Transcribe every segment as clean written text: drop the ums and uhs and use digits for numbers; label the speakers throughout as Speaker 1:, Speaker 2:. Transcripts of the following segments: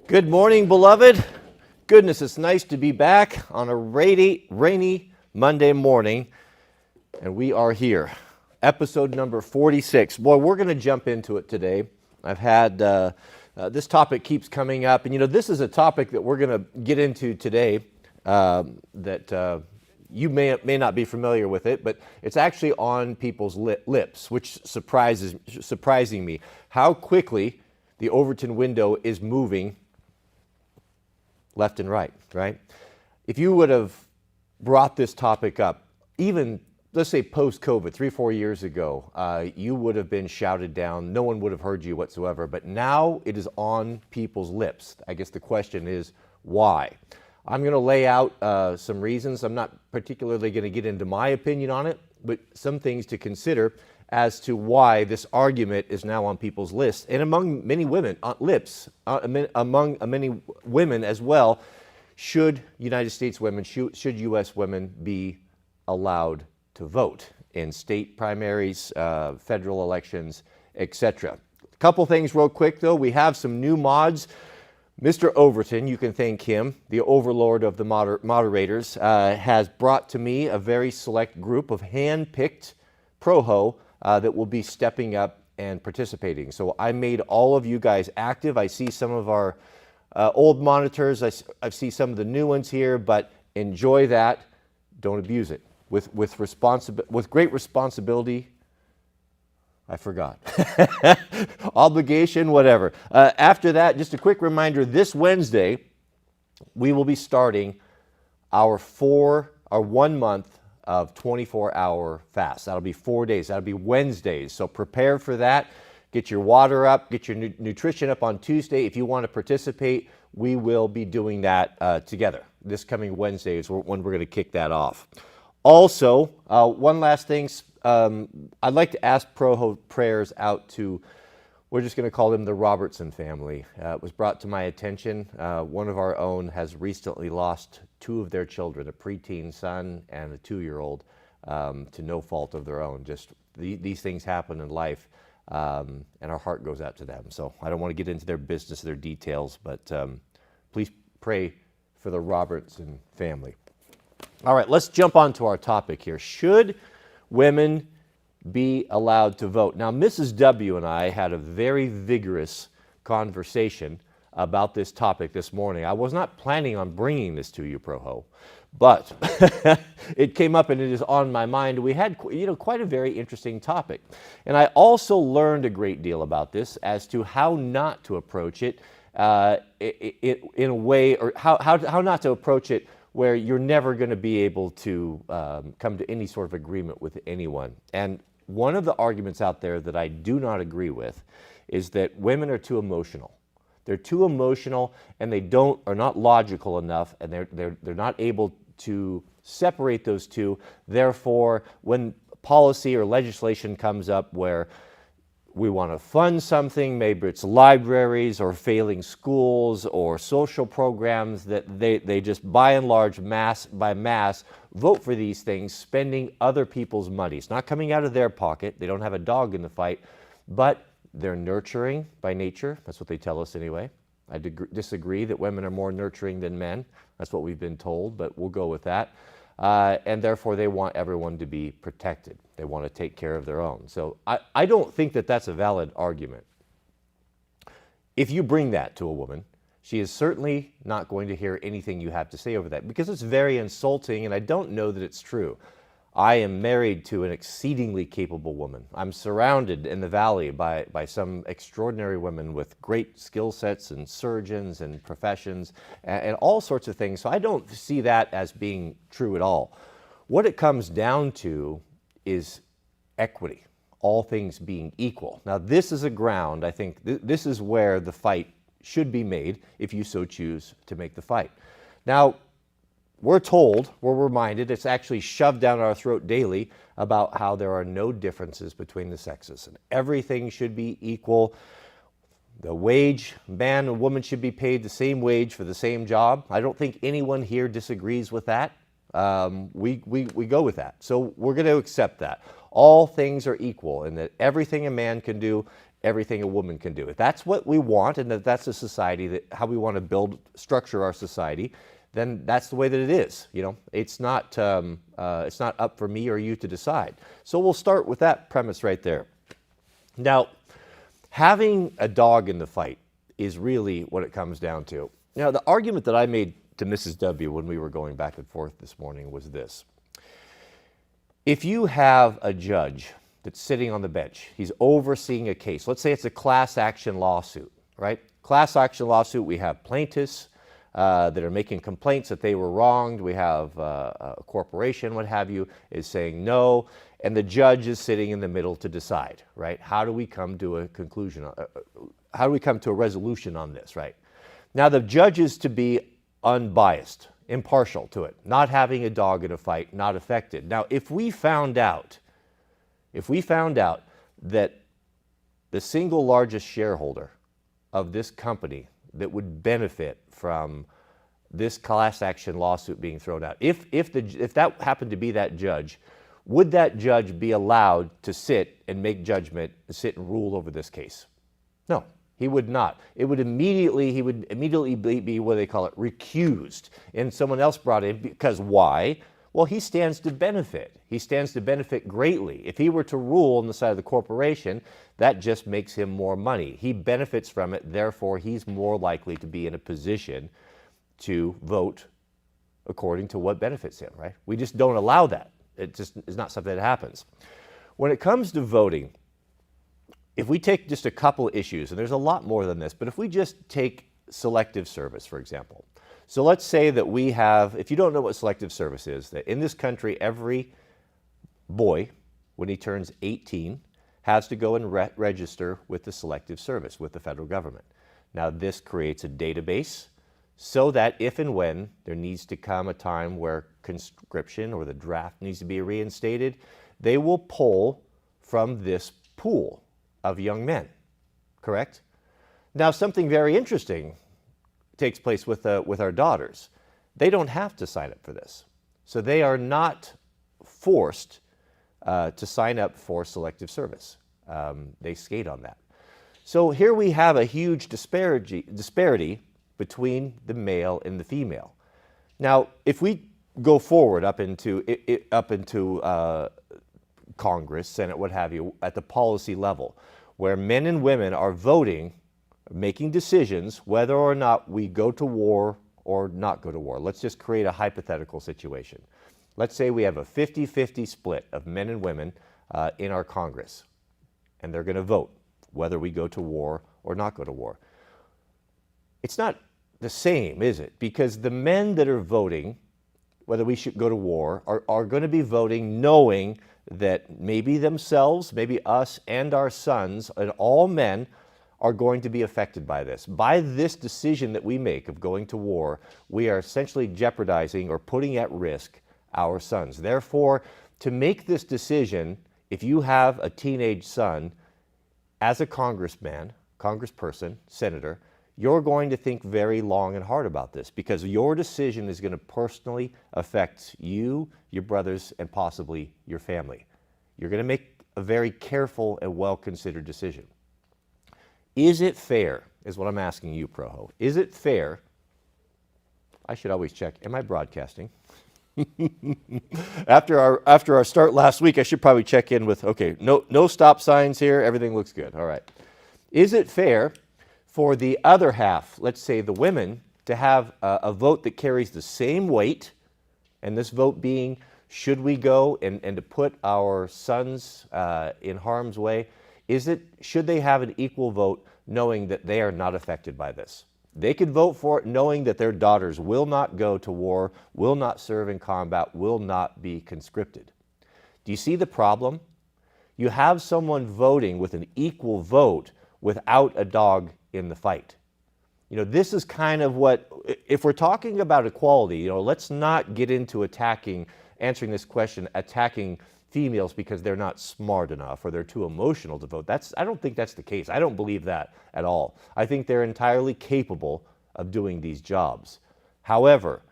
Speaker 1: Good morning, beloved. Goodness, it's nice to be back on a rainy Monday morning, and we are here. Episode number 46. Boy, we're going to jump into it today. I've had, this topic keeps coming up, and this is a topic that we're going to get into today that you may not be familiar with it, but it's actually on people's lips, which surprising me. How quickly the Overton window is moving left and right. If you would have brought this topic up, even, let's say, post-COVID, 3-4 years ago, you would have been shouted down. No one would have heard you whatsoever. But now it is on people's lips. I guess the question is, why? I'm going to lay out some reasons. I'm not particularly going to get into my opinion on it, but some things to consider as to why this argument is now on people's lists and among many women among many women as well. Should United States women, should U.S. women be allowed to vote in state primaries, federal elections, etc.? A couple things real quick though. We have some new mods. Mr. Overton, you can thank him, the overlord of the moderators, has brought to me a very select group of hand-picked pro-ho that will be stepping up and participating. So I made all of you guys active. I see some of our old monitors. I see some of the new ones here, but enjoy that. Don't abuse it. With great responsibility. I forgot. Obligation, whatever. After that, just a quick reminder, this Wednesday, we will be starting our 1 month of 24-hour fast. That'll be 4 days. That'll be Wednesdays. So prepare for that. Get your water up. Get your nutrition up on Tuesday. If you want to participate, we will be doing that together. This coming Wednesday is when we're going to kick that off. Also, one last thing. I'd like to ask pro prayers out to, we're just going to call them the Robertson family. It was brought to my attention. One of our own has recently lost 2 of their children, a preteen son and a 2-year-old, to no fault of their own. Just these things happen in life, and our heart goes out to them. So I don't want to get into their business, their details, but please pray for the Robertson family. All right, let's jump on to our topic here. Should women be allowed to vote? Now, Mrs. W and I had a very vigorous conversation about this topic this morning. I was not planning on bringing this to you, Pro-Ho, but it came up and it is on my mind. We had, quite a very interesting topic. And I also learned a great deal about this as to how not to approach it in a way, or how not to approach it where you're never going to be able to come to any sort of agreement with anyone. And one of the arguments out there that I do not agree with is that women are too emotional. They're too emotional, and they are not logical enough, and they're not able to separate those two. Therefore, when policy or legislation comes up where we want to fund something, maybe it's libraries or failing schools or social programs, that they just by and large, mass vote for these things, spending other people's money. It's not coming out of their pocket. They don't have a dog in the fight, but they're nurturing by nature. That's what they tell us anyway. I disagree that women are more nurturing than men. That's what we've been told, but we'll go with that. And therefore, they want everyone to be protected. They want to take care of their own. So I don't think that that's a valid argument. If you bring that to a woman, she is certainly not going to hear anything you have to say over that, because it's very insulting, and I don't know that it's true. I am married to an exceedingly capable woman. I'm surrounded in the valley by some extraordinary women with great skill sets and surgeons and professions and all sorts of things. So I don't see that as being true at all. What it comes down to is equity, all things being equal. Now, this is a ground, I think, this is where the fight should be made if you so choose to make the fight. Now, we're reminded, it's actually shoved down our throat daily about how there are no differences between the sexes and everything should be equal. The wage, man and woman should be paid the same wage for the same job. I don't think anyone here disagrees with that. We go with that. So we're going to accept that. All things are equal and that everything a man can do, everything a woman can do. If that's what we want, and if that's a society that how we want to structure our society, then that's the way that it is. You know, it's not up for me or you to decide. So we'll start with that premise right there. Now, having a dog in the fight is really what it comes down to. Now, the argument that I made to Mrs. W when we were going back and forth this morning was this. If you have a judge that's sitting on the bench, he's overseeing a case. Let's say it's a class action lawsuit, right? Class action lawsuit, we have plaintiffs that are making complaints that they were wronged. We have a corporation, what have you, is saying no, and the judge is sitting in the middle to decide, right? How do we come to a conclusion? How do we come to a resolution on this, right? Now, the judge is to be unbiased, impartial to it, not having a dog in a fight, not affected. Now, if we found out that the single largest shareholder of this company that would benefit from this class action lawsuit being thrown out, if that happened to be that judge, would that judge be allowed to sit and make judgment, sit and rule over this case? No, he would not. He would immediately be what they call it, recused, and someone else brought in. Because why? Well, he stands to benefit. He stands to benefit greatly. If he were to rule on the side of the corporation, that just makes him more money. He benefits from it, therefore he's more likely to be in a position to vote according to what benefits him, right? We just don't allow that. It just is not something that happens. When it comes to voting, if we take just a couple issues, and there's a lot more than this, but if we just take selective service, for example. So let's say that we have, if you don't know what selective service is, that in this country, every boy, when he turns 18, has to go and register with the selective service, with the federal government. Now, this creates a database so that if and when there needs to come a time where conscription or the draft needs to be reinstated, they will pull from this pool of young men, correct? Now, something very interesting takes place with our daughters. They don't have to sign up for this. So they are not forced to sign up for selective service. They skate on that. So here we have a huge disparity between the male and the female. Now, if we go forward up into Congress, Senate, what have you, at the policy level, where men and women are voting, making decisions whether or not we go to war or not go to war. Let's just create a hypothetical situation. Let's say we have a 50-50 split of men and women in our Congress, and they're going to vote whether we go to war or not go to war. It's not the same, is it? Because the men that are voting whether we should go to war are going to be voting knowing that maybe themselves, maybe us and our sons and all men are going to be affected by this. By this decision that we make of going to war, we are essentially jeopardizing or putting at risk our sons. Therefore, to make this decision, if you have a teenage son, as a congressman, congressperson, senator, you're going to think very long and hard about this because your decision is going to personally affect you, your brothers, and possibly your family. You're going to make a very careful and well-considered decision. Is it fair, is what I'm asking you, Proho. Is it fair? I should always check. Am I broadcasting? After our start last week, I should probably check in with, okay, no stop signs here. Everything looks good. All right. Is it fair for the other half, let's say the women, to have a vote that carries the same weight, and this vote being, should we go and to put our sons in harm's way? Should they have an equal vote knowing that they are not affected by this? They could vote for it knowing that their daughters will not go to war, will not serve in combat, will not be conscripted. Do you see the problem? You have someone voting with an equal vote without a dog in the fight. You know, this is kind of what, if we're talking about equality, you know, let's not get into answering this question, attacking females because they're not smart enough or they're too emotional to vote. I don't think that's the case. I don't believe that at all. I think they're entirely capable of doing these jobs. However,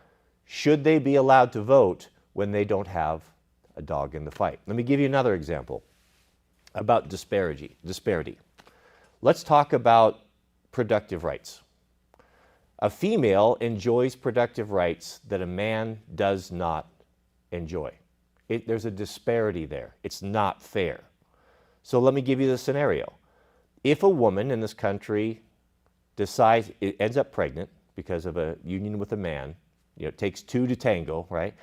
Speaker 1: should they be allowed to vote when they don't have a dog in the fight? Let me give you another example about disparity. Let's talk about productive rights. A female enjoys productive rights that a man does not enjoy. There's a disparity there. It's not fair. So let me give you the scenario. If a woman in this country decides, it ends up pregnant because of a union with a man, it takes two to tango, right?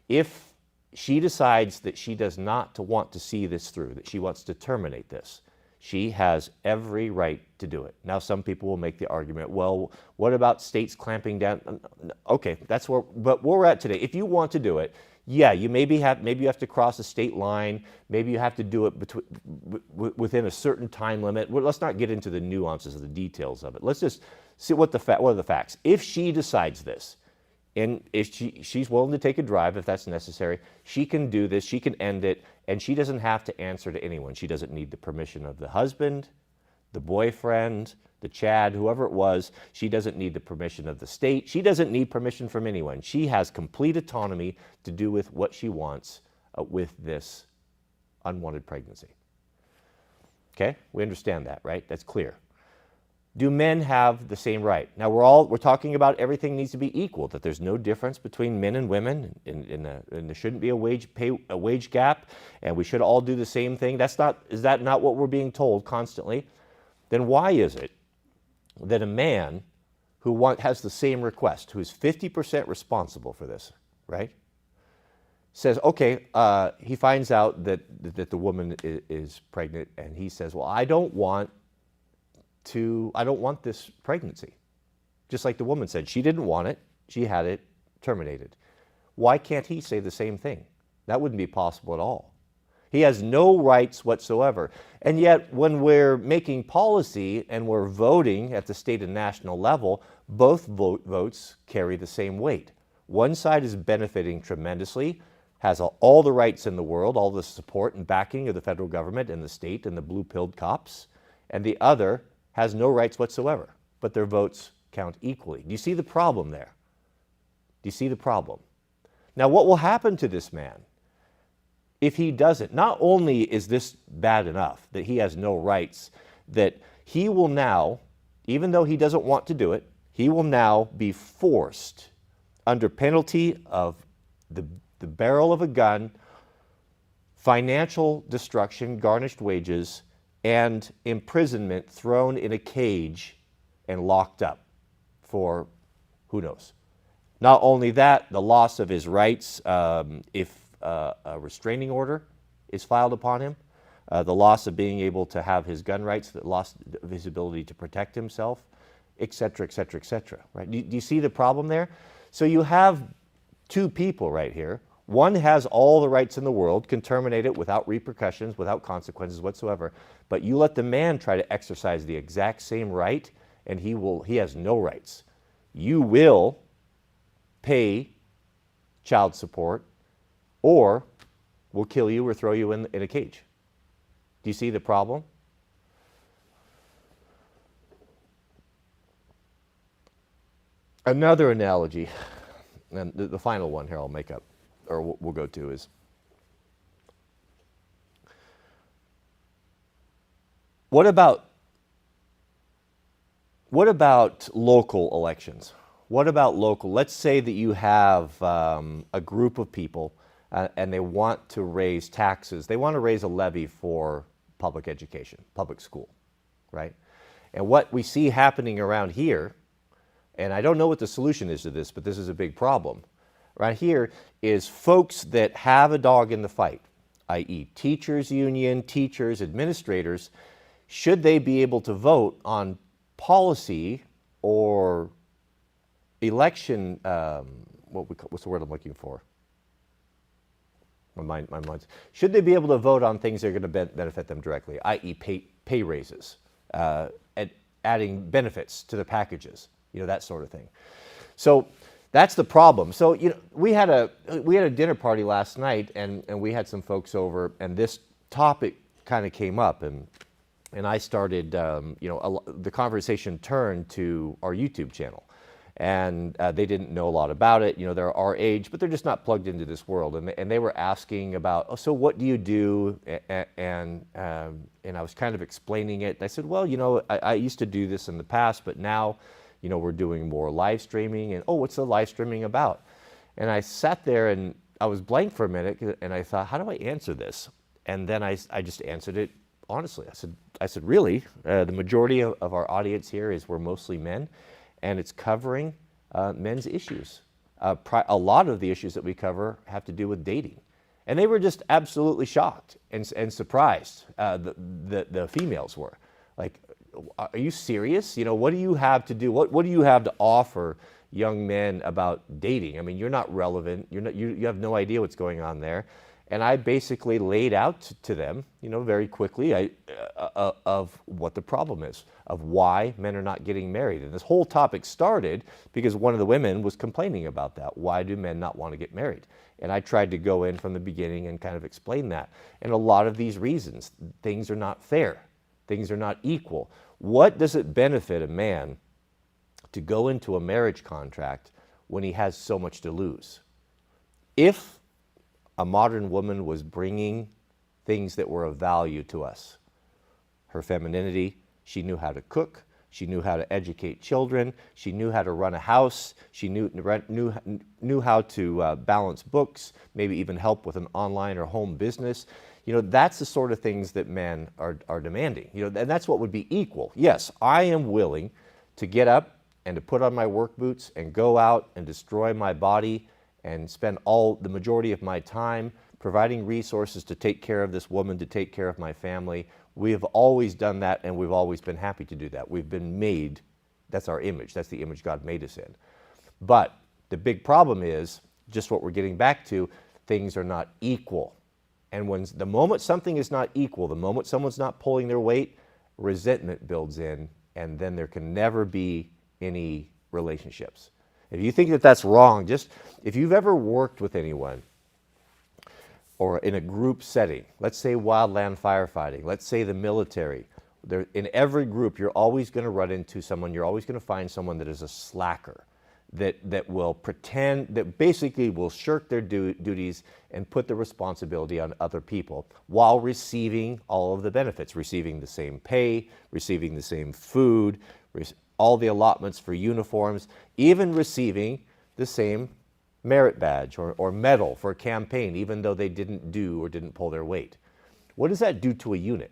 Speaker 1: If she decides that she does not want to see this through, that she wants to terminate this, she has every right to do it. Now, some people will make the argument, well, what about states clamping down? Okay, but where we're at today, if you want to do it, yeah, maybe you have to cross a state line, maybe you have to do it within a certain time limit. Well, let's not get into the nuances of the details of it. Let's just see what are the facts. If she decides this, and if she's willing to take a drive if that's necessary, she can do this, she can end it, and she doesn't have to answer to anyone. She doesn't need the permission of the husband, the boyfriend, the Chad, whoever it was. She doesn't need the permission of the state. She doesn't need permission from anyone. She has complete autonomy to do with what she wants with this unwanted pregnancy. Okay, we understand that, right? That's clear. Do men have the same right? Now, we're talking about everything needs to be equal, that there's no difference between men and women, and there shouldn't be a wage gap, and we should all do the same thing. Is that not what we're being told constantly? Then why is it that a man who has the same request, who is 50% responsible for this, right, says, okay, he finds out that the woman is pregnant, and he says, well, I don't want this pregnancy. Just like the woman said, she didn't want it, she had it terminated. Why can't he say the same thing? That wouldn't be possible at all. He has no rights whatsoever. And yet, when we're making policy and we're voting at the state and national level, both votes carry the same weight. One side is benefiting tremendously, has all the rights in the world, all the support and backing of the federal government and the state and the blue-pilled cops, and the other has no rights whatsoever, but their votes count equally. Do you see the problem there? Do you see the problem? Now, what will happen to this man if he doesn't? Not only is this bad enough that he has no rights, that he will now, even though he doesn't want to do it, he will now be forced under penalty of the barrel of a gun, financial destruction, garnished wages, and imprisonment, thrown in a cage and locked up for who knows. Not only that, the loss of his rights if a restraining order is filed upon him, the loss of being able to have his gun rights, the loss of his ability to protect himself, et cetera, et cetera, et cetera. Right? Do you see the problem there? So you have two people right here. One has all the rights in the world, can terminate it without repercussions, without consequences whatsoever. But you let the man try to exercise the exact same right, and he has no rights. You will pay child support, or we'll kill you or throw you in a cage. Do you see the problem? Another analogy, and the final one here I'll make up, or we'll go to, is what about local elections? What about local? Let's say that you have a group of people and they want to raise taxes. They want to raise a levy for public education, public school, right? And what we see happening around here, and I don't know what the solution is to this, but this is a big problem. Right here is folks that have a dog in the fight, i.e. teachers union, teachers, administrators. Should they be able to vote on policy or election, what's the word I'm looking for? My mind's. Should they be able to vote on things that are going to benefit them directly, i.e. pay raises, adding benefits to the packages, that sort of thing. So that's the problem. So we had a dinner party last night, and we had some folks over, and this topic kind of came up, and I started, the conversation turned to our YouTube channel. and they didn't know a lot about it. You know, they're our age, but they're just not plugged into this world. And they were asking about, oh, so what do you do? And I was kind of explaining it. And I said, well, you know, I used to do this in the past, but now, you know, we're doing more live streaming. And, oh, what's the live streaming about? And I sat there and I was blank for a minute, and I thought, how do I answer this? And then I just answered it honestly. I said, really, the majority of our audience here is we're mostly men, and it's covering men's issues. A lot of the issues that we cover have to do with dating. And they were just absolutely shocked and surprised, the females were. Like, are you serious? You know, what do you have to do? What do you have to offer young men about dating? I mean, you're not relevant. You have no idea what's going on there. And I basically laid out to them, you know, very quickly of what the problem is, of why men are not getting married. And this whole topic started because one of the women was complaining about that. Why do men not want to get married? And I tried to go in from the beginning and kind of explain that. And a lot of these reasons, things are not fair. Things are not equal. What does it benefit a man to go into a marriage contract when he has so much to lose? If a modern woman was bringing things that were of value to us, her femininity, she knew how to cook, she knew how to educate children, she knew how to run a house, she knew how to balance books, maybe even help with an online or home business. You know, that's the sort of things that men are demanding. You know, and that's what would be equal. Yes, I am willing to get up and to put on my work boots and go out and destroy my body and spend the majority of my time providing resources to take care of this woman, to take care of my family. We have always done that, and we've always been happy to do that. We've been made, that's our image, that's the image God made us in. But the big problem is, just what we're getting back to, things are not equal. And the moment something is not equal, the moment someone's not pulling their weight, resentment builds in, and then there can never be any relationships. If you think that that's wrong, just if you've ever worked with anyone or in a group setting, let's say wildland firefighting, let's say the military, in every group you're always going to run into someone, you're always going to find someone that is a slacker, that will pretend, that basically will shirk their duties and put the responsibility on other people while receiving all of the benefits, receiving the same pay, receiving the same food, all the allotments for uniforms, even receiving the same merit badge or medal for a campaign, even though they didn't do or didn't pull their weight. What does that do to a unit?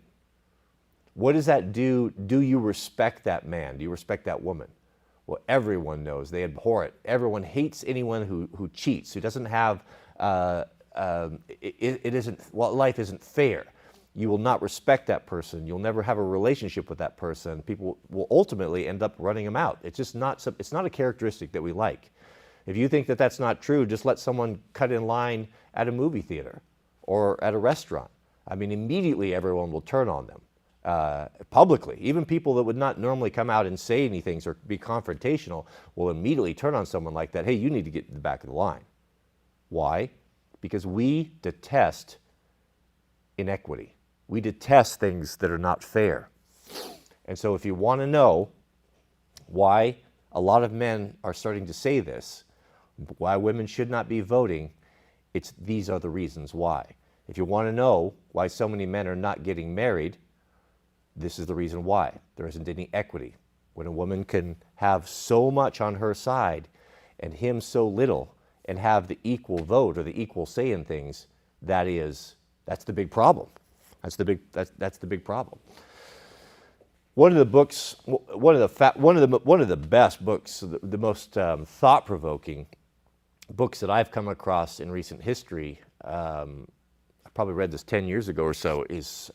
Speaker 1: What does that do? Do you respect that man? Do you respect that woman? Well, everyone knows they abhor it. Everyone hates anyone who cheats, who doesn't have, life isn't fair. You will not respect that person. You'll never have a relationship with that person. People will ultimately end up running them out. It's just not a characteristic that we like. If you think that that's not true, just let someone cut in line at a movie theater or at a restaurant. I mean, immediately everyone will turn on them publicly. Even people that would not normally come out and say anything or be confrontational will immediately turn on someone like that. Hey, you need to get to the back of the line. Why? Because we detest inequity. We detest things that are not fair. And so if you want to know why a lot of men are starting to say this, why women should not be voting, these are the reasons why. If you want to know why so many men are not getting married, this is the reason why. There isn't any equity. When a woman can have so much on her side and him so little and have the equal vote or the equal say in things, that's the big problem. That's the big problem. One of the books, one of the best books, the most thought-provoking books that I've come across in recent history. I probably read this 10 years ago or so. Is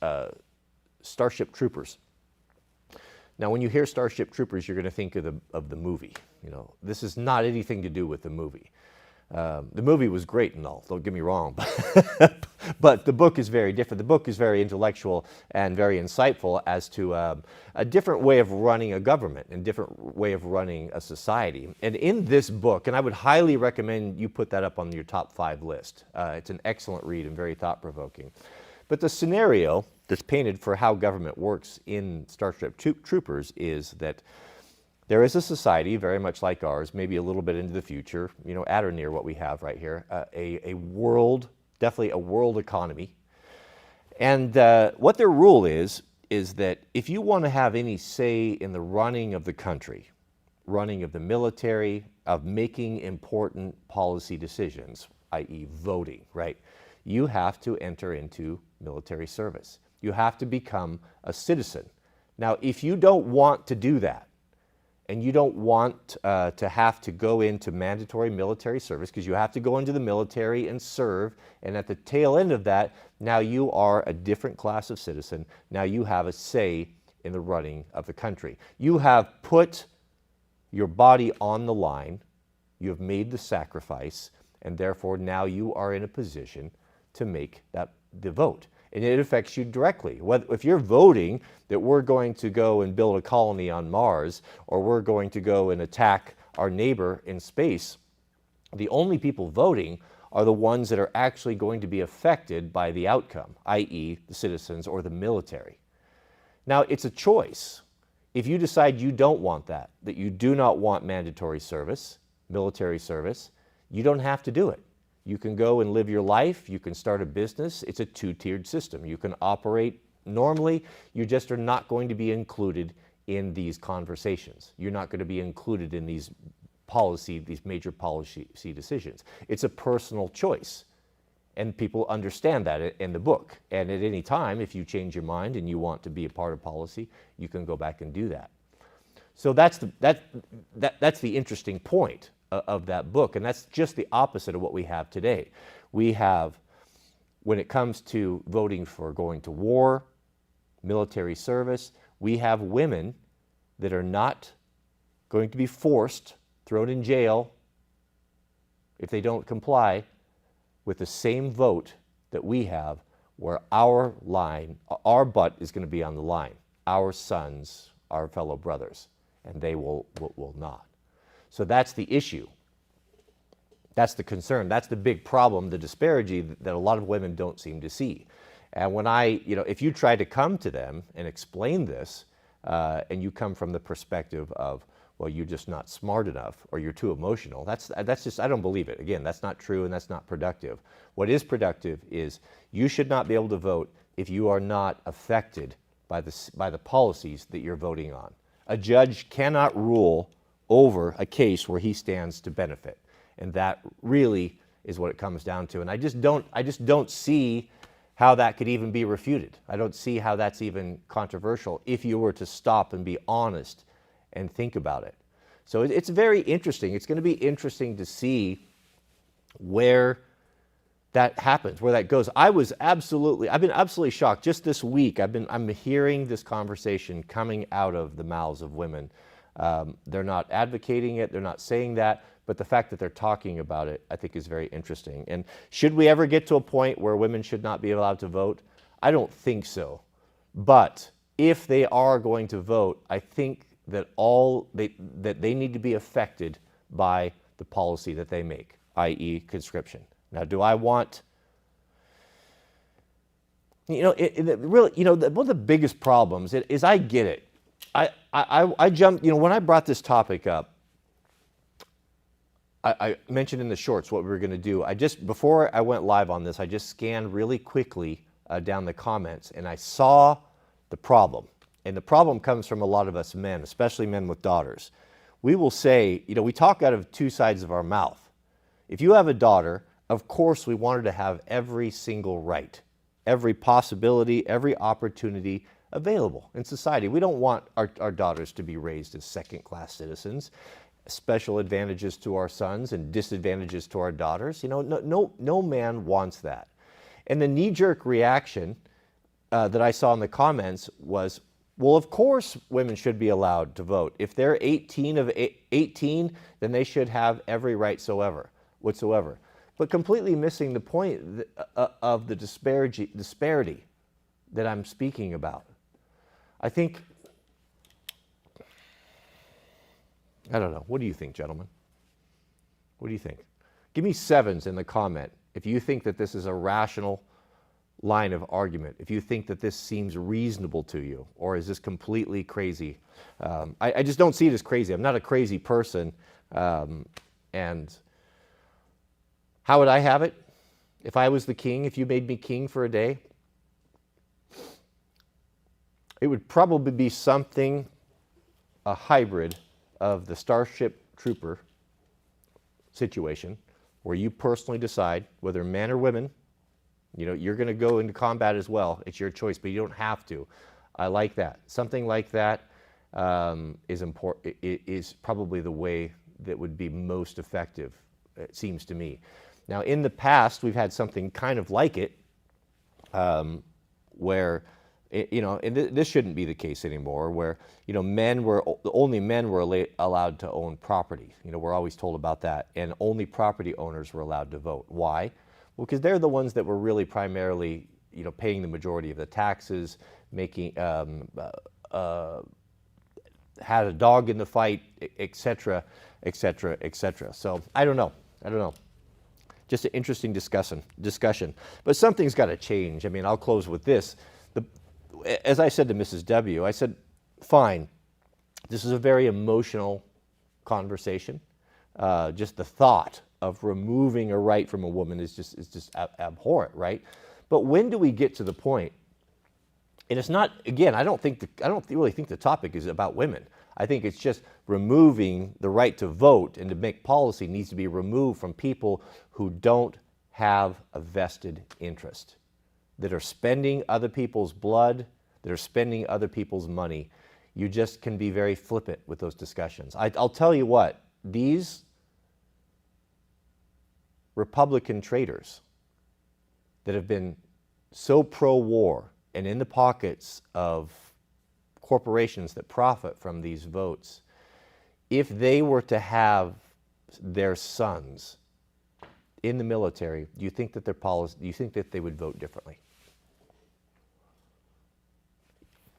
Speaker 1: Starship Troopers. Now, when you hear Starship Troopers, you're going to think of the movie. You know, this is not anything to do with the movie. The movie was great and all, don't get me wrong, but the book is very different. The book is very intellectual and very insightful as to a different way of running a government and different way of running a society. And in this book, and I would highly recommend you put that up on your top 5 list. It's an excellent read and very thought-provoking. But the scenario that's painted for how government works in Starship Troopers is that there is a society very much like ours, maybe a little bit into the future, at or near what we have right here, a world, definitely a world economy. And what their rule is that if you want to have any say in the running of the country, running of the military, of making important policy decisions, i.e. voting, right? You have to enter into military service. You have to become a citizen. Now, if you don't want to do that, and you don't want to have to go into mandatory military service, because you have to go into the military and serve, and at the tail end of that, now you are a different class of citizen. Now you have a say in the running of the country. You have put your body on the line, you have made the sacrifice, and therefore now you are in a position to make the vote. And it affects you directly. If you're voting that we're going to go and build a colony on Mars, or we're going to go and attack our neighbor in space, the only people voting are the ones that are actually going to be affected by the outcome, i.e. the citizens or the military. Now, it's a choice. If you decide you don't want that you do not want mandatory service, military service, you don't have to do it. You can go and live your life. You can start a business. It's a two-tiered system. You can operate normally. You just are not going to be included in these conversations. You're not going to be included in these major policy decisions. It's a personal choice. And people understand that in the book. And at any time, if you change your mind and you want to be a part of policy, you can go back and do that. So that's the interesting point of that book, and that's just the opposite of what we have today. We have, when it comes to voting for going to war, military service, we have women that are not going to be forced, thrown in jail, if they don't comply with the same vote that we have, where our butt is going to be on the line, our sons, our fellow brothers, and they will not. So that's the issue. That's the concern. That's the big problem, the disparity that a lot of women don't seem to see. And when if you try to come to them and explain this, and you come from the perspective of, well, you're just not smart enough, or you're too emotional, that's just, I don't believe it. Again, that's not true, and that's not productive. What is productive is you should not be able to vote if you are not affected by the policies that you're voting on. A judge cannot rule over a case where he stands to benefit. And that really is what it comes down to. And I just don't see how that could even be refuted. I don't see how that's even controversial if you were to stop and be honest and think about it. So it's very interesting. It's going to be interesting to see where that happens, where that goes. I've been absolutely shocked. Just this week, I'm hearing this conversation coming out of the mouths of women. They're not advocating it, they're not saying that, but the fact that they're talking about it, I think, is very interesting. And should we ever get to a point where women should not be allowed to vote? I don't think so. But if they are going to vote, I think that that they need to be affected by the policy that they make, i.e. conscription. Now, do I want, one of the biggest problems is I get it. I jumped, when I brought this topic up, I mentioned in the shorts what we were going to do. Before I went live on this, I just scanned really quickly down the comments, and I saw the problem. And the problem comes from a lot of us men, especially men with daughters. We will say, we talk out of two sides of our mouth. If you have a daughter, of course we want her to have every single right, every possibility, every opportunity available in society. We don't want our daughters to be raised as second-class citizens, special advantages to our sons and disadvantages to our daughters. No man wants that. And the knee-jerk reaction that I saw in the comments was, well, of course women should be allowed to vote. If they're 18, then they should have every right whatsoever. But completely missing the point of the disparity that I'm speaking about. I don't know. What do you think, gentlemen? What do you think? Give me sevens in the comment if you think that this is a rational, line of argument, if you think that this seems reasonable to you, or is this completely crazy. I just don't see it as crazy. I'm not a crazy person. And how would I have it? If I was the king, if you made me king for a day, it would probably be something, a hybrid of the Starship Trooper situation, where you personally decide whether men or women, you know, you're going to go into combat as well. It's your choice, but you don't have to. I like that. Something like that is important. It is probably the way that would be most effective, it seems to me. Now, in the past, we've had something kind of like it, where, you know, and this shouldn't be the case anymore, where, you know, only men were allowed to own property. You know, we're always told about that, and only property owners were allowed to vote. Why? Well, because they're the ones that were really primarily, you know, paying the majority of the taxes, making, had a dog in the fight, et cetera, et cetera, et cetera. So I don't know. Just an interesting discussion. But something's got to change. I mean, I'll close with this. As I said to Mrs. W, I said, fine, this is a very emotional conversation. Just the thought of removing a right from a woman is just abhorrent, right? But when do we get to the point? And it's not, again, I don't really think the topic is about women. I think it's just removing the right to vote and to make policy needs to be removed from people who don't have a vested interest, that are spending other people's blood, that are spending other people's money. You just can be very flippant with those discussions. I'll tell you what, these Republican traitors that have been so pro-war and in the pockets of corporations that profit from these votes, if they were to have their sons in the military, do you think that do you think that they would vote differently?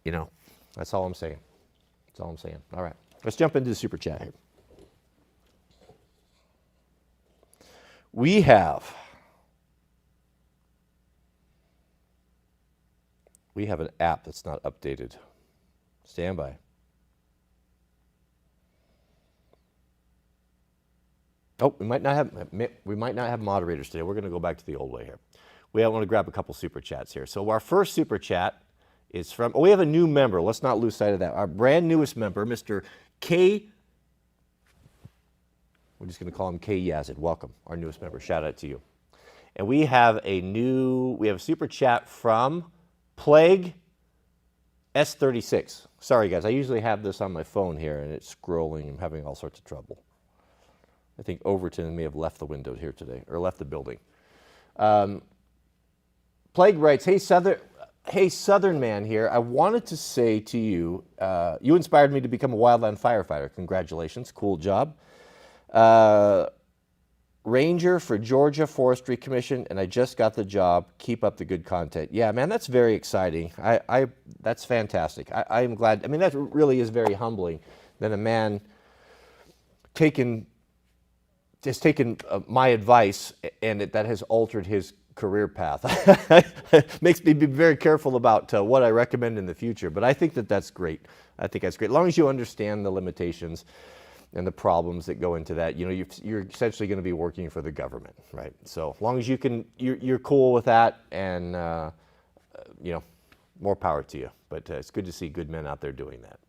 Speaker 1: You know, that's all I'm saying. That's all I'm saying. All right, let's jump into the super chat here. We have an app that's not updated. Stand by. Oh, we might not have moderators today. We're going to go back to the old way here. We want to grab a couple super chats here. So our first super chat is from, we have a new member. Let's not lose sight of that. Our brand newest member, Mr. K. We're just going to call him K. Yazid. Welcome, our newest member. Shout out to you. And we have a super chat from Plague S36. Sorry, guys. I usually have this on my phone here, and it's scrolling. I'm having all sorts of trouble. I think Overton may have left the window here today, or left the building. Plague writes, Hey, Southern man here. I wanted to say to you, you inspired me to become a wildland firefighter. Congratulations. Cool job. Ranger for Georgia Forestry Commission, and I just got the job. Keep up the good content. Yeah, man, that's very exciting. That's fantastic. I am glad. I mean, that really is very humbling that a man has taken my advice and that has altered his career path. Makes me be very careful about what I recommend in the future, but I think that that's great. I think that's great. As long as you understand the limitations and the problems that go into that, you know, you're essentially going to be working for the government, right? So as long as you're cool with that, and you know, more power to you. But it's good to see good men out there doing that.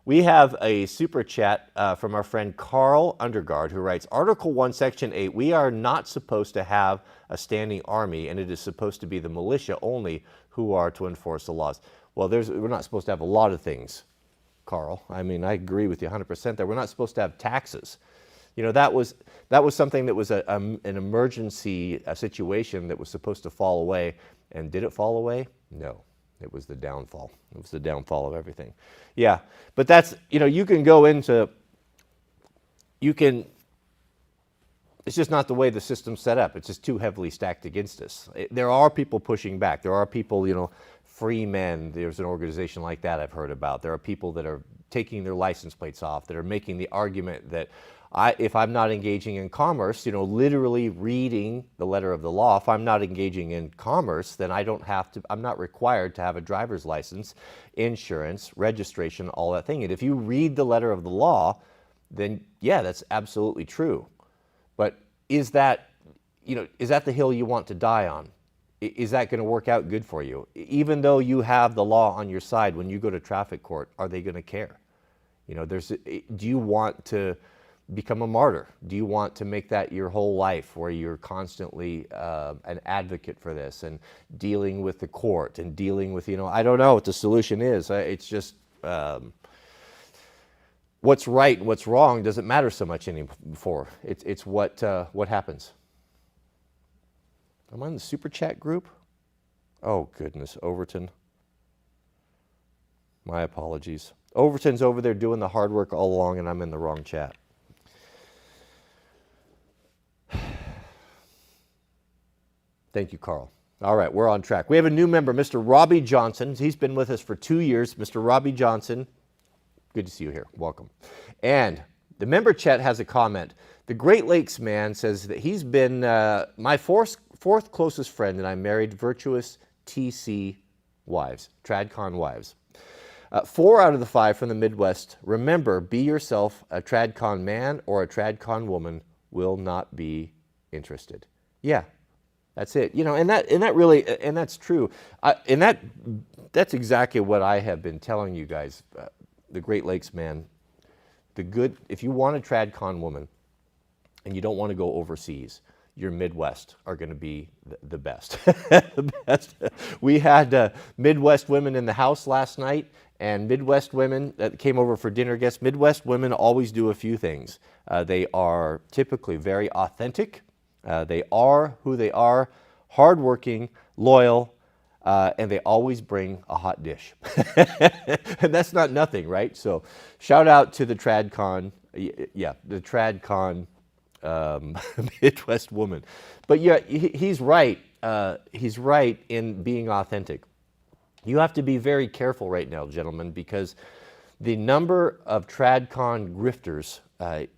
Speaker 1: We have a super chat from our friend Carl Undergard, who writes, Article 1, Section 8, we are not supposed to have a standing army, and it is supposed to be the militia only who are to enforce the laws. Well, we're not supposed to have a lot of things, Carl. I mean, I agree with you 100% there. We're not supposed to have taxes. You know, that was something that was an emergency situation that was supposed to fall away. And did it fall away? No. It was the downfall. It was the downfall of everything. Yeah, but that's, you know, it's just not the way the system's set up. It's just too heavily stacked against us. There are people pushing back. There are people, you know, Free Men, there's an organization like that I've heard about. There are people that are taking their license plates off, that are making the argument that if I'm not engaging in commerce, literally reading the letter of the law, if I'm not engaging in commerce, then I'm not required to have a driver's license, insurance, registration, all that thing. And if you read the letter of the law, then yeah, that's absolutely true. But is that the hill you want to die on? Is that going to work out good for you? Even though you have the law on your side, when you go to traffic court, are they going to care? Do you want to become a martyr? Do you want to make that your whole life, where you're constantly an advocate for this and dealing with the court and dealing with, I don't know what the solution is. It's just what's right and what's wrong doesn't matter so much anymore. It's what happens. Am I in the super chat group? Oh goodness, Overton. My apologies. Overton's over there doing the hard work all along, and I'm in the wrong chat. Thank you, Carl. All right, we're on track. We have a new member, Mr. Robbie Johnson. He's been with us for 2 years. Mr. Robbie Johnson, good to see you here. Welcome. And the member chat has a comment. The Great Lakes man says that he's been my fourth closest friend, and I married virtuous TC wives, TradCon wives. 4 out of the 5 from the Midwest. Remember, be yourself. A TradCon man or a TradCon woman will not be interested. Yeah. That's it, and that's true, and that's exactly what I have been telling you guys. The Great Lakes man, if you want a TradCon woman, and you don't want to go overseas, your Midwest are going to be the best. The best. We had Midwest women in the house last night, and Midwest women that came over for dinner guests. Midwest women always do a few things. They are typically very authentic. They are who they are, hardworking, loyal, and they always bring a hot dish. And that's not nothing, right? So shout out to the TradCon, the TradCon Midwest woman. But yeah, he's right. He's right in being authentic. You have to be very careful right now, gentlemen, because the number of TradCon grifters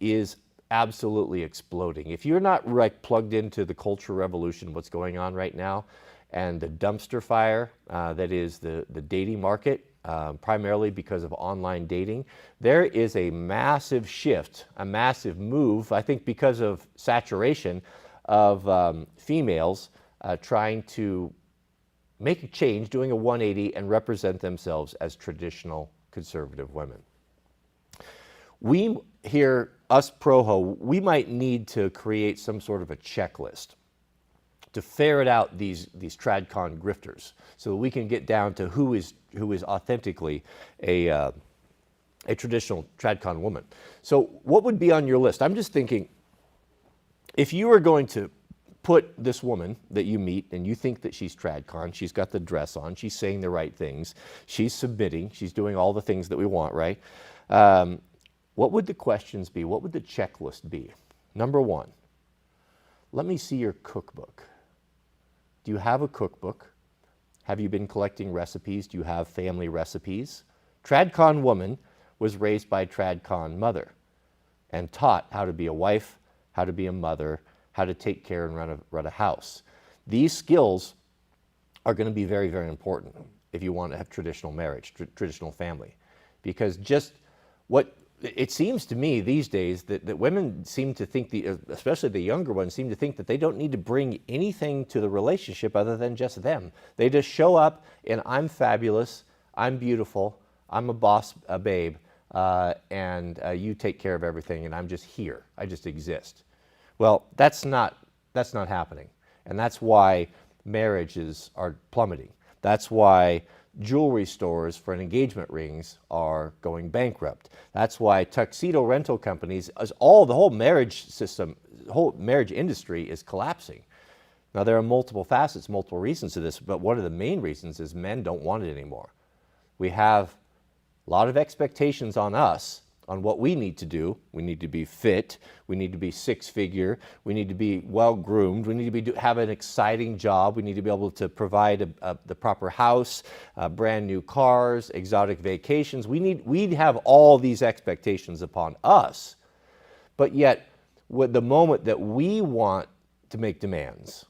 Speaker 1: is absolutely exploding. If you're not plugged into the culture revolution, what's going on right now, and the dumpster fire that is the dating market, primarily because of online dating, there is a massive shift, a massive move, I think because of saturation of females trying to make a change, doing a 180 and represent themselves as traditional conservative women. We here, us Proho, we might need to create some sort of a checklist to ferret out these TradCon grifters, so that we can get down to who is authentically a traditional TradCon woman. So what would be on your list? I'm just thinking, if you were going to put this woman that you meet and you think that she's TradCon, she's got the dress on, she's saying the right things, she's submitting, she's doing all the things that we want, right? What would the questions be? What would the checklist be? Number 1, let me see your cookbook. Do you have a cookbook? Have you been collecting recipes? Do you have family recipes? TradCon woman was raised by TradCon mother and taught how to be a wife, how to be a mother, how to take care and run a house. These skills are going to be very, very important if you want to have traditional marriage, traditional family. Because just what it seems to me these days that women seem to think, especially the younger ones, seem to think that they don't need to bring anything to the relationship other than just them. They just show up and I'm fabulous, I'm beautiful, I'm a boss, a babe, and you take care of everything and I'm just here, I just exist. Well, that's not happening. And that's why marriages are plummeting. That's why jewelry stores for engagement rings are going bankrupt. That's why tuxedo rental companies, the whole marriage system, the whole marriage industry is collapsing. Now, there are multiple facets, multiple reasons to this, but one of the main reasons is men don't want it anymore. We have a lot of expectations on us on what we need to do. We need to be fit. We need to be six-figure. We need to be well-groomed. We need to have an exciting job. We need to be able to provide the proper house, brand new cars, exotic vacations. We have all these expectations upon us. But yet, with the moment that we want to make demands,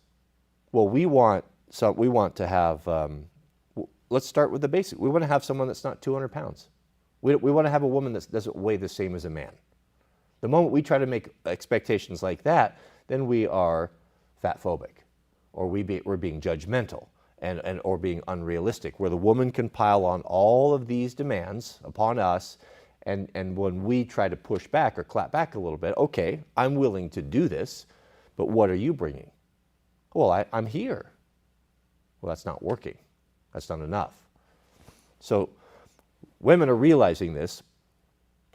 Speaker 1: well, we want to have, let's start with the basic. We want to have someone that's not 200 pounds. We want to have a woman that doesn't weigh the same as a man. The moment we try to make expectations like that, then we are fat phobic, or we're being judgmental or being unrealistic, where the woman can pile on all of these demands upon us, and when we try to push back or clap back a little bit, okay, I'm willing to do this, but what are you bringing? Well, I'm here. Well, that's not working. That's not enough. So women are realizing this.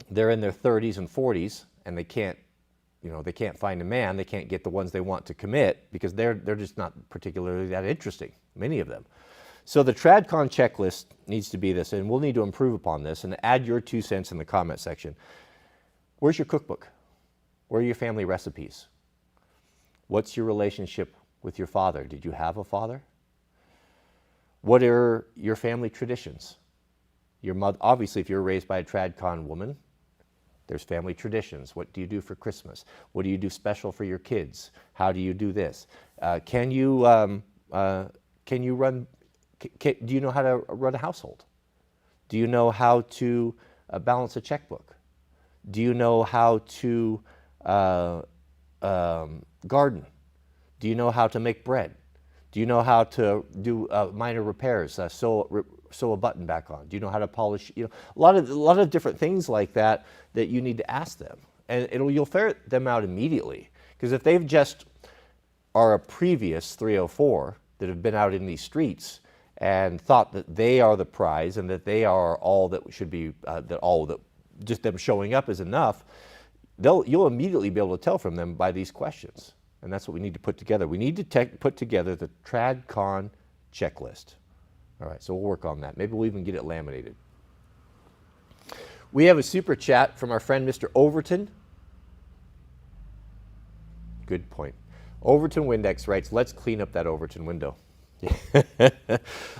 Speaker 1: They're in their 30s and 40s, and they can't find a man. They can't get the ones they want to commit because they're just not particularly that interesting, many of them. So the TradCon checklist needs to be this, and we'll need to improve upon this, and add your 2 cents in the comment section. Where's your cookbook? Where are your family recipes? What's your relationship with your father? Did you have a father? What are your family traditions? Your mother, obviously, if you're raised by a TradCon woman, there's family traditions. What do you do for Christmas? What do you do special for your kids? How do you do this? Do you know how to run a household? Do you know how to balance a checkbook? Do you know how to garden? Do you know how to make bread? Do you know how to do minor repairs, sew a button back on? Do you know how to polish? A lot of different things like that you need to ask them, and you'll ferret them out immediately. Because if they've just are a previous 304 that have been out in these streets and thought that they are the prize and that they are all that should be, that just them showing up is enough, you'll immediately be able to tell from them by these questions. And that's what we need to put together. We need to put together the TradCon checklist. All right, so we'll work on that. Maybe we'll even get it laminated. We have a super chat from our friend Mr. Overton. Good point. Overton Windex writes, let's clean up that Overton window.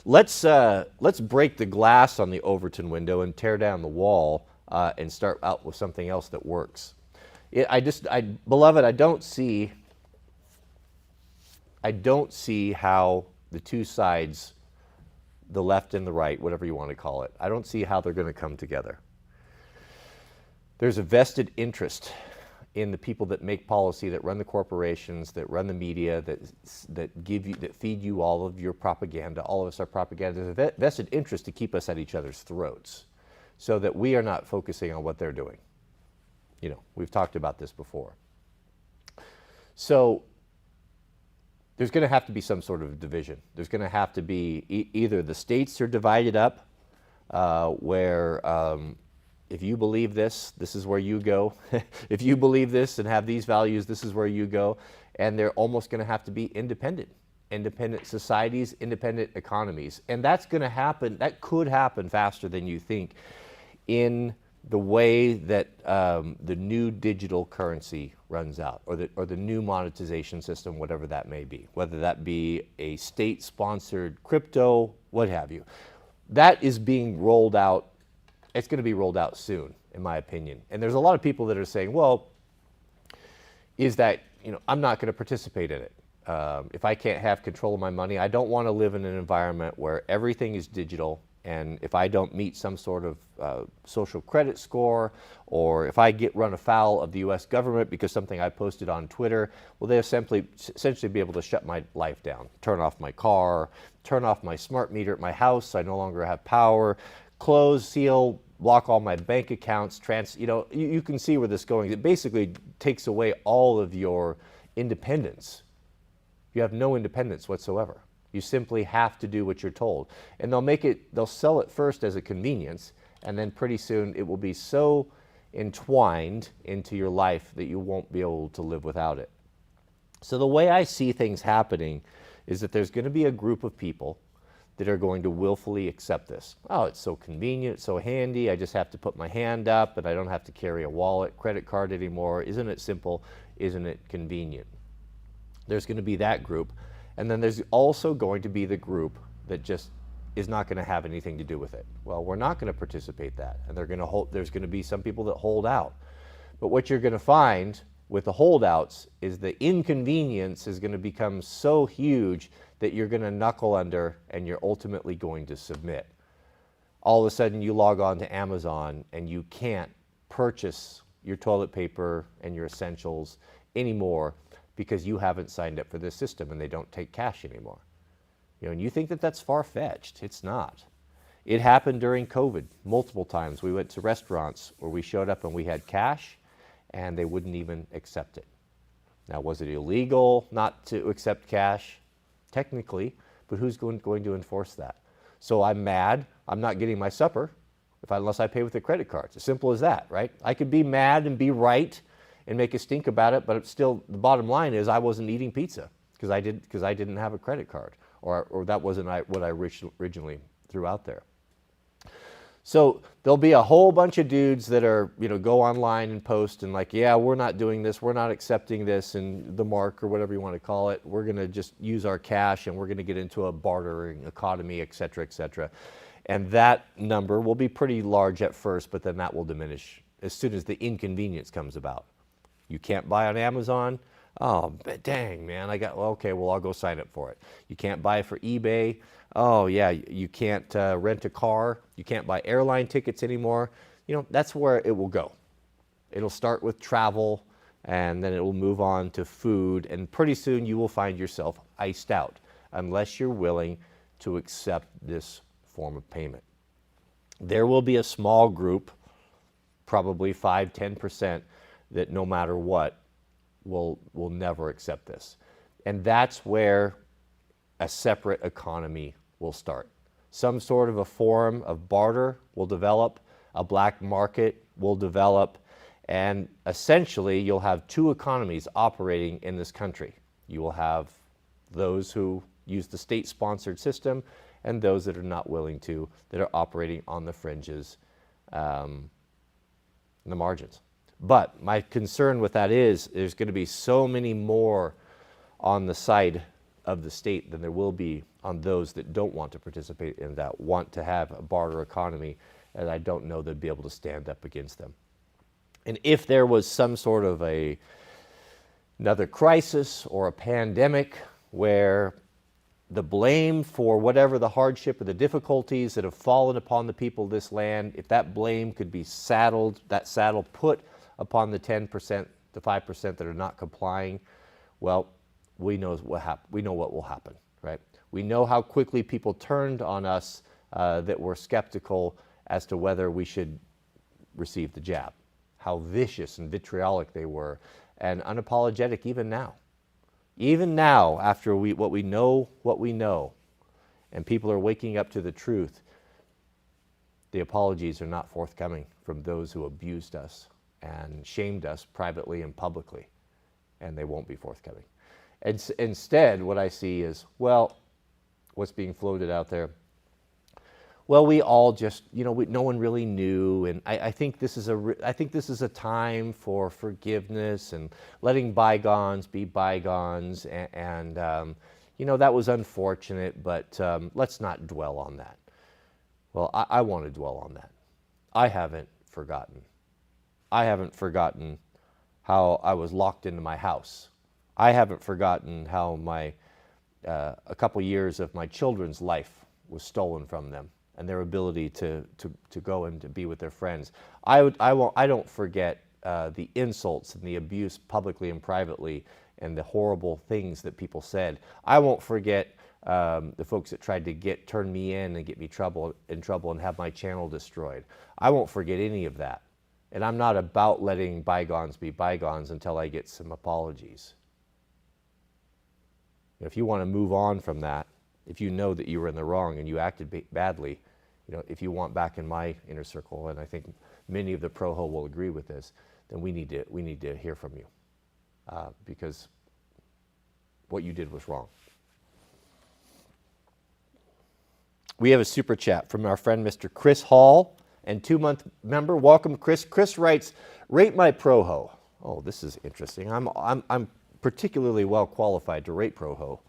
Speaker 1: Let's break the glass on the Overton window and tear down the wall and start out with something else that works. Beloved, I don't see how the two sides, the left and the right, whatever you want to call it, I don't see how they're going to come together. There's a vested interest in the people that make policy, that run the corporations, that run the media, that feed you all of your propaganda. All of us are propaganda. There's a vested interest to keep us at each other's throats, so that we are not focusing on what they're doing. We've talked about this before. So there's going to have to be some sort of division. There's going to have to be either the states are divided up, where if you believe this, this is where you go. If you believe this and have these values, this is where you go. And they're almost going to have to be independent societies, independent economies. And that's going to happen, that could happen faster than you think in the way that the new digital currency runs out, or the new monetization system, whatever that may be, whether that be a state-sponsored crypto, what have you. That is being rolled out. It's going to be rolled out soon, in my opinion. And there's a lot of people that are saying, well, is that, I'm not going to participate in it. If I can't have control of my money, I don't want to live in an environment where everything is digital. And if I don't meet some sort of social credit score, or if I run afoul of the U.S. government because something I posted on Twitter, well, they'll essentially be able to shut my life down, turn off my car, turn off my smart meter at my house so I no longer have power, close, seal, block all my bank accounts, you can see where this is going. It basically takes away all of your independence. You have no independence whatsoever. You simply have to do what you're told. And they'll sell it first as a convenience, and then pretty soon it will be so entwined into your life that you won't be able to live without it. So the way I see things happening is that there's going to be a group of people that are going to willfully accept this. Oh, it's so convenient, it's so handy, I just have to put my hand up and I don't have to carry a wallet, credit card anymore. Isn't it simple? Isn't it convenient? There's going to be that group. And then there's also going to be the group that just is not going to have anything to do with it. Well, we're not going to participate that. And there's going to be some people that hold out. But what you're going to find with the holdouts is the inconvenience is going to become so huge that you're going to knuckle under and you're ultimately going to submit. All of a sudden you log on to Amazon and you can't purchase your toilet paper and your essentials anymore because you haven't signed up for this system and they don't take cash anymore. And you think that that's far-fetched. It's not. It happened during COVID multiple times. We went to restaurants where we showed up and we had cash and they wouldn't even accept it. Now, was it illegal not to accept cash? Technically, but who's going to enforce that? So I'm mad, I'm not getting my supper unless I pay with a credit card. It's as simple as that, right? I could be mad and be right and make a stink about it, but it's still, the bottom line is I wasn't eating pizza because I didn't have a credit card, or that wasn't what I originally threw out there. So there'll be a whole bunch of dudes that are, go online and post and like, yeah, we're not doing this, we're not accepting this, and the mark or whatever you want to call it. We're going to just use our cash and we're going to get into a bartering economy, et cetera, et cetera. And that number will be pretty large at first, but then that will diminish as soon as the inconvenience comes about. You can't buy on Amazon. Oh, dang, man, okay, well, I'll go sign up for it. You can't buy for eBay. Oh, yeah, you can't rent a car. You can't buy airline tickets anymore. That's where it will go. It'll start with travel, and then it will move on to food, and pretty soon you will find yourself iced out unless you're willing to accept this form of payment. There will be a small group, probably 5-10%, that no matter what, will never accept this. And that's where a separate economy will start. Some sort of a form of barter will develop, a black market will develop, and essentially you'll have two economies operating in this country. You will have those who use the state-sponsored system and those that are not willing to, that are operating on the fringes, the margins. But my concern with that is there's going to be so many more on the side of the state than there will be on those that don't want to participate in that, want to have a barter economy, and I don't know they'd be able to stand up against them. And if there was some sort of another crisis or a pandemic where the blame for whatever the hardship or the difficulties that have fallen upon the people of this land, if that blame could be put upon the 10%, the 5% that are not complying, well, we know what will happen, right? We know how quickly people turned on us that were skeptical as to whether we should receive the jab, how vicious and vitriolic they were, and unapologetic even now. Even now, after what we know, and people are waking up to the truth, the apologies are not forthcoming from those who abused us and shamed us privately and publicly, and they won't be forthcoming. And instead, what I see is, well, what's being floated out there? Well, we all just, no one really knew, and I think this is a time for forgiveness and letting bygones be bygones, and that was unfortunate, but let's not dwell on that. Well, I want to dwell on that. I haven't forgotten. I haven't forgotten how I was locked into my house. I haven't forgotten how a couple years of my children's life was stolen from them, and their ability to go and to be with their friends. I don't forget the insults and the abuse publicly and privately, and the horrible things that people said. I won't forget the folks that tried to turn me in and get me in trouble and have my channel destroyed. I won't forget any of that. And I'm not about letting bygones be bygones until I get some apologies. If you want to move on from that, if you know that you were in the wrong and you acted badly, if you want back in my inner circle, and I think many of the pro-ho will agree with this, then we need to hear from you, because what you did was wrong. We have a super chat from our friend Mr. Chris Hall, and 2-month member. Welcome, Chris. Chris writes, "Rate my Proho." Oh, this is interesting. I'm particularly well qualified to rate Proho.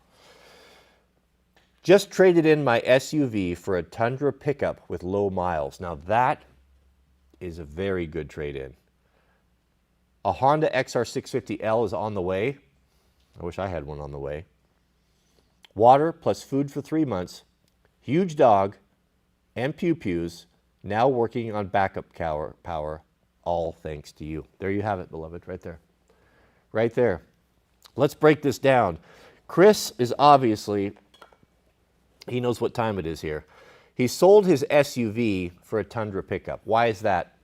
Speaker 1: "Just traded in my SUV for a Tundra pickup with low miles." Now that is a very good trade-in. A Honda XR650L is on the way. I wish I had one on the way. Water plus food for 3 months. Huge dog and pew-pews. Now working on backup power. All thanks to you. There you have it, beloved, right there. Right there. Let's break this down. Chris is obviously, he knows what time it is here. He sold his SUV for a Tundra pickup. Why is that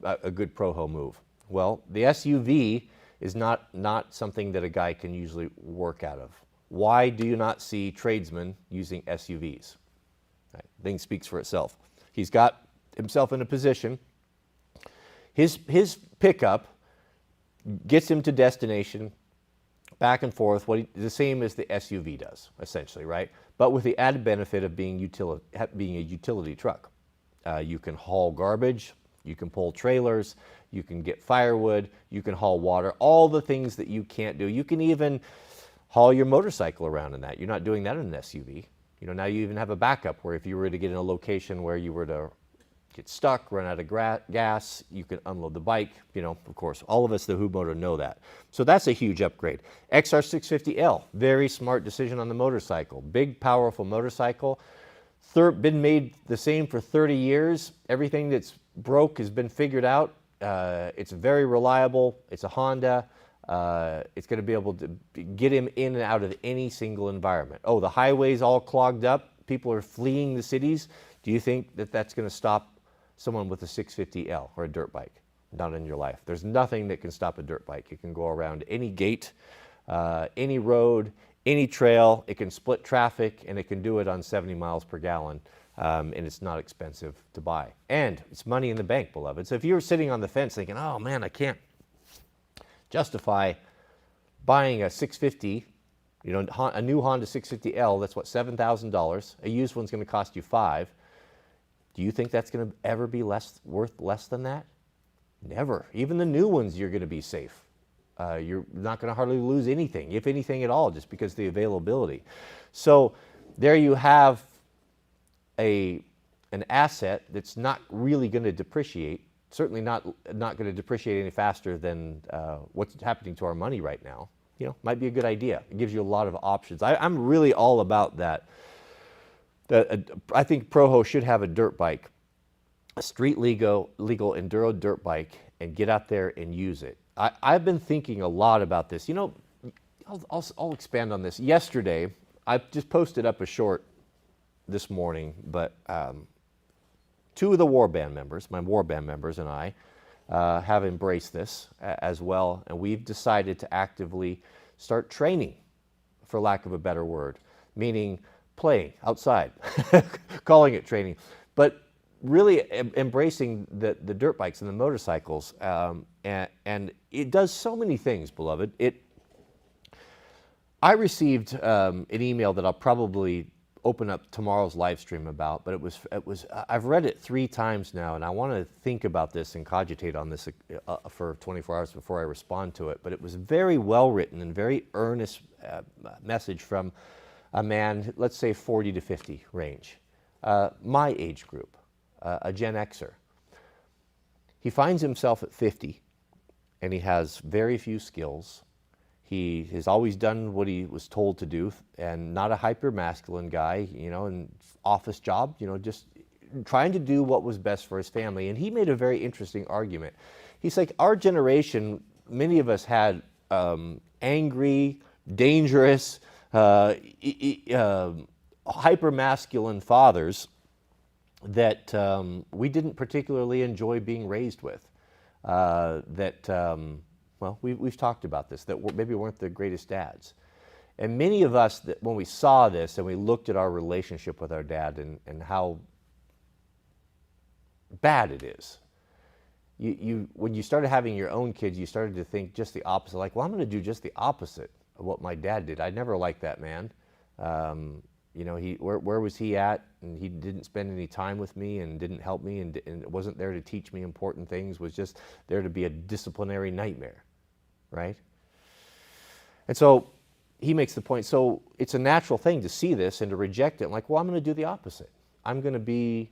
Speaker 1: a good Proho move? Well, the SUV is not something that a guy can usually work out of. Why do you not see tradesmen using SUVs? Right. Thing speaks for itself. He's got himself in a position. His pickup gets him to destination, back and forth, the same as the SUV does, essentially, right? But with the added benefit of being a utility truck. You can haul garbage, you can pull trailers, you can get firewood, you can haul water, all the things that you can't do. You can even haul your motorcycle around in that. You're not doing that in an SUV. You know, now you even have a backup where if you were to get in a location where you were to get stuck, run out of gas, you can unload the bike. You know, of course, all of us, the Who Motor, know that. So that's a huge upgrade. XR650L, very smart decision on the motorcycle. Big, powerful motorcycle. Been made the same for 30 years. Everything that's broke has been figured out. It's very reliable. It's a Honda. It's going to be able to get him in and out of any single environment. Oh, the highway's all clogged up. People are fleeing the cities. Do you think that that's going to stop someone with a 650L or a dirt bike? Not in your life. There's nothing that can stop a dirt bike. It can go around any gate, any road, any trail. It can split traffic, and it can do it on 70 miles per gallon, and it's not expensive to buy. And it's money in the bank, beloved. So if you're sitting on the fence thinking, oh man, I can't justify buying a 650, you know, a new Honda 650L, that's what, $7,000. A used one's going to cost you $5,000. Do you think that's going to ever be worth less than that? Never. Even the new ones, you're going to be safe. You're not going to hardly lose anything, if anything at all, just because of the availability. So there you have an asset that's not really going to depreciate. Certainly not going to depreciate any faster than what's happening to our money right now. You know, might be a good idea. It gives you a lot of options. I'm really all about that. I think Proho should have a dirt bike, a street legal enduro dirt bike, and get out there and use it. I've been thinking a lot about this. You know, I'll expand on this. Yesterday, I just posted up a short this morning, but two of the war band members, my war band members and I, have embraced this as well, and we've decided to actively start training, for lack of a better word, meaning playing outside, calling it training, but really embracing the dirt bikes and the motorcycles, and it does so many things, beloved. I received an email that I'll probably open up tomorrow's live stream about, but it was I've read it 3 times now, and I want to think about this and cogitate on this for 24 hours before I respond to it. But it was very well written and very earnest message from a man, let's say 40 to 50 range, my age group, a Gen Xer. He finds himself at 50, and he has very few skills. He has always done what he was told to do, and not a hyper-masculine guy, you know, and office job, you know, just trying to do what was best for his family. And he made a very interesting argument. He's like, our generation, many of us had angry, dangerous, hyper-masculine fathers that we didn't particularly enjoy being raised with. Well, we've talked about this, that maybe weren't the greatest dads. And many of us, that when we saw this and we looked at our relationship with our dad and how bad it is, when you started having your own kids, you started to think just the opposite. Like, well, I'm going to do just the opposite of what my dad did. I never liked that man. where was he at? And he didn't spend any time with me and didn't help me and wasn't there to teach me important things, was just there to be a disciplinary nightmare, right? And so he makes the point, so it's a natural thing to see this and to reject it. I'm like, well, I'm going to do the opposite. I'm going to be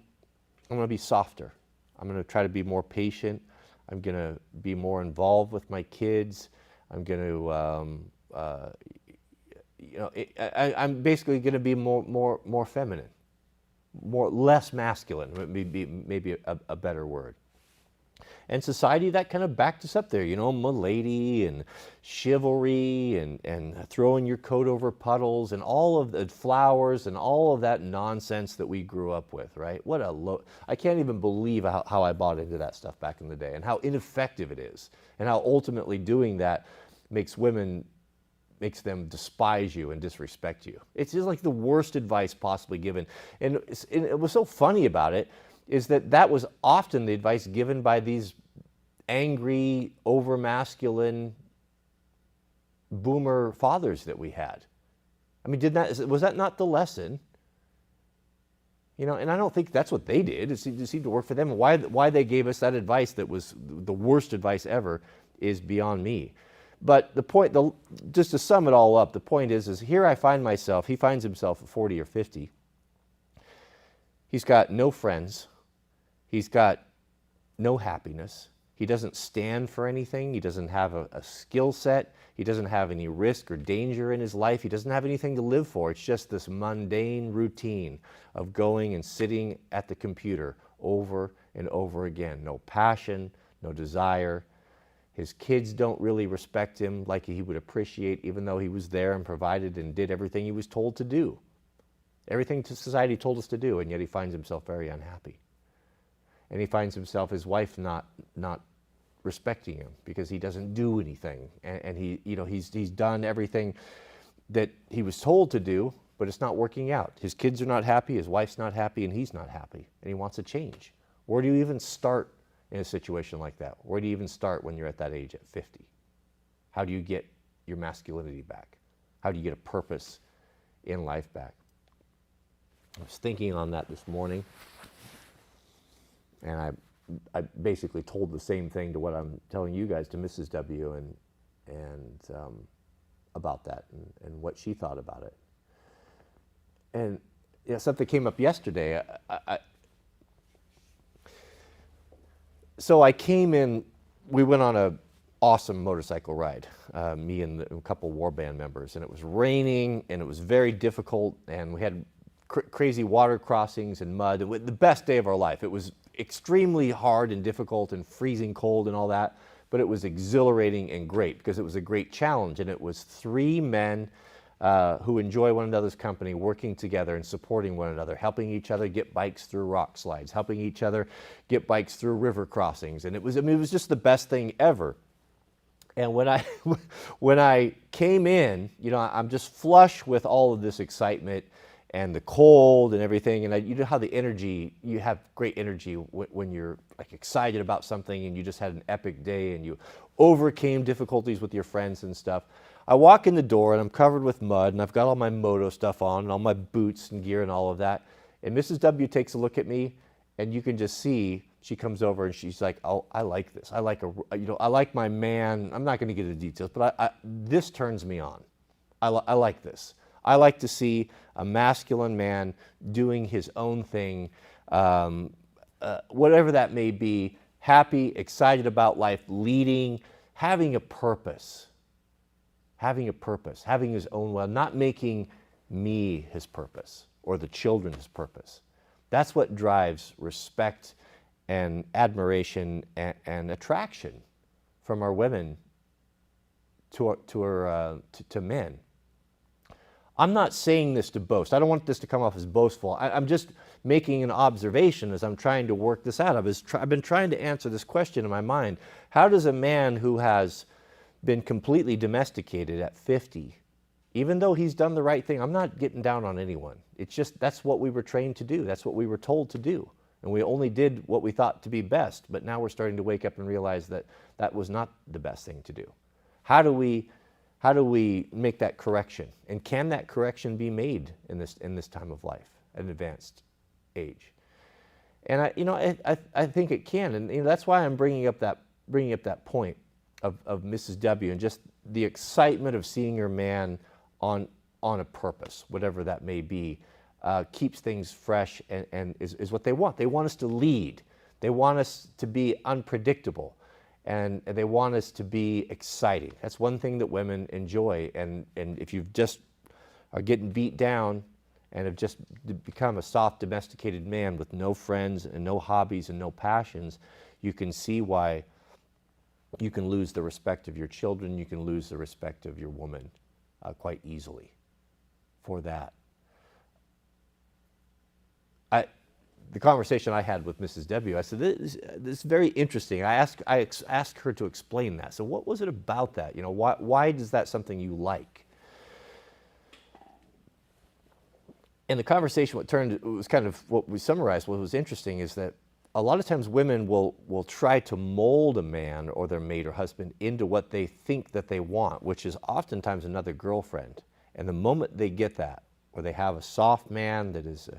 Speaker 1: softer. I'm going to try to be more patient. I'm going to be more involved with my kids. I'm going to, I'm basically going to be more feminine, less masculine, maybe a better word. And society, that kind of backed us up there, milady and chivalry and throwing your coat over puddles and all of the flowers and all of that nonsense that we grew up with, right? I can't even believe how I bought into that stuff back in the day and how ineffective it is and how ultimately doing that makes them despise you and disrespect you. It's just like the worst advice possibly given. And it was so funny about it is that was often the advice given by these angry, over-masculine boomer fathers that we had. I mean, was that not the lesson? And I don't think that's what they did. It seemed to work for them. Why they gave us that advice that was the worst advice ever is beyond me. But the point, just to sum it all up, the point is here I find myself, he finds himself at 40 or 50. He's got no friends. He's got no happiness. He doesn't stand for anything. He doesn't have a skill set. He doesn't have any risk or danger in his life. He doesn't have anything to live for. It's just this mundane routine of going and sitting at the computer over and over again. No passion, no desire. His kids don't really respect him like he would appreciate, even though he was there and provided and did everything he was told to do. Everything society told us to do, and yet he finds himself very unhappy. And he finds himself, his wife not respecting him because he doesn't do anything. And he's done everything that he was told to do, but it's not working out. His kids are not happy, his wife's not happy, and he's not happy. And he wants a change. Where do you even start in a situation like that? Where do you even start when you're at that age at 50? How do you get your masculinity back? How do you get a purpose in life back? I was thinking on that this morning, and I basically told the same thing to what I'm telling you guys to Mrs. W. and about that and what she thought about it. And something came up yesterday. So I came in. We went on a awesome motorcycle ride, me and a couple warband members, and it was raining and it was very difficult, and we had crazy water crossings and mud. It was the best day of our life. It was extremely hard and difficult and freezing cold and all that, but it was exhilarating and great because it was a great challenge, and it was three men who enjoy one another's company, working together and supporting one another, helping each other get bikes through rock slides, helping each other get bikes through river crossings, and it was just the best thing ever. And when I came in, I'm just flush with all of this excitement and the cold and everything, and you know how you have great energy when you're like excited about something and you just had an epic day and you overcame difficulties with your friends and stuff. I walk in the door and I'm covered with mud and I've got all my moto stuff on and all my boots and gear and all of that. And Mrs. W takes a look at me, and you can just see she comes over and she's like, "Oh, I like this. I like my man." I'm not going to get into details, but this turns me on. I like this. I like to see a masculine man doing his own thing, whatever that may be, happy, excited about life, leading, having a purpose, having his own will, not making me his purpose or the children his purpose. That's what drives respect and admiration and attraction from our women to men. I'm not saying this to boast. I don't want this to come off as boastful. I'm just making an observation as I'm trying to work this out. I've been trying to answer this question in my mind. How does a man who has been completely domesticated at 50, even though he's done the right thing, I'm not getting down on anyone. It's just that's what we were trained to do. That's what we were told to do. And we only did what we thought to be best. But now we're starting to wake up and realize that that was not the best thing to do. How do How do we make that correction? And can that correction be made in this time of life, at an advanced age? And I think it can, and that's why I'm bringing up that point of Mrs. W. and just the excitement of seeing her man on a purpose, whatever that may be, keeps things fresh and is what they want. They want us to lead. They want us to be unpredictable, and they want us to be exciting. That's one thing that women enjoy. And if you've just are getting beat down and have just become a soft, domesticated man with no friends and no hobbies and no passions, you can see why you can lose the respect of your children, you can lose the respect of your woman quite easily for that. The conversation I had with Mrs. W, I said, this is very interesting. I asked her to explain that. So what was it about that? Why is that something you like? And the conversation, it was kind of what we summarized, what was interesting is that a lot of times women will try to mold a man or their mate or husband into what they think that they want, which is oftentimes another girlfriend. And the moment they get that, where they have a soft man that is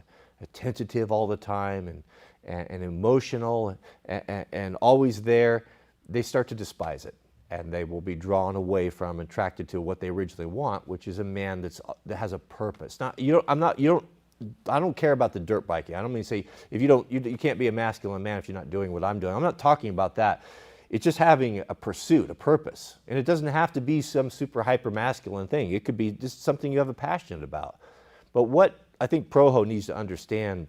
Speaker 1: attentive all the time and emotional and always there, they start to despise it. And they will be drawn away from, attracted to what they originally want, which is a man that has a purpose. I don't care about the dirt biking. I don't mean to say you can't be a masculine man if you're not doing what I'm doing. I'm not talking about that. It's just having a pursuit, a purpose. And it doesn't have to be some super hyper masculine thing. It could be just something you have a passion about. But what I think Proho needs to understand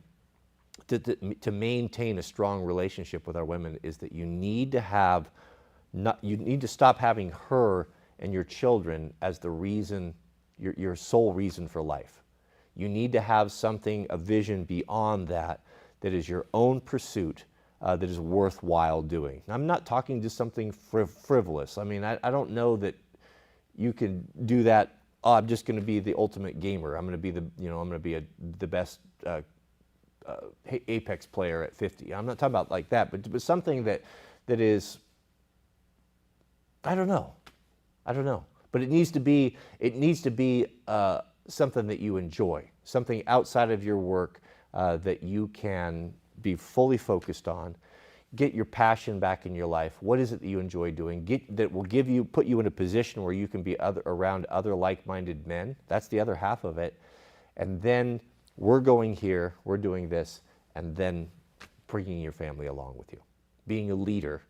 Speaker 1: to maintain a strong relationship with our women is that you need to stop having her and your children as the reason, your sole reason for life. You need to have something, a vision beyond that is your own pursuit, that is worthwhile doing. I'm not talking just something frivolous. I mean, I don't know that you can do that. Oh, I'm just going to be the ultimate gamer. I'm going to be the best Apex player at 50. I'm not talking about like that, but something that is, I don't know. But it needs to be something that you enjoy, something outside of your work that you can be fully focused on. Get your passion back in your life. What is it that you enjoy doing? That will put you in a position where you can be around other like-minded men. That's the other half of it. And then we're going here, we're doing this, and then bringing your family along with you. Being a leader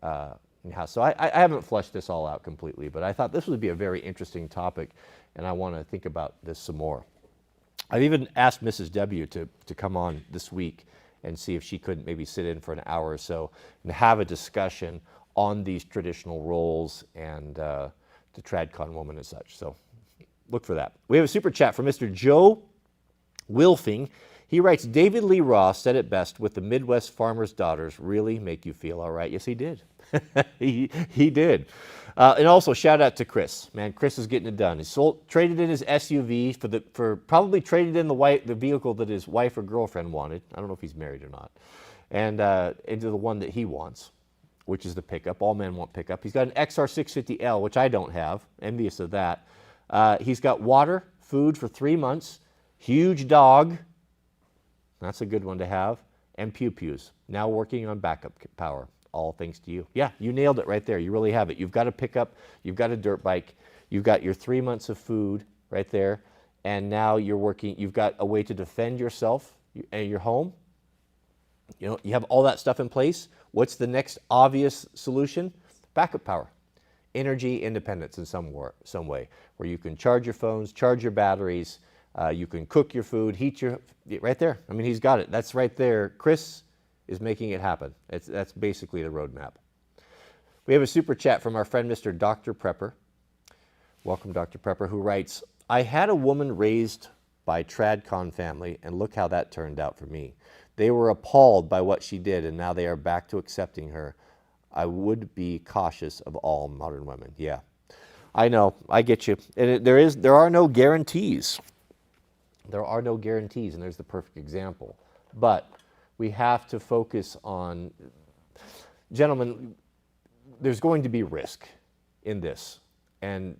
Speaker 1: in your house. So I haven't fleshed this all out completely, but I thought this would be a very interesting topic, and I want to think about this some more. I've even asked Mrs. W to come on this week and see if she couldn't maybe sit in for an hour or so and have a discussion on these traditional roles and the TradCon woman and such. So look for that. We have a super chat from Mr. Joe Wilfing. He writes, David Lee Roth said it best, with the Midwest farmers' daughters really make you feel all right. Yes, he did. he did. And also shout out to Chris. Man, Chris is getting it done. He traded in his SUV for probably traded in the vehicle that his wife or girlfriend wanted. I don't know if he's married or not. And into the one that he wants, which is the pickup. All men want pickup. He's got an XR650L, which I don't have. Envious of that. He's got water, food for 3 months, huge dog. That's a good one to have. And pew-pews. Now working on backup power. All thanks to you. Yeah, you nailed it right there. You really have it. You've got a pickup. You've got a dirt bike. You've got your 3 months of food right there. And now you've got a way to defend yourself and your home. You have all that stuff in place. What's the next obvious solution? Backup power. Energy independence in some way, where you can charge your phones, charge your batteries, you can cook your food, right there. I mean, he's got it. That's right there. Chris is making it happen. That's basically the roadmap. We have a super chat from our friend, Mr. Dr. Prepper. Welcome, Dr. Prepper, who writes, I had a woman raised by TradCon family, and look how that turned out for me. They were appalled by what she did, and now they are back to accepting her. I would be cautious of all modern women. Yeah, I know. I get you. And there are no guarantees. There are no guarantees, and there's the perfect example. But we have to focus on, gentlemen, there's going to be risk in this. And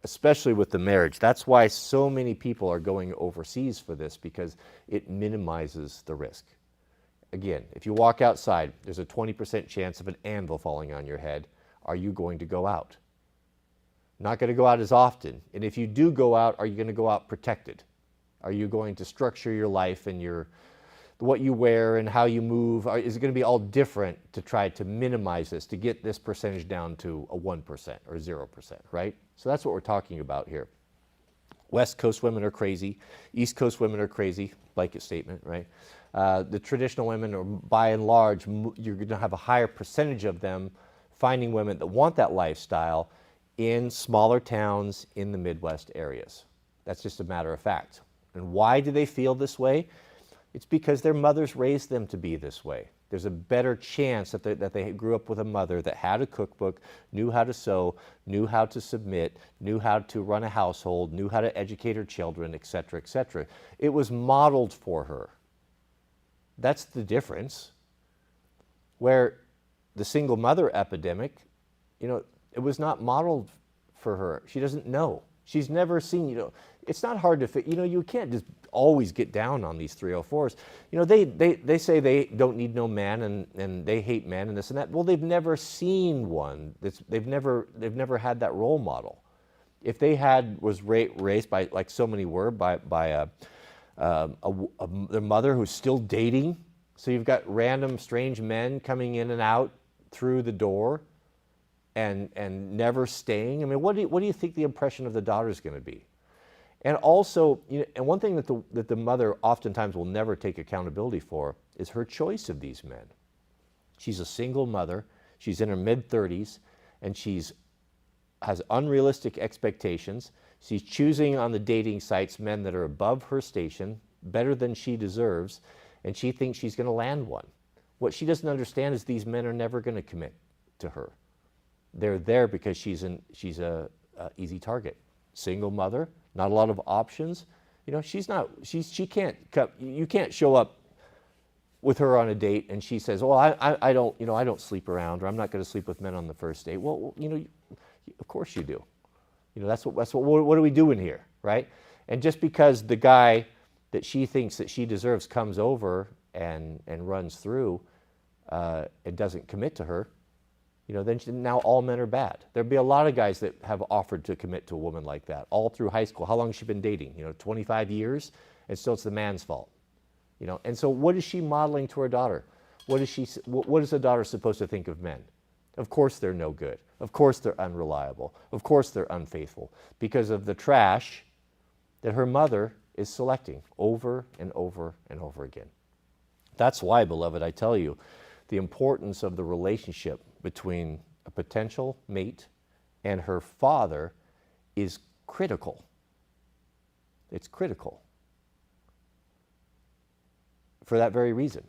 Speaker 1: especially with the marriage. That's why so many people are going overseas for this, because it minimizes the risk. Again, if you walk outside, there's a 20% chance of an anvil falling on your head. Are you going to go out? Not going to go out as often. And if you do go out, are you going to go out protected? Are you going to structure your life and what you wear and how you move? Is it going to be all different to try to minimize this, to get this percentage down to a 1% or 0%, right? So that's what we're talking about here. West Coast women are crazy. East Coast women are crazy. Blanket statement, right? The traditional women are, by and large, you're going to have a higher percentage of them finding women that want that lifestyle in smaller towns in the Midwest areas. That's just a matter of fact. And why do they feel this way? It's because their mothers raised them to be this way. There's a better chance that they grew up with a mother that had a cookbook, knew how to sew, knew how to submit, knew how to run a household, knew how to educate her children, etc., etc. It was modeled for her. That's the difference. Where the single mother epidemic, it was not modeled for her. She doesn't know. She's never seen, it's not hard to fit. You can't just always get down on these 304s. They say they don't need no man and they hate men and this and that. Well, they've never seen one. They've never had that role model. If they was raised by, like so many were, by their mother who's still dating. So you've got random strange men coming in and out through the door and never staying. I mean, what do you think the impression of the daughter is going to be? And also, and one thing that the mother oftentimes will never take accountability for is her choice of these men. She's a single mother. She's in her mid-30s, and has unrealistic expectations. She's choosing on the dating sites men that are above her station, better than she deserves, and she thinks she's going to land one. What she doesn't understand is these men are never going to commit to her. They're there because she's a easy target. Single mother, not a lot of options. She can't. You can't show up with her on a date and she says, "Well, I don't sleep around, or I'm not going to sleep with men on the first date." Well, of course you do. What are we doing here, right? And just because the guy that she thinks that she deserves comes over and runs through and doesn't commit to her, then now all men are bad. There'd be a lot of guys that have offered to commit to a woman like that all through high school. How long has she been dating? 25 years, and still it's the man's fault. And so what is she modeling to her daughter? What is the daughter supposed to think of men? Of course they're no good. Of course they're unreliable. Of course they're unfaithful, because of the trash that her mother is selecting over and over and over again. That's why, beloved, I tell you, the importance of the relationship between a potential mate and her father is critical. It's critical for that very reason.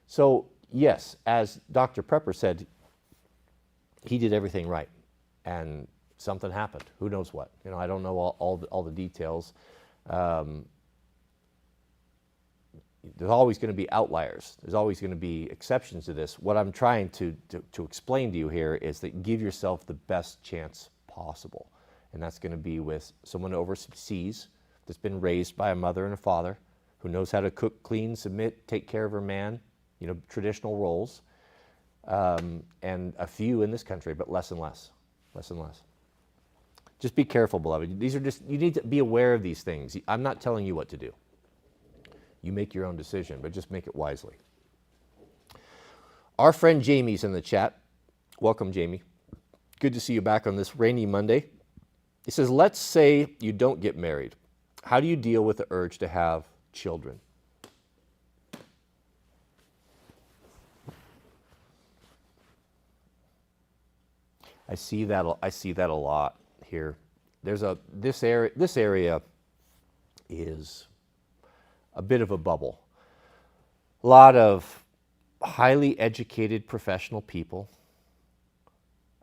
Speaker 1: So, yes, as Dr. Prepper said, he did everything right, and something happened. Who knows what? I don't know all the details. There's always going to be outliers. There's always going to be exceptions to this. What I'm trying to explain to you here is that give yourself the best chance possible. And that's going to be with someone overseas that's been raised by a mother and a father who knows how to cook, clean, submit, take care of her man, traditional roles. And a few in this country, but less and less. Just be careful, beloved. You need to be aware of these things. I'm not telling you what to do. You make your own decision, but just make it wisely. Our friend Jamie's in the chat. Welcome, Jamie. Good to see you back on this rainy Monday. He says, let's say you don't get married. How do you deal with the urge to have children? I see that a lot here. This area is a bit of a bubble. A lot of highly educated professional people,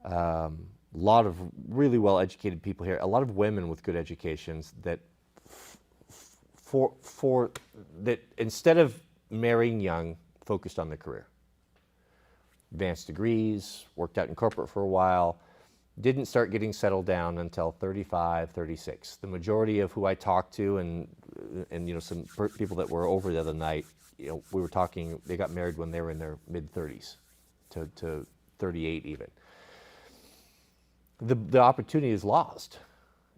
Speaker 1: a lot of really well-educated people here, a lot of women with good educations that that instead of marrying young, focused on their career. Advanced degrees, worked out in corporate for a while, didn't start getting settled down until 35, 36. The majority of who I talked to, and some people that were over the other night, we were talking, they got married when they were in their mid-30s to 38 even. The opportunity is lost.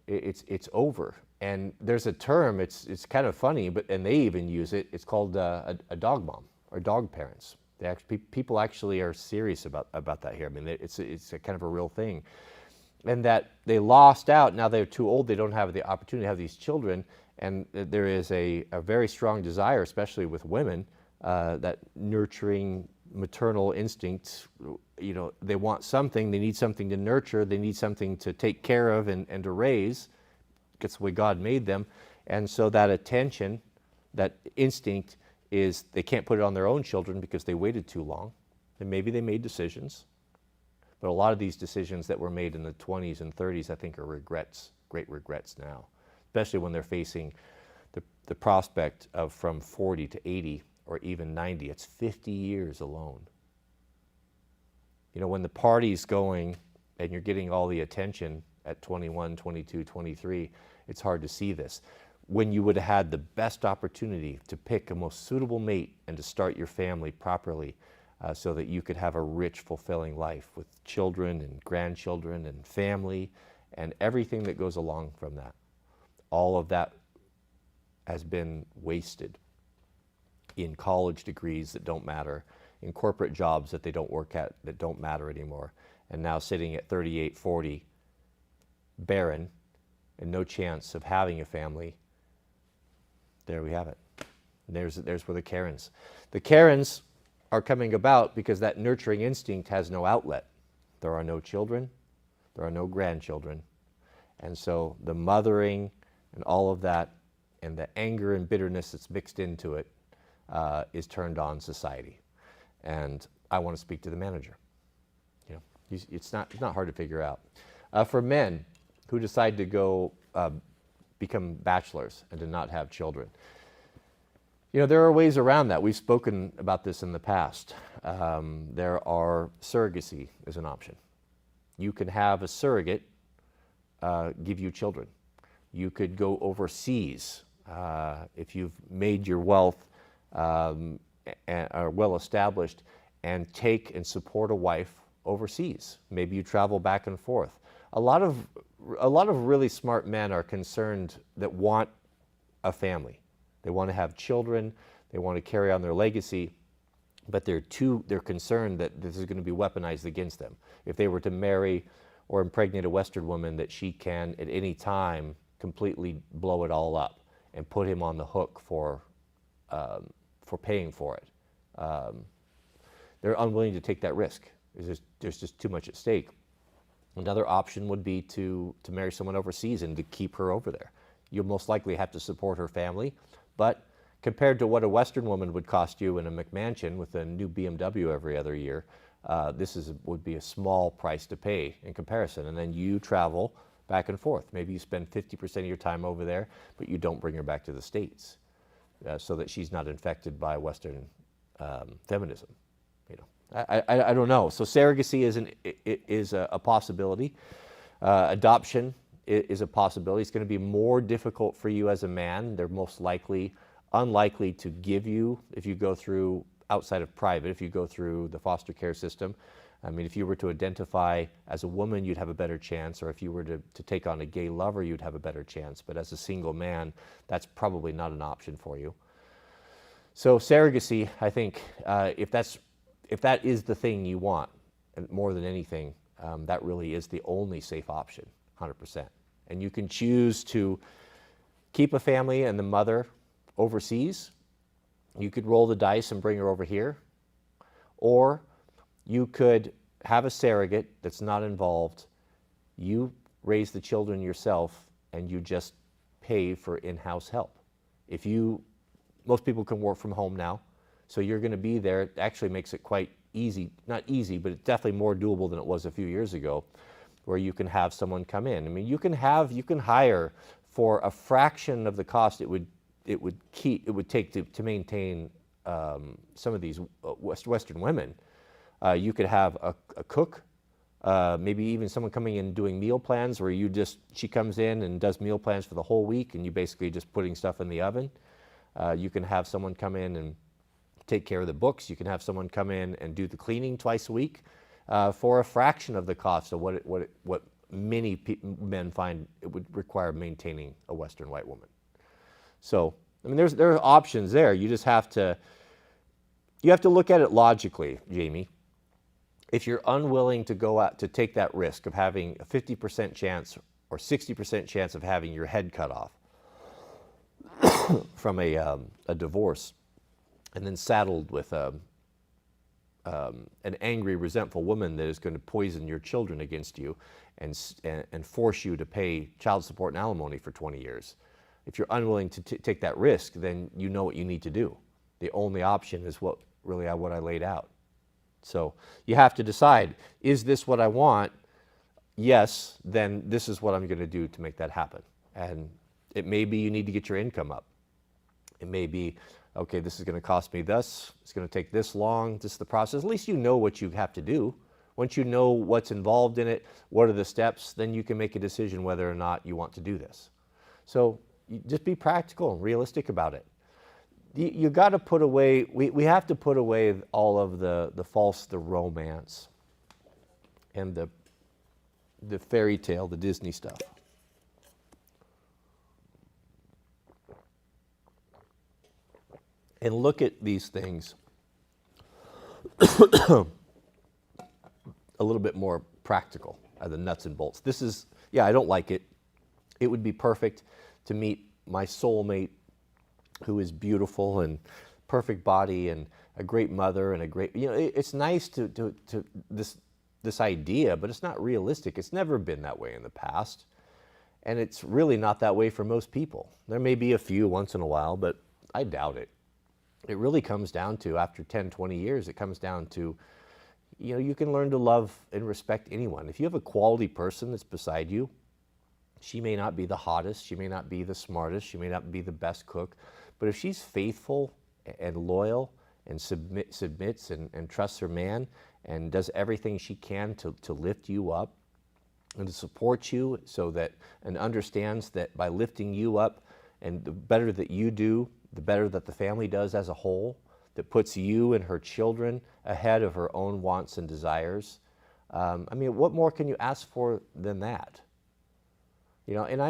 Speaker 1: It's over. And there's a term, it's kind of funny, and they even use it. It's called a dog mom or dog parents. People actually are serious about that here. I mean, it's a kind of a real thing. And that they lost out, now they're too old, they don't have the opportunity to have these children, and there is a very strong desire, especially with women, that nurturing maternal instincts, they want something, they need something to nurture, they need something to take care of and to raise. It's the way God made them. And so that attention, that instinct is, they can't put it on their own children because they waited too long. And maybe they made decisions. But a lot of these decisions that were made in the 20s and 30s, I think, are regrets, great regrets now, especially when they're facing the prospect of from 40 to 80 or even 90. It's 50 years alone. When the party's going and you're getting all the attention at 21, 22, 23, it's hard to see this. When you would have had the best opportunity to pick a most suitable mate and to start your family properly, so that you could have a rich, fulfilling life with children and grandchildren and family and everything that goes along from that. All of that has been wasted in college degrees that don't matter, in corporate jobs that they don't work at, that don't matter anymore, and now sitting at 38, 40, barren and no chance of having a family. There we have it. There's where the Karens. The Karens are coming about because that nurturing instinct has no outlet. There are no children, there are no grandchildren. And so the mothering and all of that and the anger and bitterness that's mixed into it is turned on society. And I want to speak to the manager. It's not hard to figure out. For men who decide to go become bachelors and to not have children, there are ways around that. We've spoken about this in the past. There are surrogacy as an option. You can have a surrogate give you children. You could go overseas if you've made your wealth and are well established, and take and support a wife overseas. Maybe you travel back and forth. A lot of really smart men are concerned that want a family. They want to have children, they want to carry on their legacy, but they're concerned that this is going to be weaponized against them. If they were to marry or impregnate a Western woman, that she can at any time completely blow it all up and put him on the hook for paying for it. They're unwilling to take that risk. There's just too much at stake. Another option would be to marry someone overseas and to keep her over there. You'll most likely have to support her family, but compared to what a Western woman would cost you in a McMansion with a new BMW every other year, this would be a small price to pay in comparison. And then you travel back and forth. Maybe you spend 50% of your time over there, but you don't bring her back to the States, so that she's not infected by Western feminism. I don't know. So surrogacy is a possibility. Adoption is a possibility. It's going to be more difficult for you as a man. They're most unlikely to give you, if you go through outside of private, if you go through the foster care system. I mean, if you were to identify as a woman, you'd have a better chance, or if you were to take on a gay lover, you'd have a better chance. But as a single man, that's probably not an option for you. So surrogacy, I think, if that is the thing you want, and more than anything, that really is the only safe option, 100%. And you can choose to keep a family and the mother overseas. You could roll the dice and bring her over here. Or you could have a surrogate that's not involved. You raise the children yourself and you just pay for in-house help. Most people can work from home now, so you're going to be there. It actually makes it quite easy, not easy, but it's definitely more doable than it was a few years ago, where you can have someone come in. I mean, you can hire for a fraction of the cost it would take to maintain some of these Western women. You could have a cook, maybe even someone coming in and doing meal plans where she comes in and does meal plans for the whole week and you basically just putting stuff in the oven. You can have someone come in and take care of the books. You can have someone come in and do the cleaning twice a week for a fraction of the cost of what many men find it would require maintaining a Western white woman. So, I mean, there are options there. You just have to look at it logically, Jamie. If you're unwilling to go out to take that risk of having a 50% chance or 60% chance of having your head cut off from a divorce, and then saddled with an angry, resentful woman that is going to poison your children against you and force you to pay child support and alimony for 20 years. If you're unwilling to take that risk, then you know what you need to do. The only option is what I laid out. So you have to decide, is this what I want? Yes, then this is what I'm going to do to make that happen. And it may be you need to get your income up. It may be, okay, this is going to cost me this. It's going to take this long. This is the process. At least you know what you have to do. Once you know what's involved in it, what are the steps, then you can make a decision whether or not you want to do this. So just be practical and realistic about it. You got to put away, we have to put away all of the romance and the fairy tale, the Disney stuff. And look at these things a little bit more practical, the nuts and bolts. This is, I don't like it. It would be perfect to meet my soulmate who is beautiful and perfect body and a great mother and a great, it's nice to this idea, but it's not realistic. It's never been that way in the past. And it's really not that way for most people. There may be a few once in a while, but I doubt it. It really comes down to, after 10, 20 years, it comes down to, you can learn to love and respect anyone. If you have a quality person that's beside you, she may not be the hottest, she may not be the smartest, she may not be the best cook, but if she's faithful and loyal and submits and trusts her man and does everything she can to lift you up and to support you and understands that by lifting you up and the better that you do, the better that the family does as a whole, that puts you and her children ahead of her own wants and desires. What more can you ask for than that? And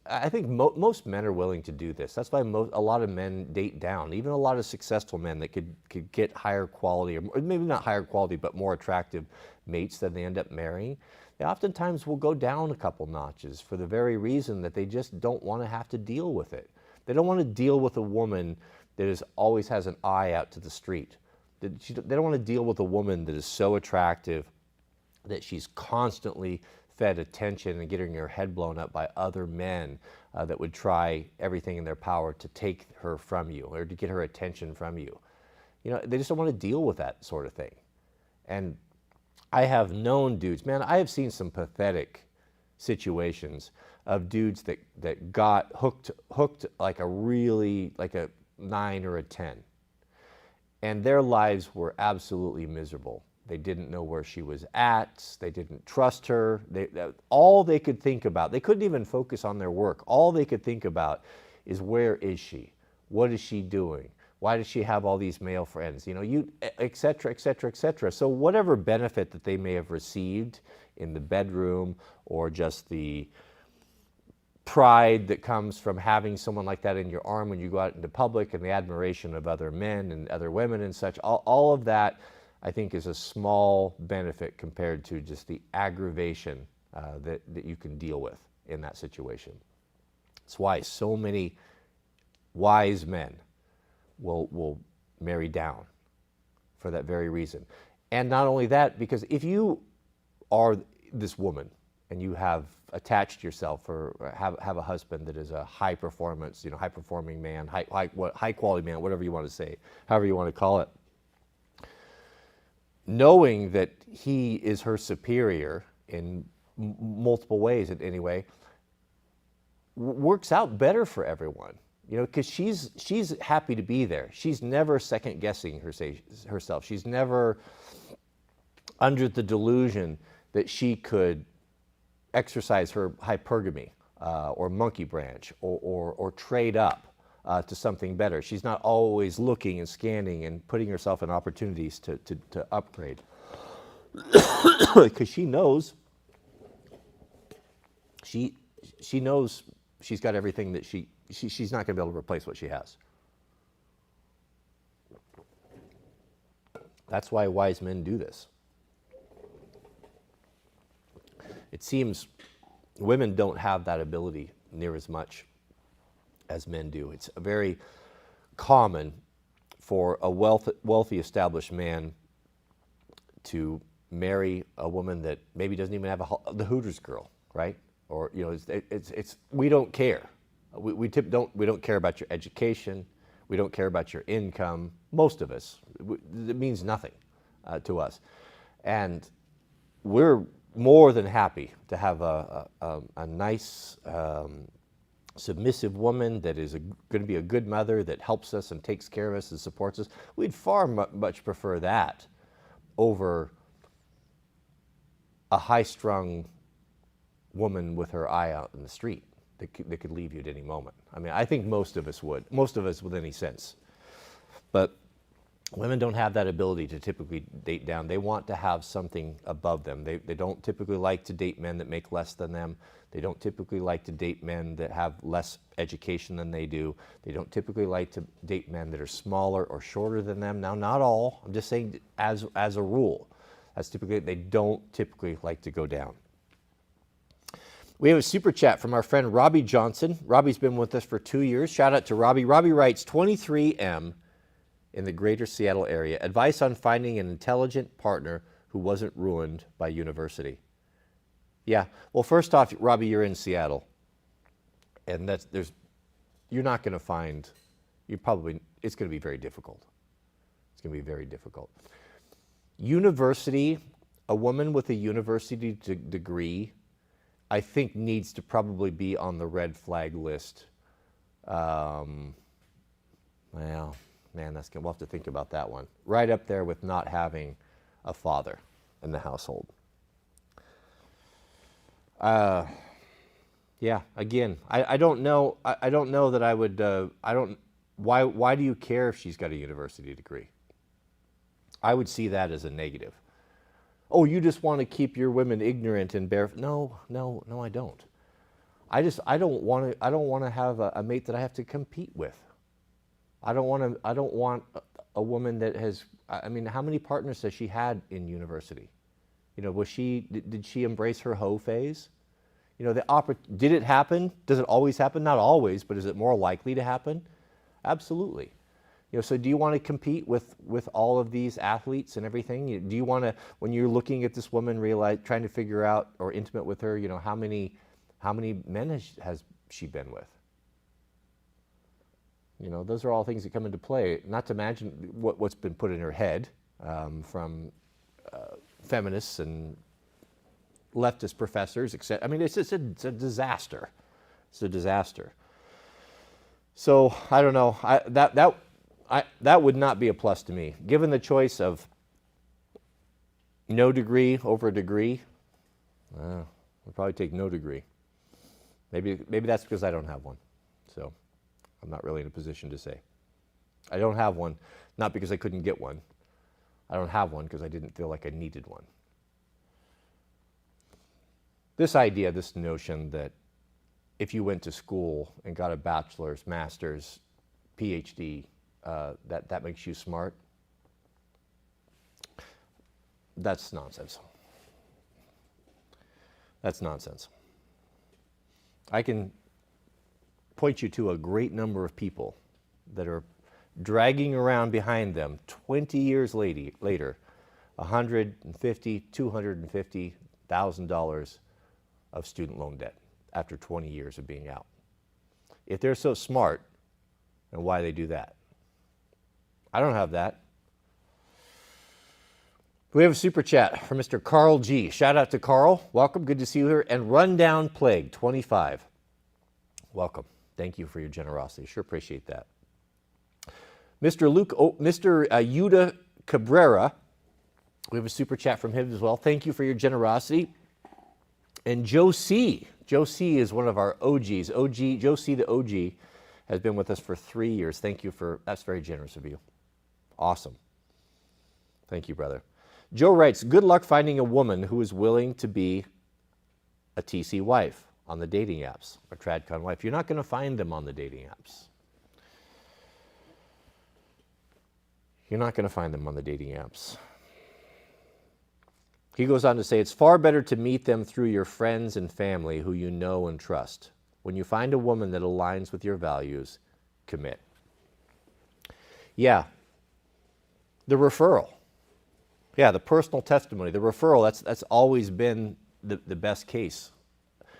Speaker 1: I think most men are willing to do this. That's why a lot of men date down, even a lot of successful men that could get higher quality, or maybe not higher quality, but more attractive mates that they end up marrying. They oftentimes will go down a couple notches for the very reason that they just don't want to have to deal with it. They don't want to deal with a woman that always has an eye out to the street. They don't want to deal with a woman that is so attractive that she's constantly fed attention and getting her head blown up by other men that would try everything in their power to take her from you or to get her attention from you. They just don't want to deal with that sort of thing. And I have known dudes, man, I have seen some pathetic situations of dudes that got hooked like a 9 or a 10. And their lives were absolutely miserable. They didn't know where she was at. They didn't trust her. All they could think about, they couldn't even focus on their work. All they could think about is, where is she? What is she doing? Why does she have all these male friends? Et cetera, et cetera, et cetera. So whatever benefit that they may have received in the bedroom, or just the pride that comes from having someone like that in your arm when you go out into public, and the admiration of other men and other women and such, all of that, I think, is a small benefit compared to just the aggravation that you can deal with in that situation. That's why so many wise men will marry down, for that very reason. And not only that, because if you are this woman and you have attached yourself or have a husband that is a high performance, high performing man, high quality man, whatever you want to say, however you want to call it, knowing that he is her superior in multiple ways, anyway, works out better for everyone. Because she's happy to be there. She's never second guessing herself. She's never under the delusion that she could exercise her hypergamy or monkey branch or trade up to something better. She's not always looking and scanning and putting herself in opportunities to upgrade. Because she knows she knows she's got everything that she's not going to be able to replace what she has. That's why wise men do this. It seems women don't have that ability near as much as men do. It's very common for a wealthy established man to marry a woman that maybe doesn't even have the Hooters girl, right? Or it's we don't care. We don't care about your education. We don't care about your income. Most of us, it means nothing to us, and we're more than happy to have a nice, submissive woman that is going to be a good mother that helps us and takes care of us and supports us. We'd far much prefer that over a high-strung woman with her eye out in the street that could leave you at any moment. I mean, I think most of us would. Most of us with any sense. But women don't have that ability to typically date down. They want to have something above them. They don't typically like to date men that make less than them. They don't typically like to date men that have less education than they do. They don't typically like to date men that are smaller or shorter than them. Now, not all. I'm just saying as a rule. That's typically, they don't typically like to go down. We have a super chat from our friend Robbie Johnson. Robbie's been with us for 2 years. Shout out to Robbie. Robbie writes, 23M in the greater Seattle area. Advice on finding an intelligent partner who wasn't ruined by university. Yeah. Well, first off, Robbie, you're in Seattle. And you're not going to find, it's going to be very difficult. It's going to be very difficult. University, a woman with a university degree, I think needs to probably be on the red flag list. Well, man, we'll have to think about that one. Right up there with not having a father in the household. Yeah, again, I don't know. I don't know that I would. Why do you care if she's got a university degree? I would see that as a negative. Oh, you just want to keep your women ignorant and bare. No, I don't. I don't want to have a mate that I have to compete with. I don't want a woman that has. I mean, how many partners has she had in university? Did she embrace her hoe phase? Did it happen? Does it always happen? Not always, but is it more likely to happen? Absolutely. So do you want to compete with all of these athletes and everything? Do you want to, when you're looking at this woman, trying to figure out or intimate with her, how many men has she been with? Those are all things that come into play. Not to mention what's been put in her head from feminists and leftist professors, etc. I mean, it's a disaster. It's a disaster. So I don't know. That would not be a plus to me. Given the choice of no degree over a degree, I'd probably take no degree. Maybe that's because I don't have one. So I'm not really in a position to say. I don't have one, not because I couldn't get one. I don't have one because I didn't feel like I needed one. This idea, this notion that if you went to school and got a bachelor's, master's, PhD, that makes you smart, that's nonsense. That's nonsense. I can point you to a great number of people that are dragging around behind them 20 years later, $150,000, $250,000 of student loan debt after 20 years of being out. If they're so smart, then why they do that? I don't have that. We have a super chat from Mr. Carl G. Shout out to Carl. Welcome. Good to see you here. And Rundown Plague 25. Welcome. Thank you for your generosity. Sure appreciate that. Mr. Yuda Cabrera We have a super chat from him as well. Thank you for your generosity. And Joe C. Joe C is one of our OGs. Joe C, the OG, has been with us for 3 years. Thank you for, that's very generous of you. Awesome. Thank you, brother. Joe writes, good luck finding a woman who is willing to be a TC wife on the dating apps, or TradCon wife. You're not going to find them on the dating apps. You're not going to find them on the dating apps. He goes on to say, it's far better to meet them through your friends and family who you know and trust. When you find a woman that aligns with your values, commit. Yeah, the referral. Yeah, the personal testimony, the referral, that's always been the best case.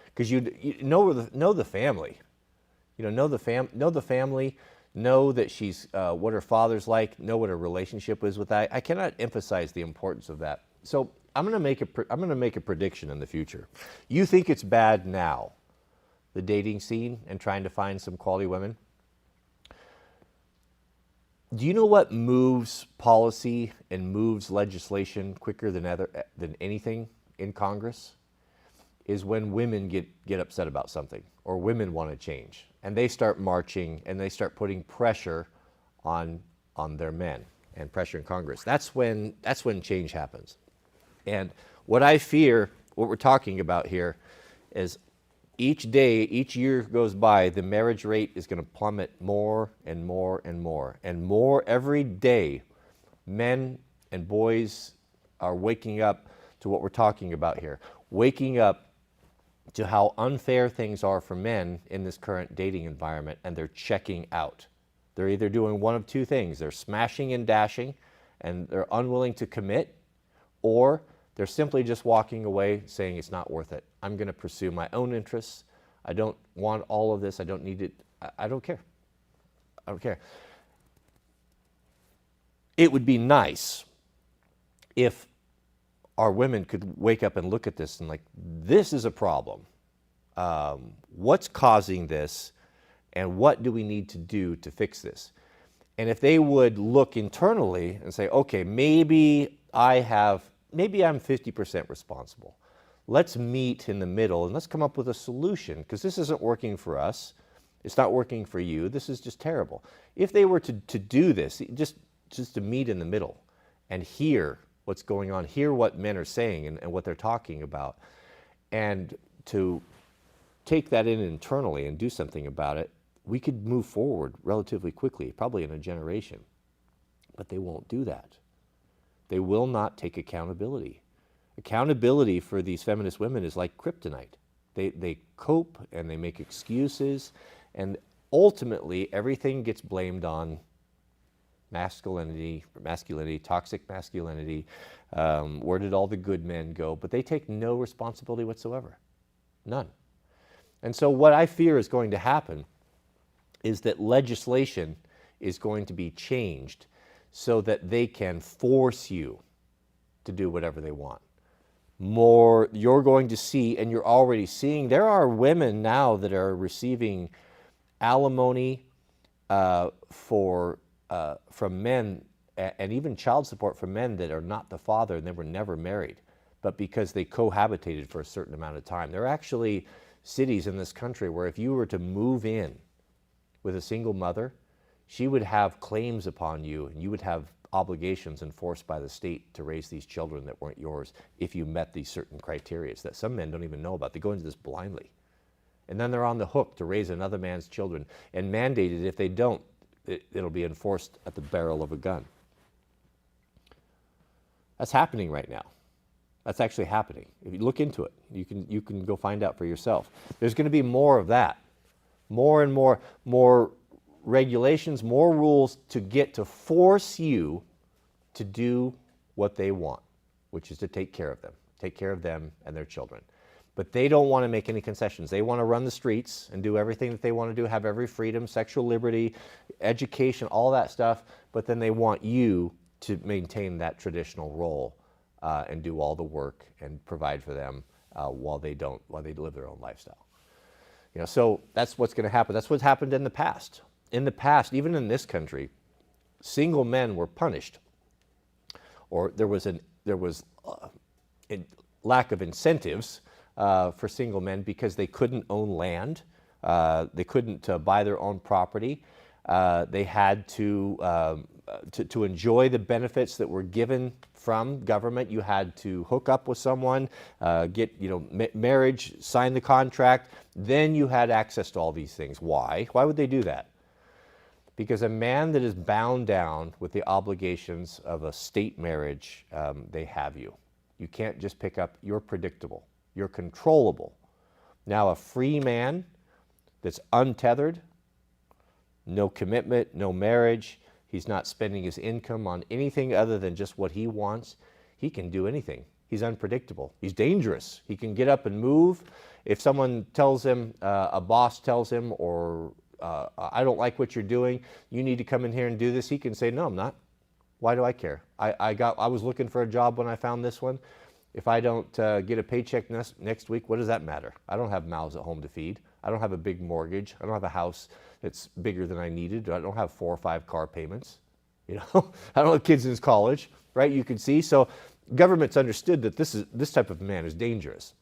Speaker 1: Because you know the family. Know the family, know that she's, what her father's like, know what her relationship is with that. I cannot emphasize the importance of that. So I'm going to make a prediction in the future. You think it's bad now, the dating scene and trying to find some quality women? Do you know what moves policy and moves legislation quicker than anything in Congress? Is when women get upset about something, or women want to change, and they start marching and they start putting pressure on their men and pressure in Congress. That's when change happens. And what I fear, what we're talking about here, is each day, each year goes by, the marriage rate is going to plummet more and more and more. And more every day, men and boys are waking up to what we're talking about here. Waking up to how unfair things are for men in this current dating environment, and they're checking out. They're either doing one of two things. They're smashing and dashing, and they're unwilling to commit, or they're simply just walking away saying it's not worth it. I'm going to pursue my own interests. I don't want all of this. I don't need it. I don't care. I don't care. It would be nice if our women could wake up and look at this and like, this is a problem. What's causing this, and what do we need to do to fix this? And if they would look internally and say, okay, maybe I'm 50% responsible. Let's meet in the middle and let's come up with a solution, because this isn't working for us. It's not working for you. This is just terrible. If they were to do this, just to meet in the middle and hear what's going on, hear what men are saying and what they're talking about, and to take that in internally and do something about it, we could move forward relatively quickly, probably in a generation. But they won't do that. They will not take accountability. Accountability for these feminist women is like kryptonite. They cope and they make excuses, and ultimately everything gets blamed on masculinity, toxic masculinity. Where did all the good men go? But they take no responsibility whatsoever. None. And so what I fear is going to happen is that legislation is going to be changed so that they can force you to do whatever they want. More, you're going to see, and you're already seeing, there are women now that are receiving alimony from men, and even child support from men that are not the father and they were never married, but because they cohabitated for a certain amount of time. There are actually cities in this country where if you were to move in with a single mother, she would have claims upon you, and you would have obligations enforced by the state to raise these children that weren't yours if you met these certain criteria that some men don't even know about. They go into this blindly. And then they're on the hook to raise another man's children, and mandated if they don't, it'll be enforced at the barrel of a gun. That's happening right now. That's actually happening. If you look into it, you can go find out for yourself. There's going to be more of that. More and more regulations, more rules to force you to do what they want, which is to take care of them and their children. But they don't want to make any concessions. They want to run the streets and do everything that they want to do, have every freedom, sexual liberty, education, all that stuff, but then they want you to maintain that traditional role and do all the work and provide for them while they live their own lifestyle. So that's what's going to happen. That's what's happened in the past. In the past, even in this country, single men were punished, or there was lack of incentives for single men because they couldn't own land, they couldn't buy their own property, they had to enjoy the benefits that were given from government. You had to hook up with someone, get marriage, sign the contract, then you had access to all these things. Why? Why would they do that? Because a man that is bound down with the obligations of a state marriage, they have you. You can't just pick up. You're predictable. You're controllable. Now, a free man that's untethered, no commitment, no marriage, he's not spending his income on anything other than just what he wants, he can do anything. He's unpredictable. He's dangerous. He can get up and move. If someone tells him, a boss tells him, or I don't like what you're doing, you need to come in here and do this, he can say, no, I'm not. Why do I care? I was looking for a job when I found this one. If I don't get a paycheck next week, what does that matter? I don't have mouths at home to feed. I don't have a big mortgage. I don't have a house that's bigger than I needed. I don't have 4 or 5 car payments. I don't have kids in college, right? You can see. So government's understood that this type of man is dangerous.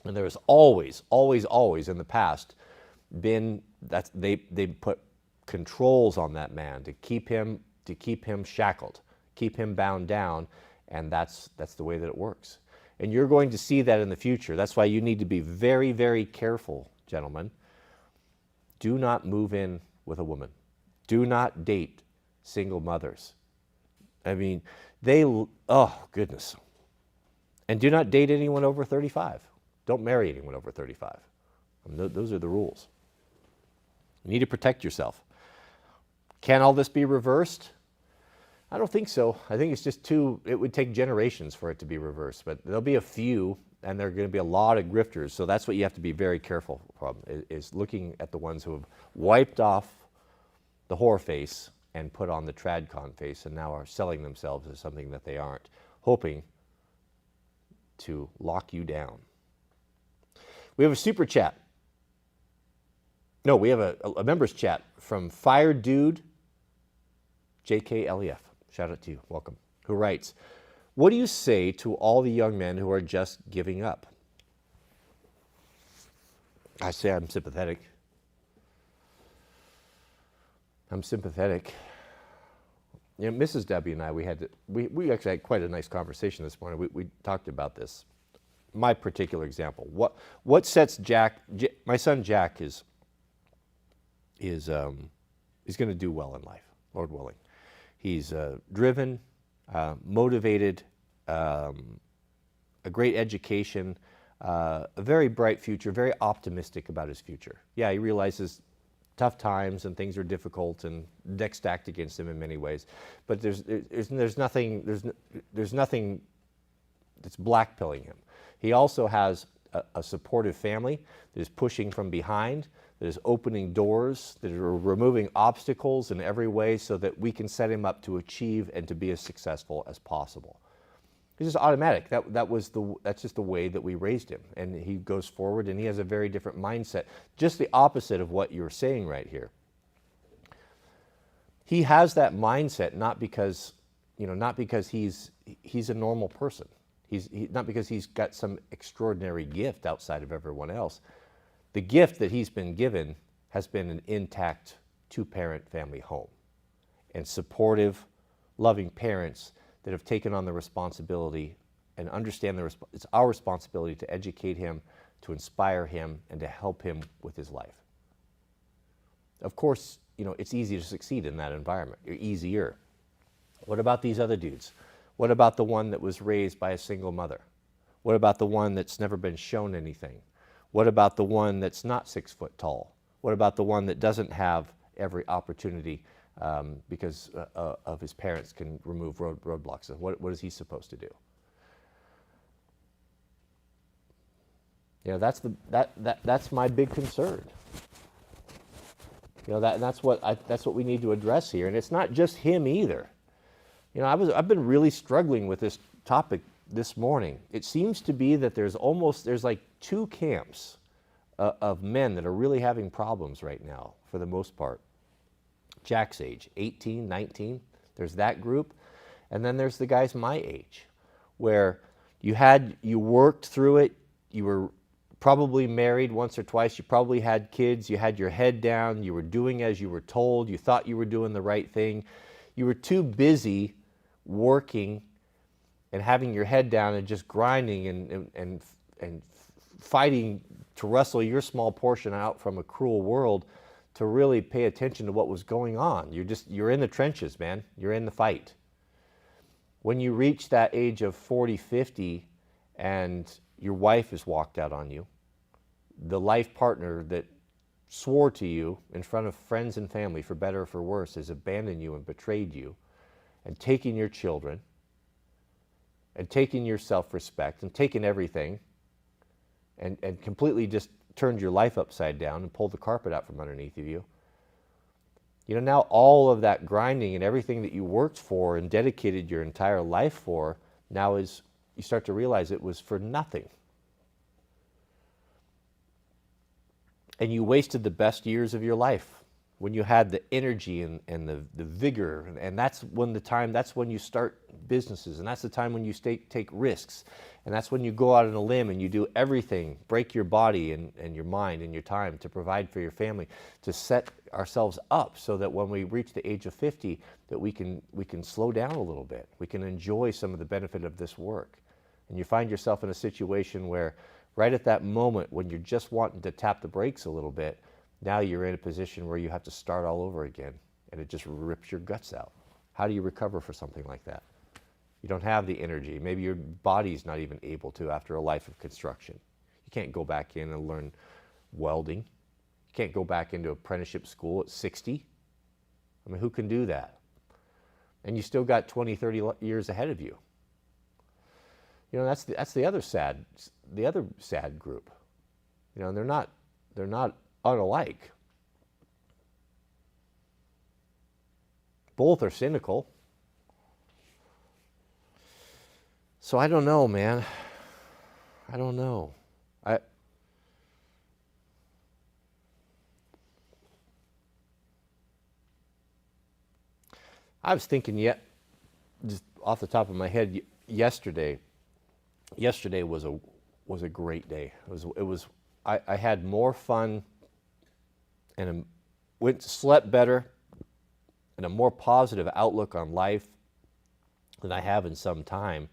Speaker 1: And there has always, always, always in the past been that they put controls on that man to keep him shackled, keep him bound down, and that's the way that it works. And you're going to see that in the future. That's why you need to be very, very careful, gentlemen. Do not move in with a woman. Do not date single mothers. I mean, oh goodness. And do not date anyone over 35. Don't marry anyone over 35. Those are the rules. You need to protect yourself. Can all this be reversed? I don't think so. I think it's just it would take generations for it to be reversed, but there'll be a few, and there are going to be a lot of grifters. So that's what you have to be very careful from, is looking at the ones who have wiped off the whore face and put on the tradcon face and now are selling themselves as something that they aren't, hoping to lock you down. We have a super chat. No, we have a members chat from Fire Dude JKLEF. Shout out to you. Welcome. Who writes, what do you say to all the young men who are just giving up? I say I'm sympathetic. I'm sympathetic. Mrs. Debbie and I, we actually had quite a nice conversation this morning. We talked about this. My particular example. What sets my son Jack is going to do well in life, Lord willing. He's driven, motivated, a great education, a very bright future, very optimistic about his future. Yeah, he realizes tough times and things are difficult and deck stacked against him in many ways, but there's nothing that's blackpilling him. He also has a supportive family that is pushing from behind, that is opening doors, that are removing obstacles in every way so that we can set him up to achieve and to be as successful as possible. It's just automatic. That's just the way that we raised him. And he goes forward and he has a very different mindset. Just the opposite of what you're saying right here. He has that mindset not because he's a normal person. Not because he's got some extraordinary gift outside of everyone else. The gift that he's been given has been an intact 2-parent family home and supportive, loving parents that have taken on the responsibility and understand it's our responsibility to educate him, to inspire him, and to help him with his life. Of course, it's easy to succeed in that environment. Easier. What about these other dudes? What about the one that was raised by a single mother? What about the one that's never been shown anything? What about the one that's not 6 foot tall? What about the one that doesn't have every opportunity because of his parents can remove roadblocks? What is he supposed to do? That's my big concern. That's what we need to address here, and it's not just him either. I've been really struggling with this topic this morning. It seems to be that there's like 2 camps of men that are really having problems right now, for the most part. Jack's age, 18, 19, there's that group. And then there's the guys my age. where you worked through it, you were probably married once or twice, you probably had kids, you had your head down, you were doing as you were told, you thought you were doing the right thing. You were too busy working and having your head down and just grinding and fighting to wrestle your small portion out from a cruel world to really pay attention to what was going on. You're in the trenches, man. You're in the fight. When you reach that age of 40, 50, and your wife has walked out on you, the life partner that swore to you in front of friends and family, for better or for worse, has abandoned you and betrayed you, and taken your children, and taken your self-respect, and taken everything, and completely just turned your life upside down and pulled the carpet out from underneath of you. You know, now all of that grinding and everything that you worked for and dedicated your entire life for, now is, you start to realize it was for nothing. And you wasted the best years of your life when you had the energy and the vigor. And that's when you start businesses. And that's the time when you take risks. And that's when you go out on a limb and you do everything, break your body and your mind and your time to provide for your family, to set ourselves up so that when we reach the age of 50, that we can slow down a little bit. We can enjoy some of the benefit of this work. And you find yourself in a situation where right at that moment when you're just wanting to tap the brakes a little bit, now you're in a position where you have to start all over again, and it just rips your guts out. How do you recover for something like that? You don't have the energy. Maybe your body's not even able to after a life of construction. You can't go back in and learn welding. You can't go back into apprenticeship school at 60. I mean, who can do that? And you still got 20, 30 years ahead of you. You know, that's the other sad group. You know, and they're not unalike. Both are cynical. So I don't know, man. I don't know. I was thinking just off the top of my head, yesterday was a great day. I had more fun and slept better and a more positive outlook on life than I have in some time.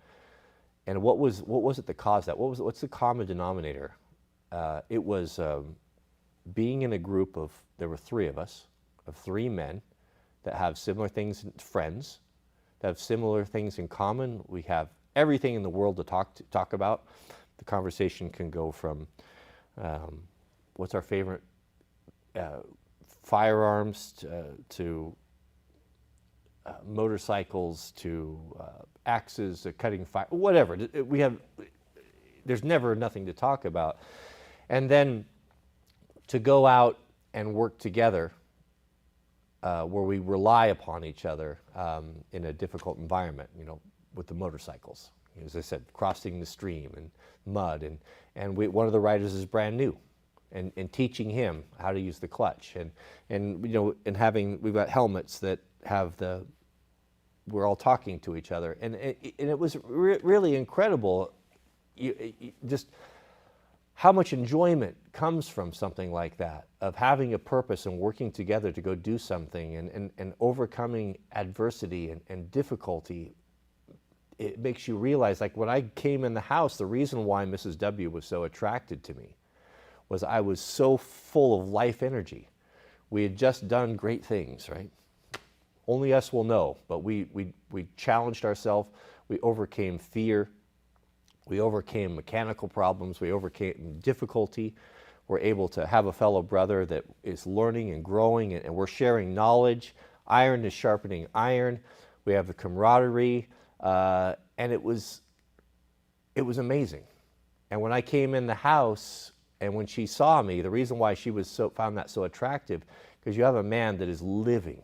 Speaker 1: And what was it that caused that? What's the common denominator? It was being in a group there were three of us, of three men that have similar things, friends, that have similar things in common. We have everything in the world to talk about. The conversation can go from what's our favorite firearms to motorcycles to axes, cutting fire, whatever. There's never nothing to talk about. And then to go out and work together where we rely upon each other in a difficult environment, you know, with the motorcycles. As I said, crossing the stream and mud, and one of the riders is brand new, and teaching him how to use the clutch, and you know, and we've got helmets that have we're all talking to each other, and it was really incredible, just how much enjoyment comes from something like that, of having a purpose and working together to go do something, and overcoming adversity and difficulty. It makes you realize, like when I came in the house, the reason why Mrs. W was so attracted to me was I was so full of life energy. We had just done great things, right? Only us will know, but we challenged ourselves. We overcame fear. We overcame mechanical problems. We overcame difficulty. We're able to have a fellow brother that is learning and growing, and we're sharing knowledge. Iron is sharpening iron. We have the camaraderie. And it was amazing. And when I came in the house, and when she saw me, the reason why she found that so attractive, because you have a man that is living,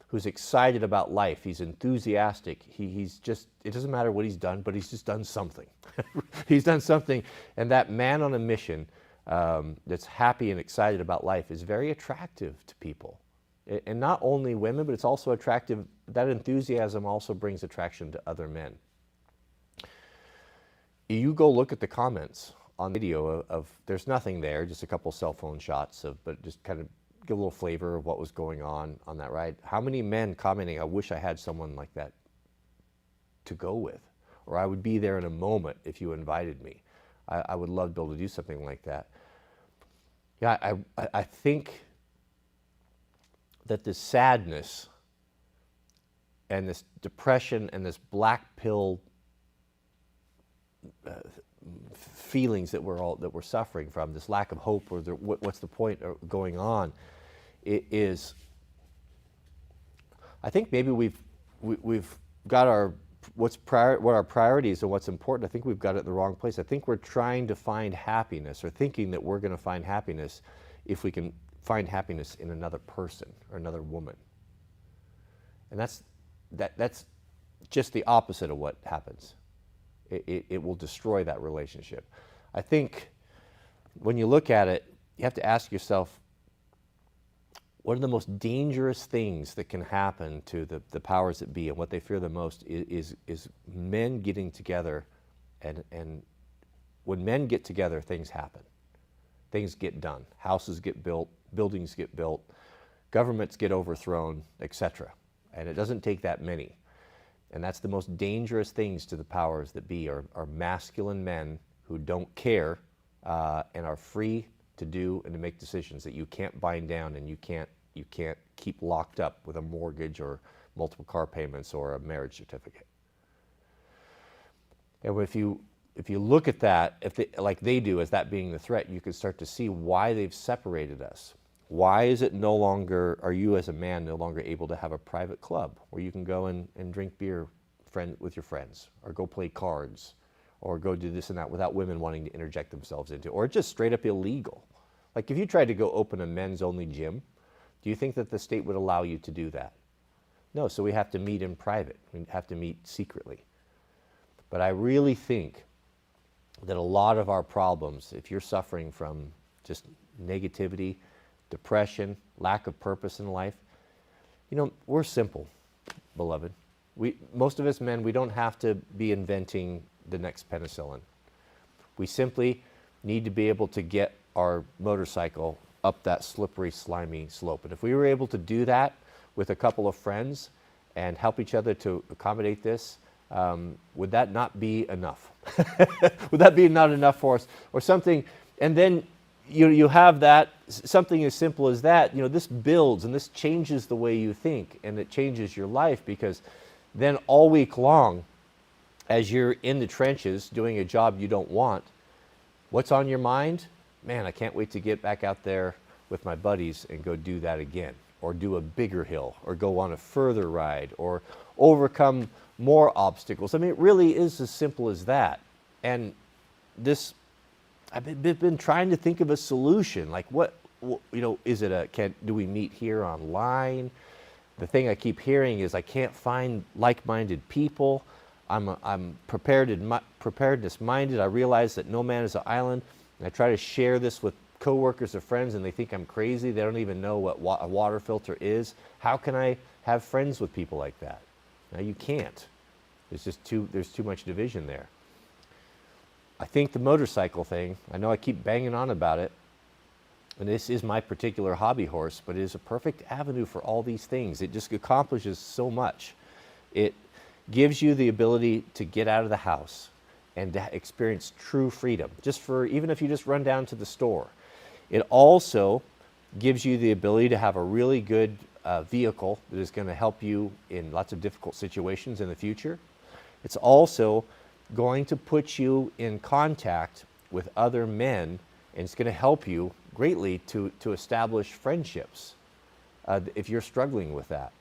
Speaker 1: who's excited about life. He's enthusiastic. He's just, it doesn't matter what he's done, but he's just done something. He's done something. And that man on a mission that's happy and excited about life is very attractive to people. And not only women, but it's also attractive. That enthusiasm also brings attraction to other men. You go look at the comments on the video of there's nothing there, just a couple cell phone shots of, but just kind of give a little flavor of what was going on that ride. How many men commenting, I wish I had someone like that to go with, or I would be there in a moment if you invited me. I would love to be able to do something like that. Yeah, I think that this sadness and this depression and this black pill feelings that we're suffering from, this lack of hope, or what's the point of going on, it is. I think maybe we've got what our priorities and what's important. I think we've got it in the wrong place. I think we're trying to find happiness, or thinking that we're going to find happiness if we can find happiness in another person or another woman, and that's just the opposite of what happens. It will destroy that relationship. I think when you look at it, you have to ask yourself, one of the most dangerous things that can happen to the powers that be, and what they fear the most, is men getting together, and when men get together, things happen. Things get done. Houses get built, buildings get built, governments get overthrown, etc. And it doesn't take that many. And that's the most dangerous things to the powers that be, are masculine men who don't care and are free to do and to make decisions that you can't bind down, and you can't keep locked up with a mortgage or multiple car payments or a marriage certificate. And if you look at that, like they do, as that being the threat, you can start to see why they've separated us. Why is it no longer, are you as a man no longer able to have a private club where you can go and drink beer with your friends, or go play cards, or go do this and that without women wanting to interject themselves into it, or just straight up illegal? Like if you tried to go open a men's only gym, do you think that the state would allow you to do that? No, so we have to meet in private. We have to meet secretly. But I really think that a lot of our problems, if you're suffering from just negativity, depression, lack of purpose in life, we're simple, beloved. Most of us men, we don't have to be inventing the next penicillin. We simply need to be able to get our motorcycle up that slippery, slimy slope. And if we were able to do that with a couple of friends and help each other to accommodate this, would that not be enough? Would that be not enough for us? Or something, and then you have that, something as simple as that, this builds and this changes the way you think, and it changes your life, because then all week long, as you're in the trenches doing a job you don't want, what's on your mind? Man, I can't wait to get back out there with my buddies and go do that again, or do a bigger hill, or go on a further ride, or overcome more obstacles. I mean, it really is as simple as that. And this, I've been trying to think of a solution. Like is it do we meet here online? The thing I keep hearing is I can't find like-minded people. I'm preparedness minded. I realize that no man is an island. And I try to share this with coworkers or friends, and they think I'm crazy. They don't even know what a water filter is. How can I have friends with people like that? Now you can't. There's too much division there. I think the motorcycle thing, I know I keep banging on about it, and this is my particular hobby horse, but it is a perfect avenue for all these things. It just accomplishes so much. It gives you the ability to get out of the house and to experience true freedom, even if you just run down to the store. It also gives you the ability to have a really good vehicle that is going to help you in lots of difficult situations in the future. It's also going to put you in contact with other men, and it's going to help you greatly to establish friendships if you're struggling with that.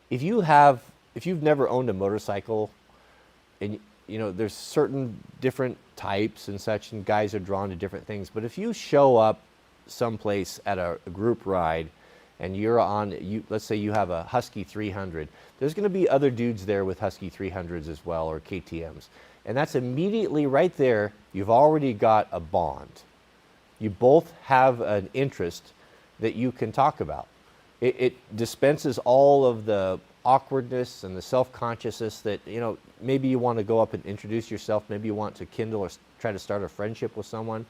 Speaker 1: If you've never owned a motorcycle, and there's certain different types and such, and guys are drawn to different things, but if you show up someplace at a group ride and let's say you have a Husky 300, there's going to be other dudes there with Husky 300s as well, or KTMs. And that's immediately right there, you've already got a bond. You both have an interest that you can talk about. It dispenses all of the awkwardness and the self-consciousness that, maybe you want to go up and introduce yourself. Maybe you want to kindle or try to start a friendship with someone.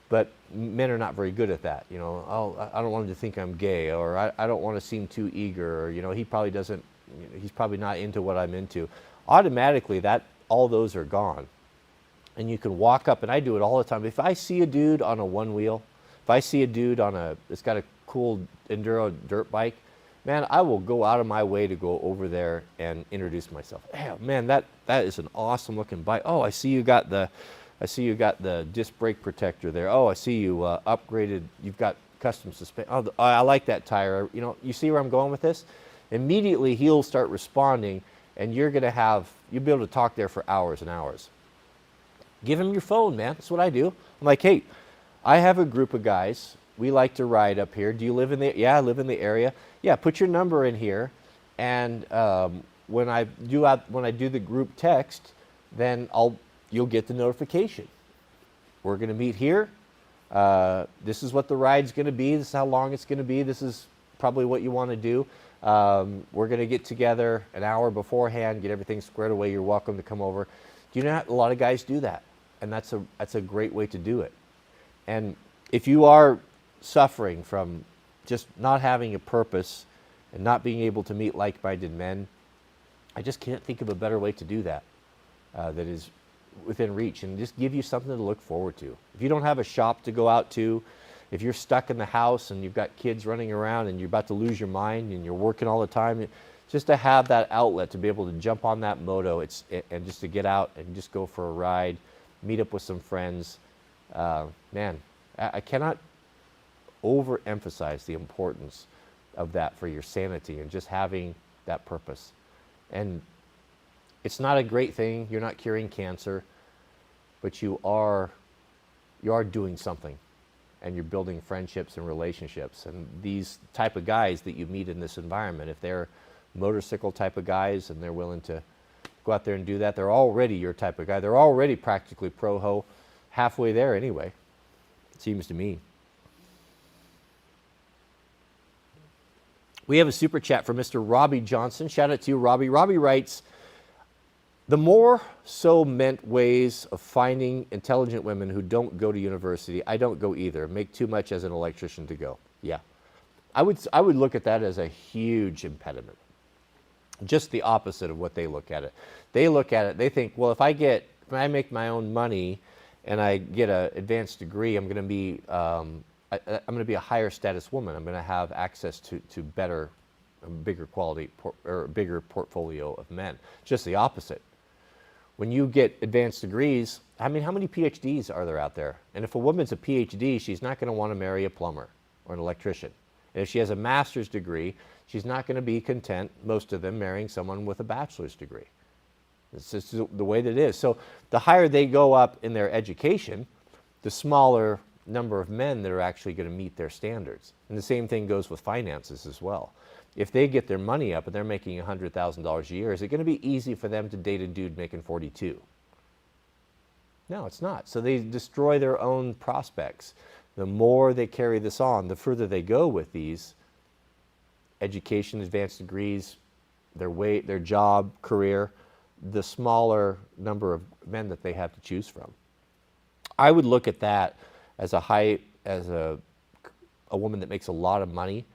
Speaker 1: But men are not very good at that. You know, oh, I don't want him to think I'm gay, or I don't want to seem too eager, or, you know, he probably doesn't, he's probably not into what I'm into. Automatically, all those are gone. And you can walk up, and I do it all the time. If I see a dude on a one wheel, if I see a dude that's got a cool enduro dirt bike, man, I will go out of my way to go over there and introduce myself. Hey, man, that is an awesome looking bike. Oh, I see you got the disc brake protector there. Oh, I see you upgraded. You've got custom suspension. Oh, I like that tire. You know, you see where I'm going with this? Immediately he'll start responding, and you'll be able to talk there for hours and hours. Give him your phone, man. That's what I do. I'm like, hey, I have a group of guys. We like to ride up here. Do you live in the? Yeah, I live in the area. Yeah, put your number in here, and when I do the group text, then you'll get the notification. We're going to meet here. This is what the ride's going to be. This is how long it's going to be. This is probably what you want to do. We're going to get together an hour beforehand, get everything squared away. You're welcome to come over. Do you know a lot of guys do that? And that's a great way to do it. And if you are suffering from just not having a purpose and not being able to meet like-minded men, I just can't think of a better way to do that that is within reach, and just give you something to look forward to. If you don't have a shop to go out to, if you're stuck in the house and you've got kids running around and you're about to lose your mind and you're working all the time, just to have that outlet to be able to jump on that moto and just to get out and just go for a ride, meet up with some friends. Man, I cannot overemphasize the importance of that for your sanity and just having that purpose. And it's not a great thing. You're not curing cancer, but you are doing something, and you're building friendships and relationships. And these type of guys that you meet in this environment, if they're motorcycle type of guys and they're willing to go out there and do that, they're already your type of guy. They're already practically pro-ho, halfway there anyway, it seems to me. We have a super chat from Mr. Robbie Johnson. Shout out to you, Robbie. Robbie writes, the more so meant ways of finding intelligent women who don't go to university. I don't go either. Make too much as an electrician to go. Yeah. I would look at that as a huge impediment. Just the opposite of what they look at it. They look at it, they think, well, if I make my own money and I get an advanced degree, I'm going to be a higher status woman. I'm going to have access to better, bigger quality, or bigger portfolio of men. Just the opposite. When you get advanced degrees, I mean, how many PhDs are there out there? And if a woman's a PhD, she's not going to want to marry a plumber or an electrician. And if she has a master's degree, she's not going to be content, most of them, marrying someone with a bachelor's degree. It's just the way that it is. So the higher they go up in their education, the smaller number of men that are actually going to meet their standards. And the same thing goes with finances as well. If they get their money up and they're making $100,000 a year, is it going to be easy for them to date a dude making 42? No, it's not. So they destroy their own prospects. The more they carry this on, the further they go with these education, advanced degrees, their job, career, the smaller number of men that they have to choose from. I would look at that as a woman that makes a lot of money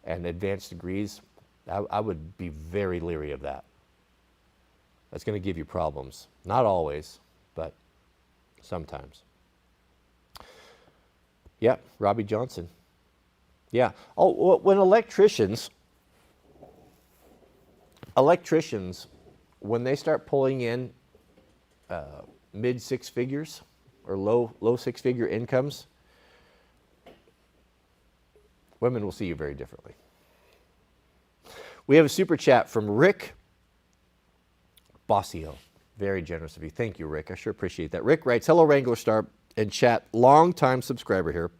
Speaker 1: and advanced degrees. I would be very leery of that. That's going to give you problems. Not always, but sometimes. Yeah, Robbie Johnson. Yeah. Oh, when electricians, when they start pulling in mid six figures or low six figure incomes, women will see you very differently. We have a super chat from Rick Bossio. Very generous of you. Thank you, Rick. I sure appreciate that. Rick writes, hello, Wranglerstar and chat, long-time subscriber here.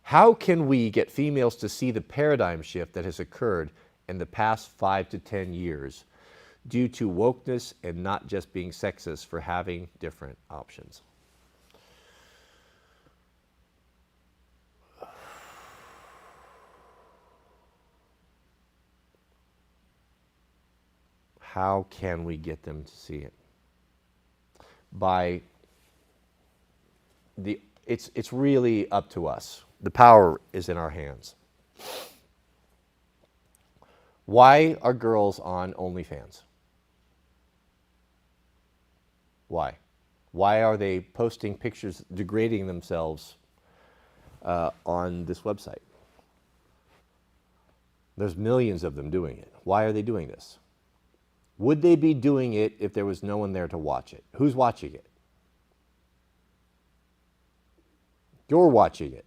Speaker 1: How can we get females to see the paradigm shift that has occurred in the past 5 to 10 years due to wokeness and not just being sexist for having different options? how can we get them to see it? It's really up to us. The power is in our hands. Why are girls on OnlyFans? Why? Why are they posting pictures degrading themselves on this website? There's millions of them doing it. Why are they doing this? Would they be doing it if there was no one there to watch it? Who's watching it? You're watching it.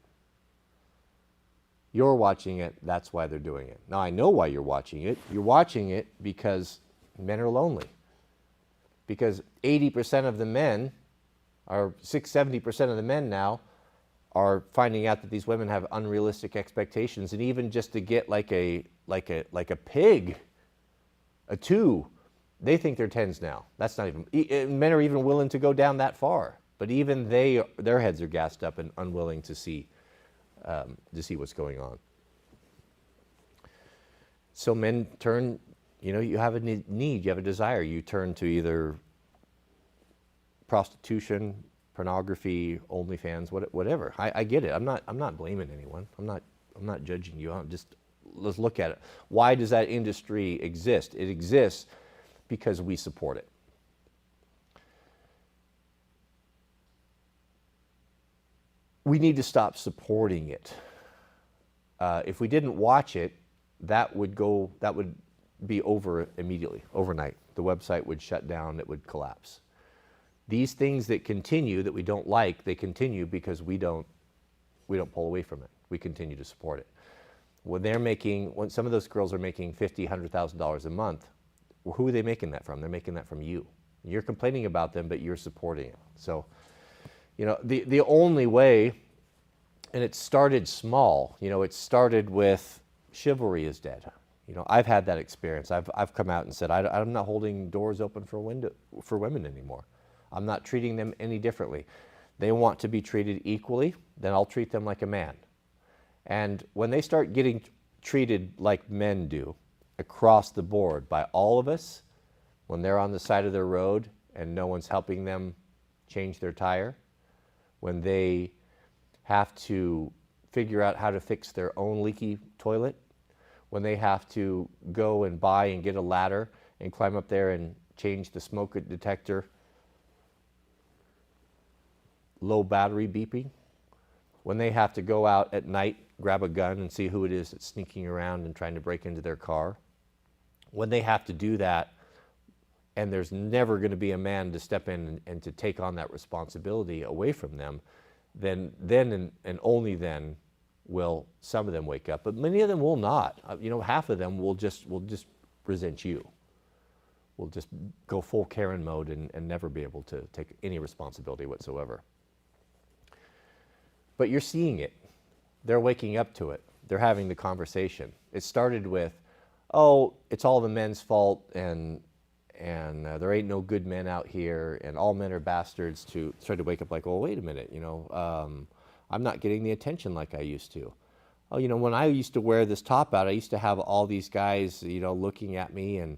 Speaker 1: You're watching it, that's why they're doing it. Now, I know why you're watching it. You're watching it because men are lonely. Because 80% of the men, or 70% of the men now, are finding out that these women have unrealistic expectations, and even just to get like a pig, a 2, they think they're 10s now. That's not even, men are even willing to go down that far, but even their heads are gassed up and unwilling to see what's going on. So men turn, you have a need, you have a desire, you turn to either prostitution, pornography, OnlyFans, whatever. I get it. I'm not blaming anyone. I'm not judging you. Let's look at it. Why does that industry exist? It exists because we support it. We need to stop supporting it. If we didn't watch it, that would be over immediately, overnight. The website would shut down, it would collapse. These things that continue, that we don't like, they continue because we don't pull away from it. We continue to support it. When some of those girls are making $50,000, $100,000 a month, who are they making that from? They're making that from you. You're complaining about them, but you're supporting it. So, the only way, and it started small, it started with chivalry is dead. I've had that experience. I've come out and said, I'm not holding doors open for women anymore. I'm not treating them any differently. They want to be treated equally, then I'll treat them like a man. And when they start getting treated like men do, across the board by all of us, when they're on the side of the road and no one's helping them change their tire, when they have to figure out how to fix their own leaky toilet, when they have to go and buy and get a ladder and climb up there and change the smoke detector, low battery beeping, when they have to go out at night, grab a gun and see who it is that's sneaking around and trying to break into their car, when they have to do that, and there's never going to be a man to step in and to take on that responsibility away from them, then and only then will some of them wake up. But many of them will not. Half of them will just resent you. Will just go full Karen mode and never be able to take any responsibility whatsoever. But you're seeing it. They're waking up to it. They're having the conversation. It started with, oh, it's all the men's fault, and there ain't no good men out here, and all men are bastards, to start to wake up like, well, wait a minute, I'm not getting the attention like I used to. Oh, when I used to wear this top out, I used to have all these guys, looking at me and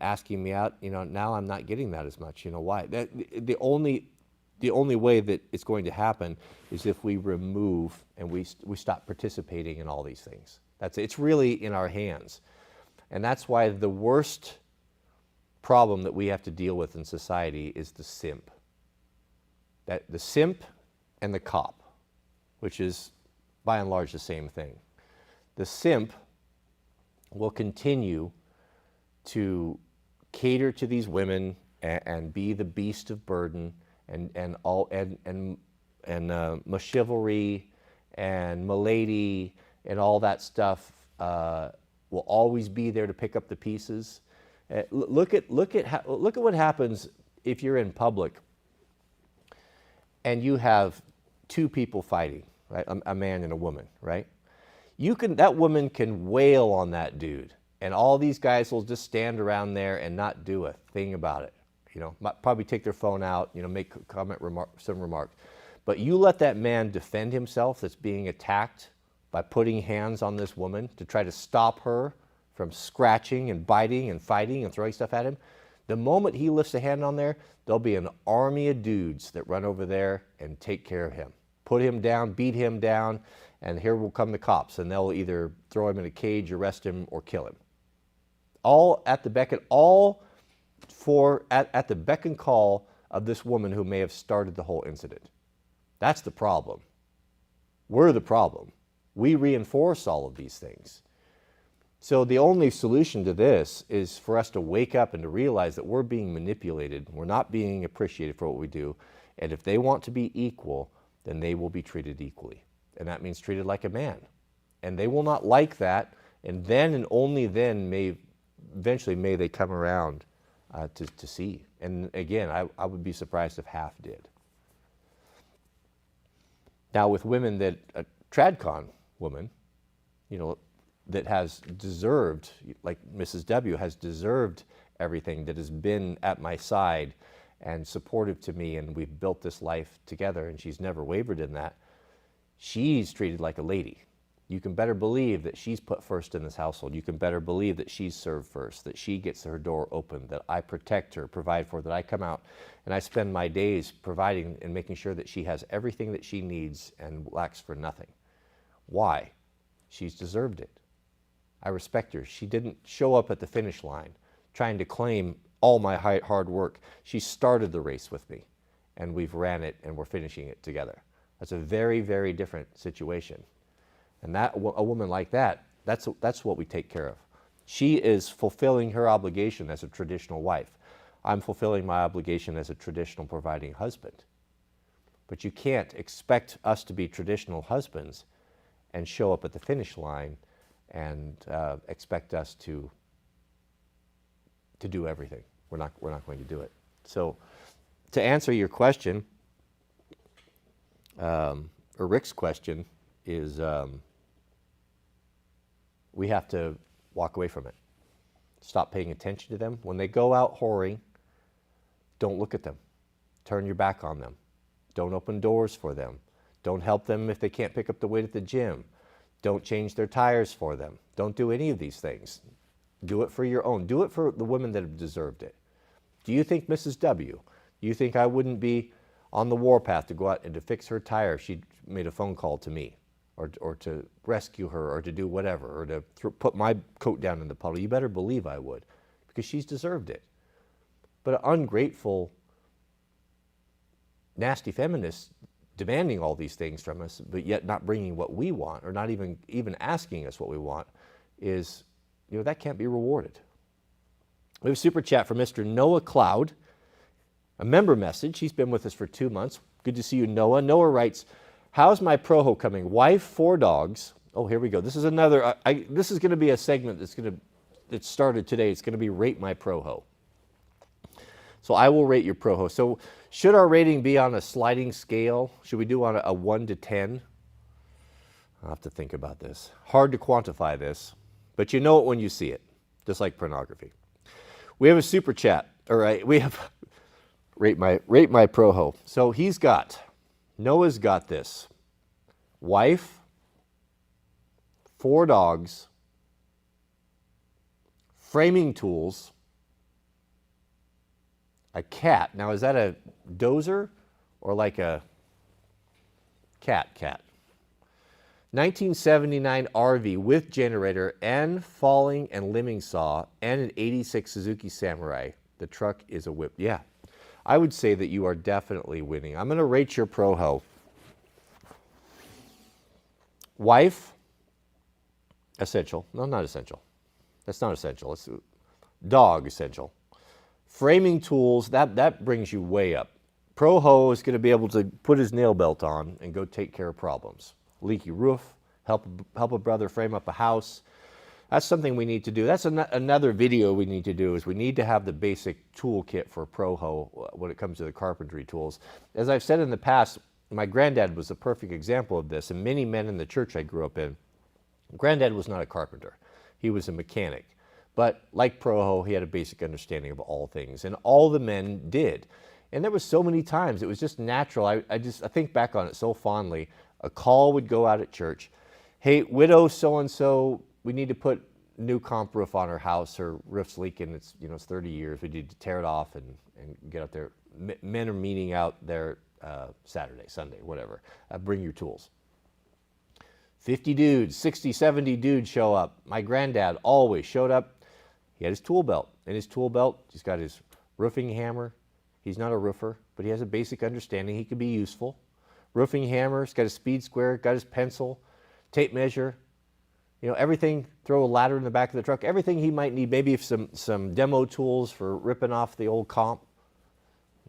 Speaker 1: asking me out. Now I'm not getting that as much. Why? The only way that it's going to happen is if we remove and we stop participating in all these things. It's really in our hands. And that's why the worst problem that we have to deal with in society is the simp. The simp and the cop, which is by and large the same thing. The simp will continue to cater to these women and be the beast of burden and chivalry and milady and all that stuff will always be there to pick up the pieces. Look at what happens if you're in public and you have two people fighting, right? A man and a woman, right? That woman can wail on that dude, and all these guys will just stand around there and not do a thing about it. Probably take their phone out, make some remarks. But you let that man defend himself that's being attacked by putting hands on this woman to try to stop her from scratching and biting and fighting and throwing stuff at him. The moment he lifts a hand on there, there'll be an army of dudes that run over there and take care of him. Put him down, beat him down, and here will come the cops, and they'll either throw him in a cage, arrest him, or kill him. All at the beck and at the beck and call of this woman who may have started the whole incident. That's the problem. We're the problem. We reinforce all of these things. So the only solution to this is for us to wake up and to realize that we're being manipulated. We're not being appreciated for what we do. And if they want to be equal, then they will be treated equally. And that means treated like a man. And they will not like that. And then and only then eventually may they come around to see. And again, I would be surprised if half did. Now with women that, a TradCon woman, that has deserved, like Mrs. W, has deserved everything, that has been at my side and supportive to me, and we've built this life together, and she's never wavered in that. She's treated like a lady. You can better believe that she's put first in this household. You can better believe that she's served first, that she gets her door open, that I protect her, provide for her, that I come out and I spend my days providing and making sure that she has everything that she needs and lacks for nothing. Why? She's deserved it. I respect her. She didn't show up at the finish line trying to claim all my hard work. She started the race with me, and we've ran it, and we're finishing it together. That's a very, very different situation. And a woman like that, that's what we take care of. She is fulfilling her obligation as a traditional wife. I'm fulfilling my obligation as a traditional providing husband. But you can't expect us to be traditional husbands and show up at the finish line and expect us to do everything. We're not going to do it. So to answer your question, or Rick's question, is we have to walk away from it. Stop paying attention to them. When they go out whoring, don't look at them. Turn your back on them. Don't open doors for them. Don't help them if they can't pick up the weight at the gym. Don't change their tires for them. Don't do any of these things. Do it for your own. Do it for the women that have deserved it. Do you think Mrs. W, do you think I wouldn't be on the warpath to go out and to fix her tire if she made a phone call to me, or to rescue her, or to do whatever, or to put my coat down in the puddle? You better believe I would, because she's deserved it. But an ungrateful, nasty feminist demanding all these things from us, but yet not bringing what we want, or not even asking us what we want, is, that can't be rewarded. We have a super chat from Mr. Noah Cloud, a member message. He's been with us for 2 months. Good to see you, Noah. Noah writes, how's my proho coming? Wife, 4 dogs. Oh, here we go. This is another, this is going to be a segment that started today. It's going to be Rate My Proho. So I will rate your proho. So should our rating be on a sliding scale? Should we do on a 1 to 10? I'll have to think about this. Hard to quantify this, but you know it when you see it, just like pornography. We have a super chat. All right, we have rate my proho. So Noah's got this. Wife, 4 dogs, framing tools, a cat. Now, is that a dozer or like a cat? 1979 RV with generator and falling and limbing saw and an 86 Suzuki Samurai. The truck is a whip. Yeah, I would say that you are definitely winning. I'm going to rate your proho. Wife, essential. No, not essential. That's not essential. It's dog, essential. Framing tools, that brings you way up. Proho is going to be able to put his nail belt on and go take care of problems. Leaky roof, help a brother frame up a house. That's something we need to do. That's another video we need to do, is we need to have the basic toolkit for proho when it comes to the carpentry tools. As I've said in the past, my granddad was a perfect example of this, and many men in the church I grew up in. Granddad was not a carpenter. He was a mechanic. But like proho, he had a basic understanding of all things, and all the men did. And there was so many times, it was just natural. I think back on it so fondly. A call would go out at church. Hey, widow so-and-so, we need to put new comp roof on her house. Her roof's leaking. It's 30 years. We need to tear it off and get up there. Men are meeting out there Saturday, Sunday, whatever. Bring your tools. 50 dudes, 60, 70 dudes show up. My granddad always showed up. He had his tool belt. In his tool belt, he's got his roofing hammer. He's not a roofer, but he has a basic understanding. He could be useful. Roofing hammer, he's got his speed square, got his pencil, tape measure, everything. Throw a ladder in the back of the truck. Everything he might need, maybe some demo tools for ripping off the old comp.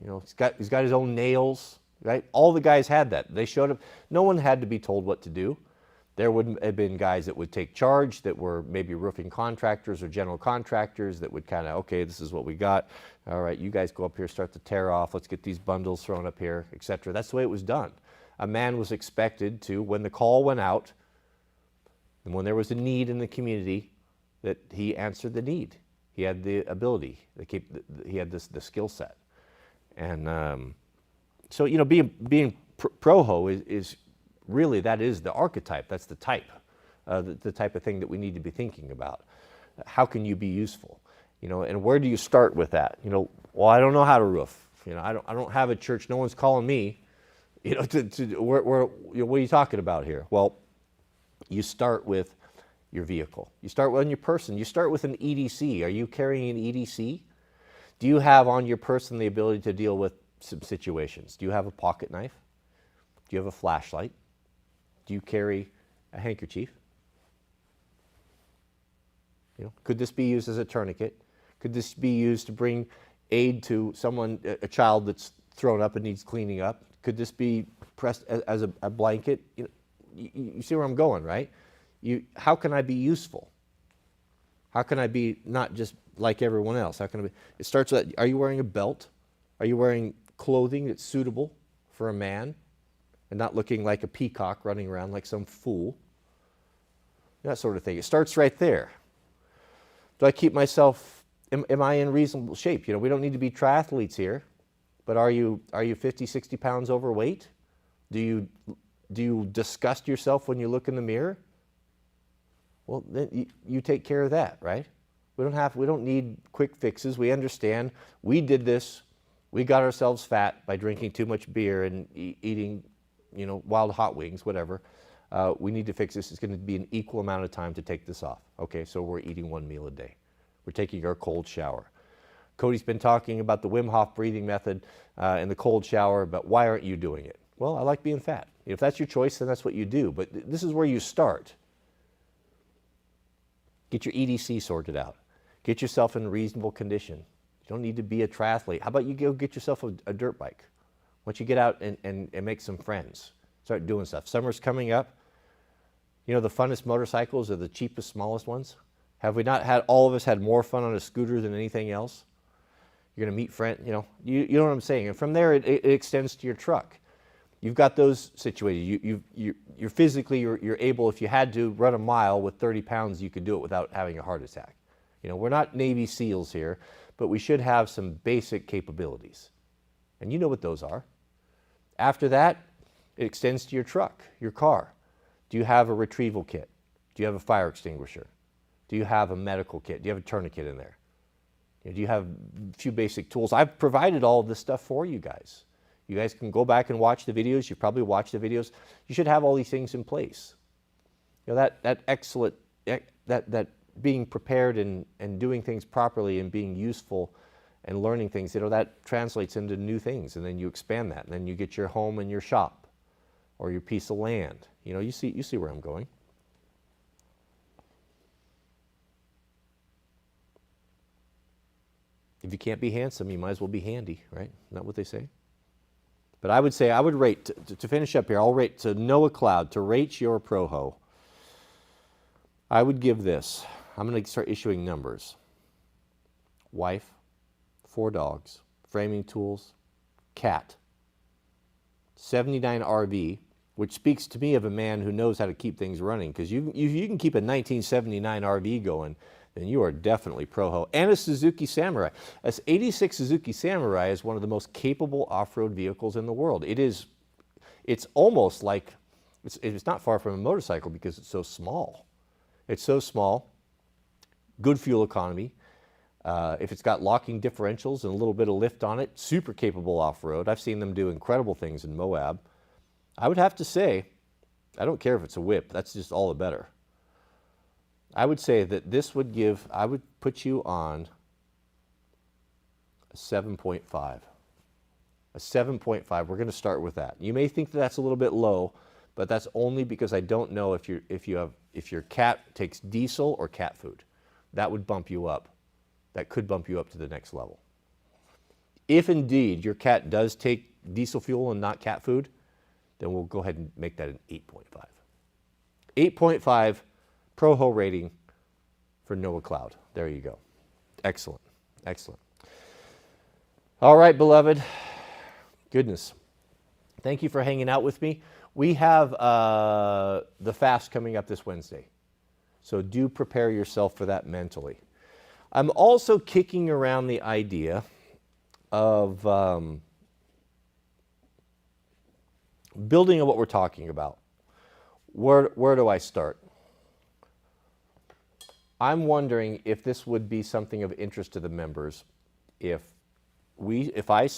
Speaker 1: He's got his own nails, right? All the guys had that. They showed up. No one had to be told what to do. There would have been guys that would take charge that were maybe roofing contractors or general contractors that would kind of, okay, this is what we got. All right, you guys go up here, start to tear off. Let's get these bundles thrown up here, etc. That's the way it was done. A man was expected to, when the call went out, and when there was a need in the community, that he answered the need. He had the ability. He had the skill set. And so, being pro-ho is really, that is the archetype. That's the type, the type of thing that we need to be thinking about. How can you be useful? And where do you start with that? Well, I don't know how to roof. I don't have a church. No one's calling me. What are you talking about here? Well, you start with your vehicle. You start with your person. You start with an EDC. Are you carrying an EDC? Do you have on your person the ability to deal with some situations? Do you have a pocket knife? Do you have a flashlight? Do you carry a handkerchief? Could this be used as a tourniquet? Could this be used to bring aid to someone, a child that's thrown up and needs cleaning up? Could this be pressed as a blanket? You see where I'm going, right? How can I be useful? How can I be not just like everyone else? How can I be? It starts with, are you wearing a belt? Are you wearing clothing that's suitable for a man and not looking like a peacock running around like some fool? That sort of thing. It starts right there. Do I keep myself, am I in reasonable shape? We don't need to be triathletes here, but are you 50, 60 pounds overweight? Do you disgust yourself when you look in the mirror? Well, then you take care of that, right? We don't need quick fixes. We understand. We did this. We got ourselves fat by drinking too much beer and eating, wild hot wings, whatever. We need to fix this. It's going to be an equal amount of time to take this off. Okay, so we're eating one meal a day. We're taking our cold shower. Cody's been talking about the Wim Hof breathing method and the cold shower, but why aren't you doing it? Well, I like being fat. If that's your choice, then that's what you do. But this is where you start. Get your EDC sorted out. Get yourself in reasonable condition. You don't need to be a triathlete. How about you go get yourself a dirt bike? Why don't you get out and make some friends? Start doing stuff. Summer's coming up. The funnest motorcycles are the cheapest, smallest ones. Have we not had, all of us had more fun on a scooter than anything else? You're going to meet friends, you know what I'm saying. And from there, it extends to your truck. You've got those situated. You're physically, you're able, if you had to run a mile with 30 pounds, you could do it without having a heart attack. We're not Navy SEALs here, but we should have some basic capabilities. And you know what those are. After that, it extends to your truck, your car. Do you have a retrieval kit? Do you have a fire extinguisher? Do you have a medical kit? Do you have a tourniquet in there? Do you have a few basic tools? I've provided all of this stuff for you guys. You guys can go back and watch the videos. You've probably watched the videos. You should have all these things in place. That excellent, that being prepared and doing things properly and being useful and learning things, that translates into new things, and then you expand that, and then you get your home and your shop or your piece of land. You see where I'm going. If you can't be handsome, you might as well be handy, right? Isn't that what they say? But I would say, I would rate, to finish up here, I'll rate to Noah Cloud, to rate your Proho, I would give this. I'm going to start issuing numbers. Wife, 4 dogs, framing tools, cat, 79 RV, which speaks to me of a man who knows how to keep things running, because you can keep a 1979 RV going, then you are definitely Proho. And a Suzuki Samurai. This 86 Suzuki Samurai is one of the most capable off-road vehicles in the world. It's almost like, it's not far from a motorcycle because it's so small. It's so small. good fuel economy. If it's got locking differentials and a little bit of lift on it, super capable off-road. I've seen them do incredible things in Moab. I would have to say, I don't care if it's a whip, that's just all the better. I would say that this would give, I would put you on a 7.5. A 7.5, we're going to start with that. You may think that that's a little bit low, but that's only because I don't know if your cat takes diesel or cat food. That would bump you up. That could bump you up to the next level. If indeed your cat does take diesel fuel and not cat food, then we'll go ahead and make that an 8.5. 8.5 Pro-Ho rating for Noah Cloud. There you go. Excellent. Excellent. All right, beloved. Goodness. Thank you for hanging out with me. We have the fast coming up this Wednesday. So do prepare yourself for that mentally. I'm also kicking around the idea of building on what we're talking about. Where do I start? I'm wondering if this would be something of interest to the members. If I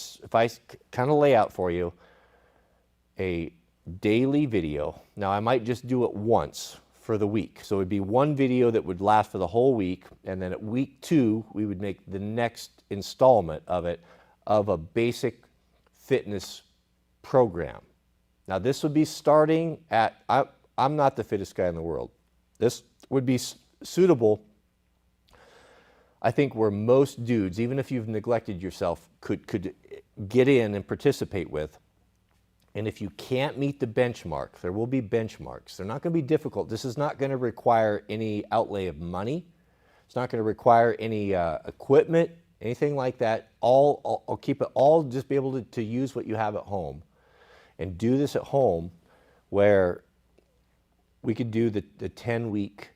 Speaker 1: kind of lay out for you a daily video. Now I might just do it once for the week. So it would be one video that would last for the whole week, and then at week 2, we would make the next installment of it, of a basic fitness program. Now this would be starting at, I'm not the fittest guy in the world. This would be suitable, I think, where most dudes, even if you've neglected yourself, could get in and participate with. And if you can't meet the benchmark, there will be benchmarks. They're not going to be difficult. This is not going to require any outlay of money. It's not going to require any equipment, anything like that. I'll keep it all, just be able to use what you have at home and do this at home, where we could do the 10-week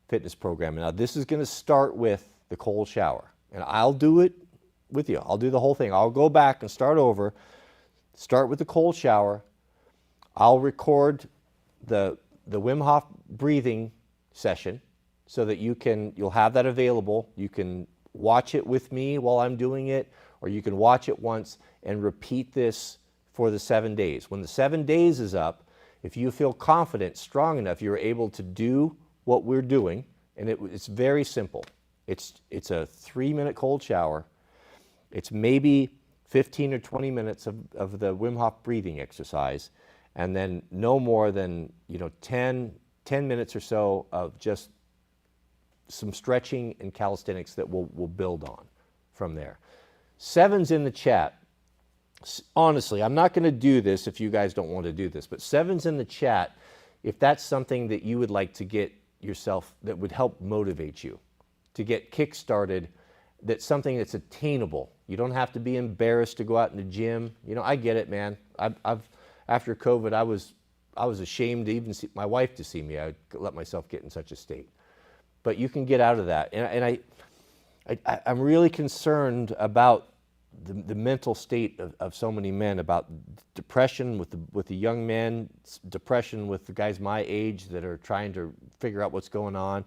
Speaker 1: fitness program. Now this is going to start with the cold shower, and I'll do it with you. I'll do the whole thing. I'll go back and start over. Start with the cold shower. I'll record the Wim Hof breathing session so that you'll have that available. You can watch it with me while I'm doing it, or you can watch it once and repeat this for the 7 days. When the 7 days is up, if you feel confident, strong enough, you're able to do what we're doing, and it's very simple. It's a 3-minute cold shower. It's maybe 15 or 20 minutes of the Wim Hof breathing exercise, and then no more than 10 minutes or so of just some stretching and calisthenics that we'll build on from there. 7's in the chat. Honestly, I'm not going to do this if you guys don't want to do this, but 7's in the chat if that's something that you would like to get yourself, that would help motivate you to get kick-started. That's something that's attainable. You don't have to be embarrassed to go out in the gym. I get it, man. I've after COVID, I was ashamed to even see my wife to see me. I let myself get in such a state. But you can get out of that. And I'm really concerned about the mental state of so many men, about depression with the young men, depression with the guys my age that are trying to figure out what's going on.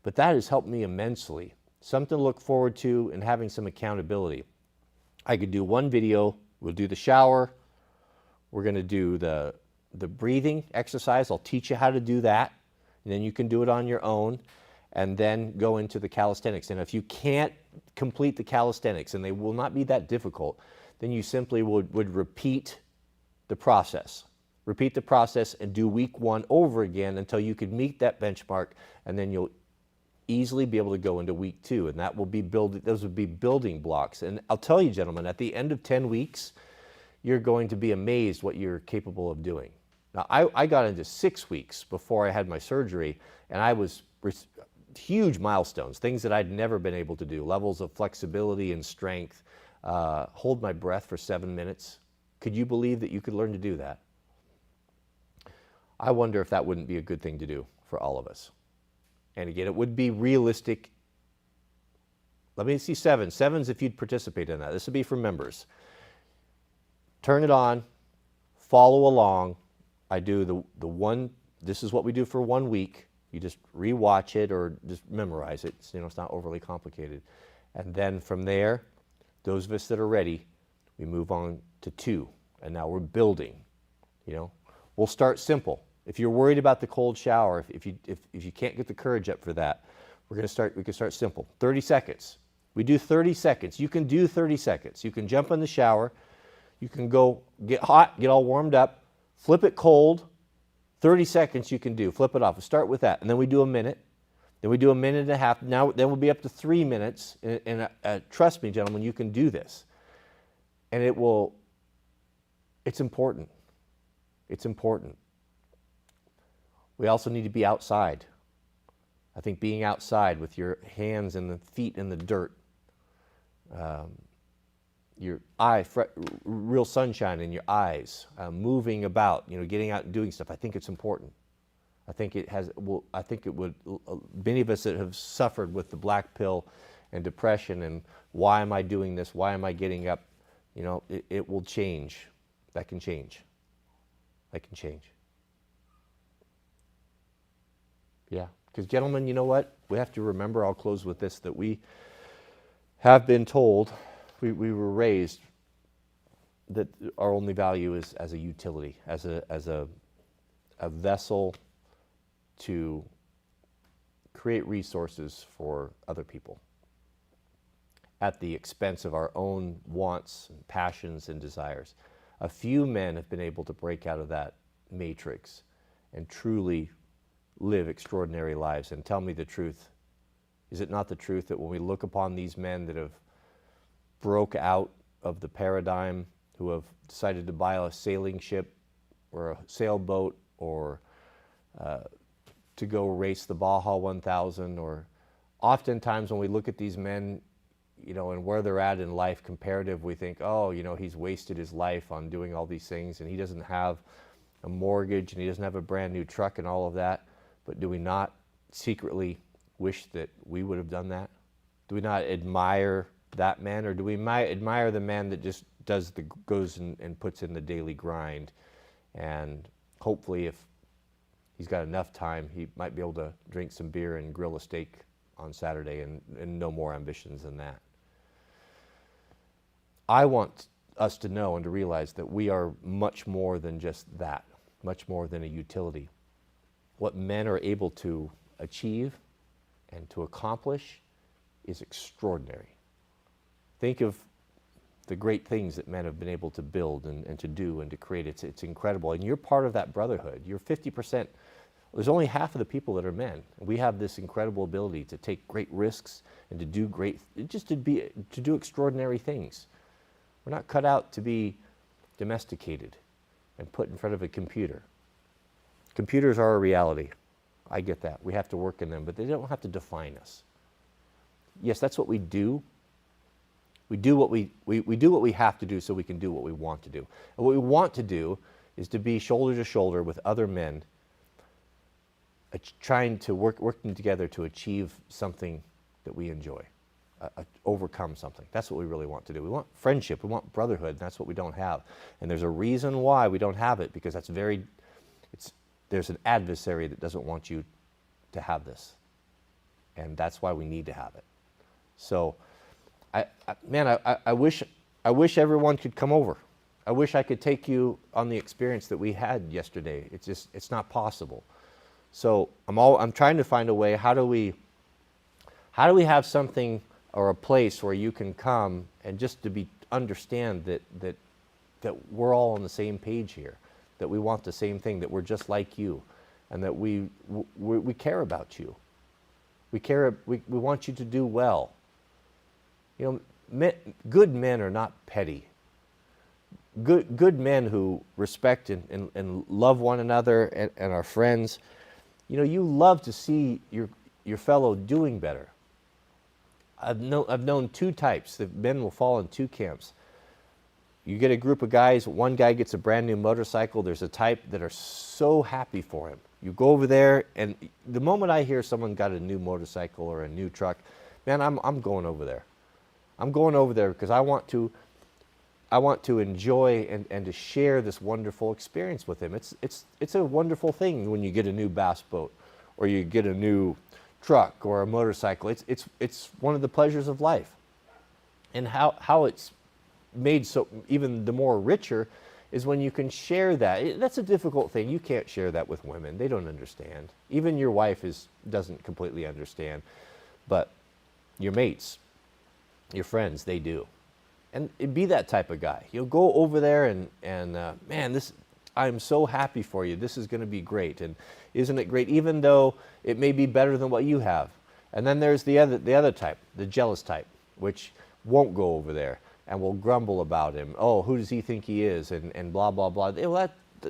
Speaker 1: But that has helped me immensely. Something to look forward to, and having some accountability. I could do one video. We'll do the shower. We're going to do the breathing exercise. I'll teach you how to do that, and then you can do it on your own, and then go into the calisthenics. And if you can't complete the calisthenics, and they will not be that difficult, then you simply would repeat the process. Repeat the process and do week 1 over again until you could meet that benchmark, and then you'll easily be able to go into week 2, and that will be those would be building blocks. And I'll tell you, gentlemen, at the end of 10 weeks, you're going to be amazed what you're capable of doing. Now, I got into 6 weeks before I had my surgery, and I was huge milestones, things that I'd never been able to do, levels of flexibility and strength, hold my breath for 7 minutes. Could you believe that you could learn to do that? I wonder if that wouldn't be a good thing to do for all of us. And again, it would be realistic. Let me see 7. 7's if you'd participate in that. This would be for members. Turn it on, follow along. I do the one, this is what we do for 1 week. You just rewatch it or just memorize it. It's not overly complicated. And then from there, those of us that are ready, we move on to 2. And now we're building. We'll start simple. If you're worried about the cold shower, if you can't get the courage up for that, we can start simple. 30 seconds. We do 30 seconds. You can do 30 seconds. You can jump in the shower. You can go get hot, get all warmed up, flip it cold. 30 seconds you can do. Flip it off. We'll start with that. And then we do a minute. Then we do a minute and a half. Now, then we'll be up to 3 minutes. And trust me, gentlemen, you can do this. And it's important. It's important. We also need to be outside. I think being outside with your hands and the feet in the dirt, your real sunshine in your eyes, moving about, getting out and doing stuff. I think it's important. I think it would. Many of us that have suffered with the black pill and depression and why am I doing this? Why am I getting up? It will change. That can change. That can change. Yeah. Because, gentlemen, you know what? We have to remember, I'll close with this, that we have been told, we were raised that our only value is as a utility, as a vessel to create resources for other people at the expense of our own wants and passions and desires. A few men have been able to break out of that matrix and truly live extraordinary lives. And tell me the truth. Is it not the truth that when we look upon these men that have broke out of the paradigm, who have decided to buy a sailing ship or a sailboat or to go race the Baja 1000, or oftentimes when we look at these men, and where they're at in life comparative, we think, oh, he's wasted his life on doing all these things and he doesn't have a mortgage and he doesn't have a brand new truck and all of that. But do we not secretly wish that we would have done that? Do we not admire that man, or do we admire the man that just goes and puts in the daily grind, and hopefully if he's got enough time, he might be able to drink some beer and grill a steak on Saturday and no more ambitions than that? I want us to know and to realize that we are much more than just that, much more than a utility. What men are able to achieve and to accomplish is extraordinary. Think of the great things that men have been able to build and to do and to create. It's incredible. And you're part of that brotherhood. You're 50%. There's only half of the people that are men. We have this incredible ability to take great risks and to do to do extraordinary things. We're not cut out to be domesticated and put in front of a computer. Computers are a reality. I get that. We have to work in them, but they don't have to define us. Yes, that's what we do. We do what we have to do so we can do what we want to do. And what we want to do is to be shoulder to shoulder with other men, trying to working together to achieve something that we enjoy, overcome something. That's what we really want to do. We want friendship. We want brotherhood. And that's what we don't have. And there's a reason why we don't have it, because there's an adversary that doesn't want you to have this. And that's why we need to have it. So, I wish everyone could come over. I wish I could take you on the experience that we had yesterday. It's not possible. So I'm trying to find a way. How do we have something or a place where you can come and just to understand that we're all on the same page here, that we want the same thing, that we're just like you, and that we care about you. We want you to do well. Good men are not petty. Good men who respect and love one another and are friends. You love to see your fellow doing better. I've known two types. The men will fall in two camps. You get a group of guys, one guy gets a brand new motorcycle. There's a type that are so happy for him. You go over there, and the moment I hear someone got a new motorcycle or a new truck, man, I'm going over there. I'm going over there because I want to enjoy and to share this wonderful experience with him. It's a wonderful thing when you get a new bass boat, or you get a new truck or a motorcycle. It's one of the pleasures of life. And how it's made so even the more richer is when you can share that. That's a difficult thing. You can't share that with women. They don't understand. Even your wife doesn't completely understand. But your mates, your friends, they do. And be that type of guy. You'll go over there and man, I'm so happy for you. This is going to be great. And isn't it great? Even though it may be better than what you have. And then there's the other type, the jealous type, which won't go over there and will grumble about him. Oh, who does he think he is? And blah, blah, blah. Well,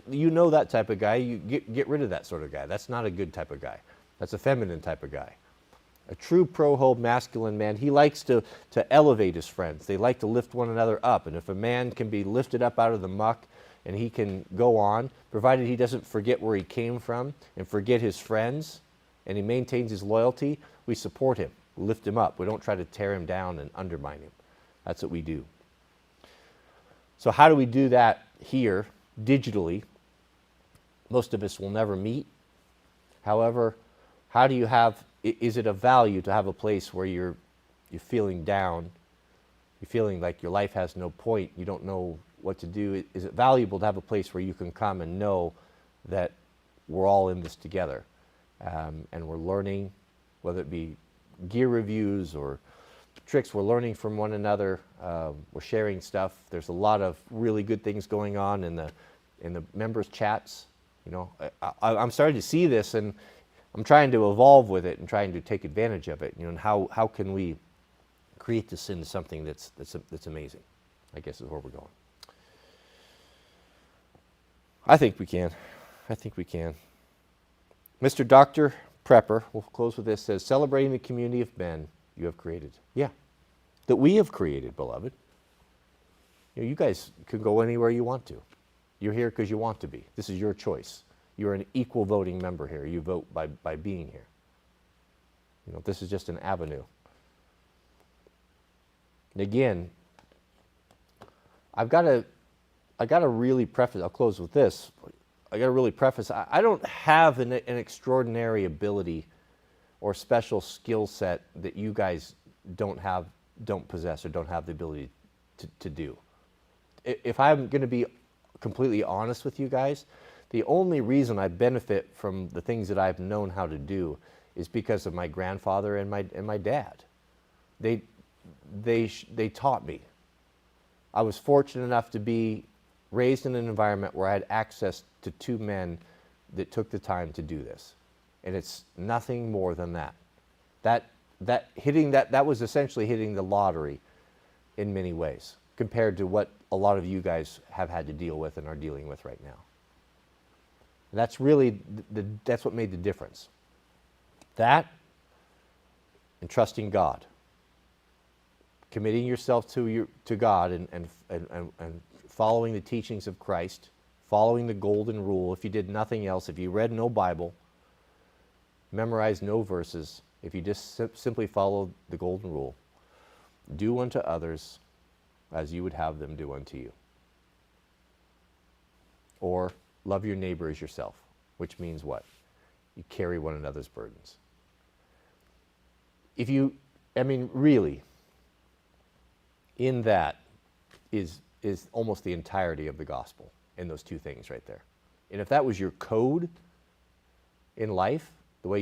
Speaker 1: you know that type of guy. You get rid of that sort of guy. That's not a good type of guy. That's a feminine type of guy. A true pro-ho masculine man, he likes to elevate his friends. They like to lift one another up. And if a man can be lifted up out of the muck and he can go on, provided he doesn't forget where he came from and forget his friends, and he maintains his loyalty, we support him, lift him up. We don't try to tear him down and undermine him. That's what we do. So how do we do that here, digitally? Most of us will never meet. However, how do you have, is it of value to have a place where you're feeling down, you're feeling like your life has no point, you don't know what to do? Is it valuable to have a place where you can come and know that we're all in this together, and we're learning, whether it be gear reviews or tricks, we're learning from one another, we're sharing stuff. There's a lot of really good things going on in the members chats. You know, I'm starting to see this, and I'm trying to evolve with it and trying to take advantage of it. You know, and how can we create this into something that's amazing, I guess is where we're going. I think we can. Mr. Dr. Prepper, we'll close with this, says, celebrating the community of men you have created. Yeah, that we have created, beloved. You know, you guys can go anywhere you want to. You're here because you want to be. This is your choice. You're an equal voting member here. You vote by being here. You know, this is just an avenue. And again, I got to really preface, I'll close with this. I got to really preface, I don't have an extraordinary ability or special skill set that you guys don't possess, or don't have the ability to do. If I'm going to be completely honest with you guys, the only reason I benefit from the things that I've known how to do is because of my grandfather and my dad. They taught me. I was fortunate enough to be raised in an environment where I had access to two men that took the time to do this. And it's nothing more than that. That was essentially hitting the lottery in many ways, compared to what a lot of you guys have had to deal with and are dealing with right now. And that's really, that's what made the difference. That, and trusting God. Committing yourself to God and following the teachings of Christ, following the golden rule. If you did nothing else, if you read no Bible, memorized no verses, if you just simply followed the golden rule, do unto others as you would have them do unto you. Or love your neighbor as yourself, which means what? You carry one another's burdens. Really, in that is almost the entirety of the gospel, in those two things right there. And if that was your code in life, the way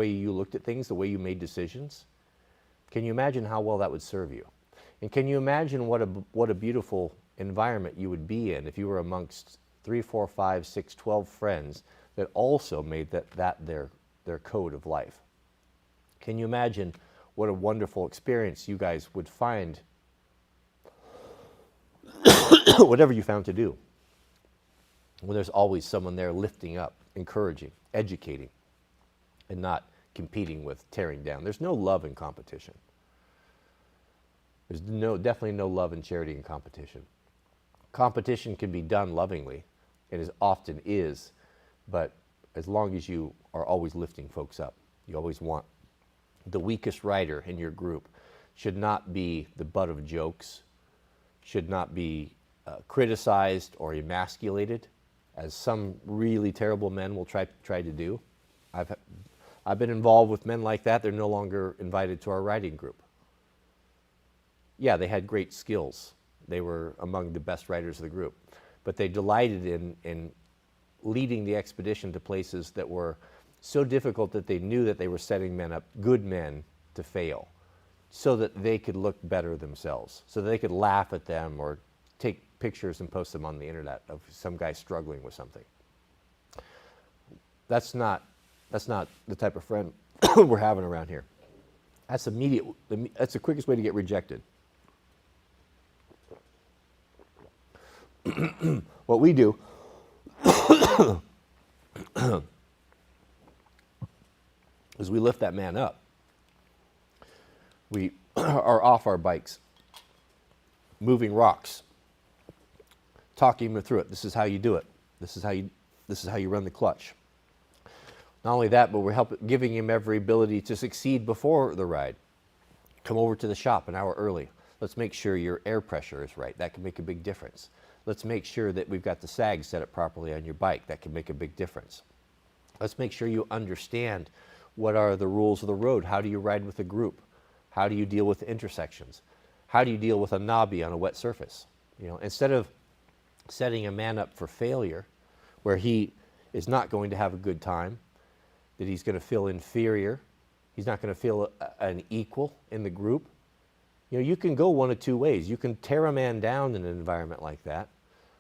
Speaker 1: you looked at things, the way you made decisions, can you imagine how well that would serve you? And can you imagine what a beautiful environment you would be in if you were amongst 3, 4, 5, 6, 12 friends that also made that their code of life? Can you imagine what a wonderful experience you guys would find whatever you found to do, when there's always someone there lifting up, encouraging, educating, and not competing with tearing down. There's no love in competition. There's definitely no love in charity and competition. Competition can be done lovingly, and it often is, but as long as you are always lifting folks up, you always want the weakest rider in your group should not be the butt of jokes, should not be criticized or emasculated, as some really terrible men will try to do. I've I've been involved with men like that. They're no longer invited to our riding group. Yeah, they had great skills. They were among the best riders of the group. But they delighted in leading the expedition to places that were so difficult that they knew that they were setting men up, good men, to fail, so that they could look better themselves, so that they could laugh at them or take pictures and post them on the internet of some guy struggling with something. That's not the type of friend we're having around here. That's immediate. That's the quickest way to get rejected. What we do is we lift that man up. We are off our bikes, moving rocks, talking him through it. This is how you do it. This is how you run the clutch. Not only that, but we're giving him every ability to succeed before the ride. Come over to the shop an hour early. Let's make sure your air pressure is right. That can make a big difference. Let's make sure that we've got the sag set up properly on your bike. That can make a big difference. Let's make sure you understand what are the rules of the road. How do you ride with a group? How do you deal with intersections? How do you deal with a knobby on a wet surface? You know, instead of setting a man up for failure, where he is not going to have a good time, that he's going to feel inferior, he's not going to feel an equal in the group. You know, you can go one of two ways. You can tear a man down in an environment like that,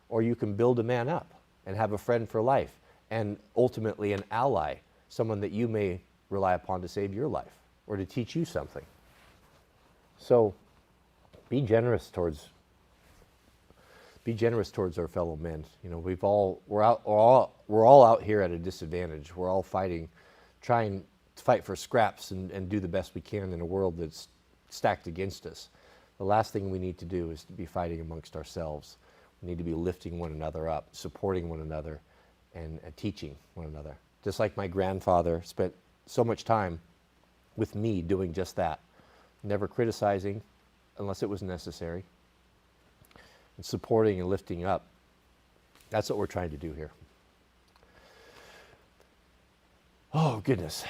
Speaker 1: or you can build a man up and have a friend for life, and ultimately an ally, someone that you may rely upon to save your life or to teach you something. So be generous towards our fellow men. You know, we're all out here at a disadvantage. We're all trying to fight for scraps and do the best we can in a world that's stacked against us. The last thing we need to do is to be fighting amongst ourselves. We need to be lifting one another up, supporting one another, and teaching one another. Just like my grandfather spent so much time with me doing just that, never criticizing unless it was necessary, and supporting and lifting up. That's what we're trying to do here. Oh, goodness.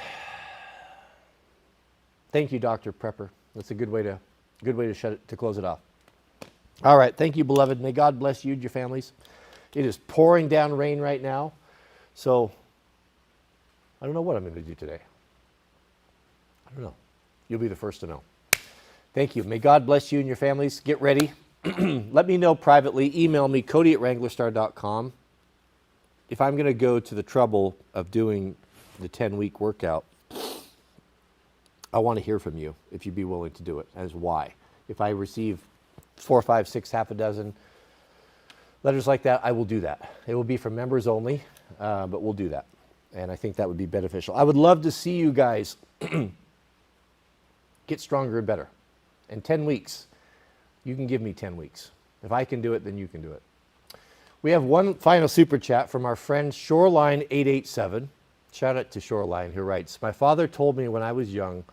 Speaker 1: Thank you, Dr. Prepper. That's a good way to close it off. All right, thank you, beloved. May God bless you and your families. It is pouring down rain right now, so I don't know what I'm going to do today. I don't know. You'll be the first to know. Thank you. May God bless you and your families. Get ready. Let me know privately. Email me, Cody@Wranglerstar.com. If I'm going to go to the trouble of doing the 10-week workout, I want to hear from you if you'd be willing to do it, as why. If I receive 4, 5, 6, half a dozen letters like that, I will do that. It will be for members only, but we'll do that. And I think that would be beneficial. I would love to see you guys get stronger and better. In 10 weeks, you can give me 10 weeks. If I can do it, then you can do it. We have one final super chat from our friend Shoreline887. Shout out to Shoreline, who writes, "My father told me when I was young,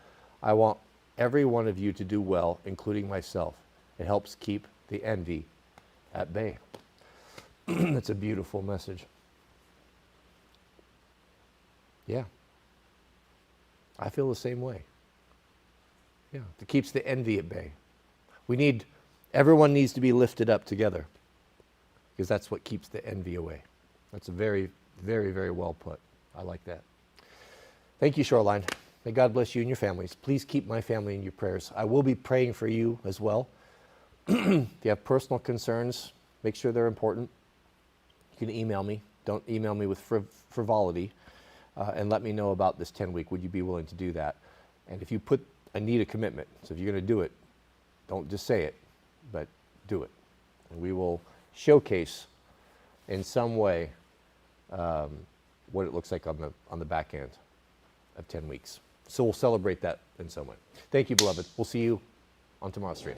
Speaker 1: I want every one of you to do well, including myself. It helps keep the envy at bay." That's a beautiful message. Yeah. I feel the same way. Yeah, it keeps the envy at bay. Everyone needs to be lifted up together, because that's what keeps the envy away. That's a very, very, very well put. I like that. Thank you, Shoreline. May God bless you and your families. Please keep my family in your prayers. I will be praying for you as well. If you have personal concerns, make sure they're important. You can email me. Don't email me with frivolity, and let me know about this 10-week. Would you be willing to do that? And if you I need a commitment. So if you're going to do it, don't just say it, but do it. And we will showcase in some way what it looks like on the back end of 10 weeks. So we'll celebrate that in some way. Thank you, beloved. We'll see you on tomorrow's stream.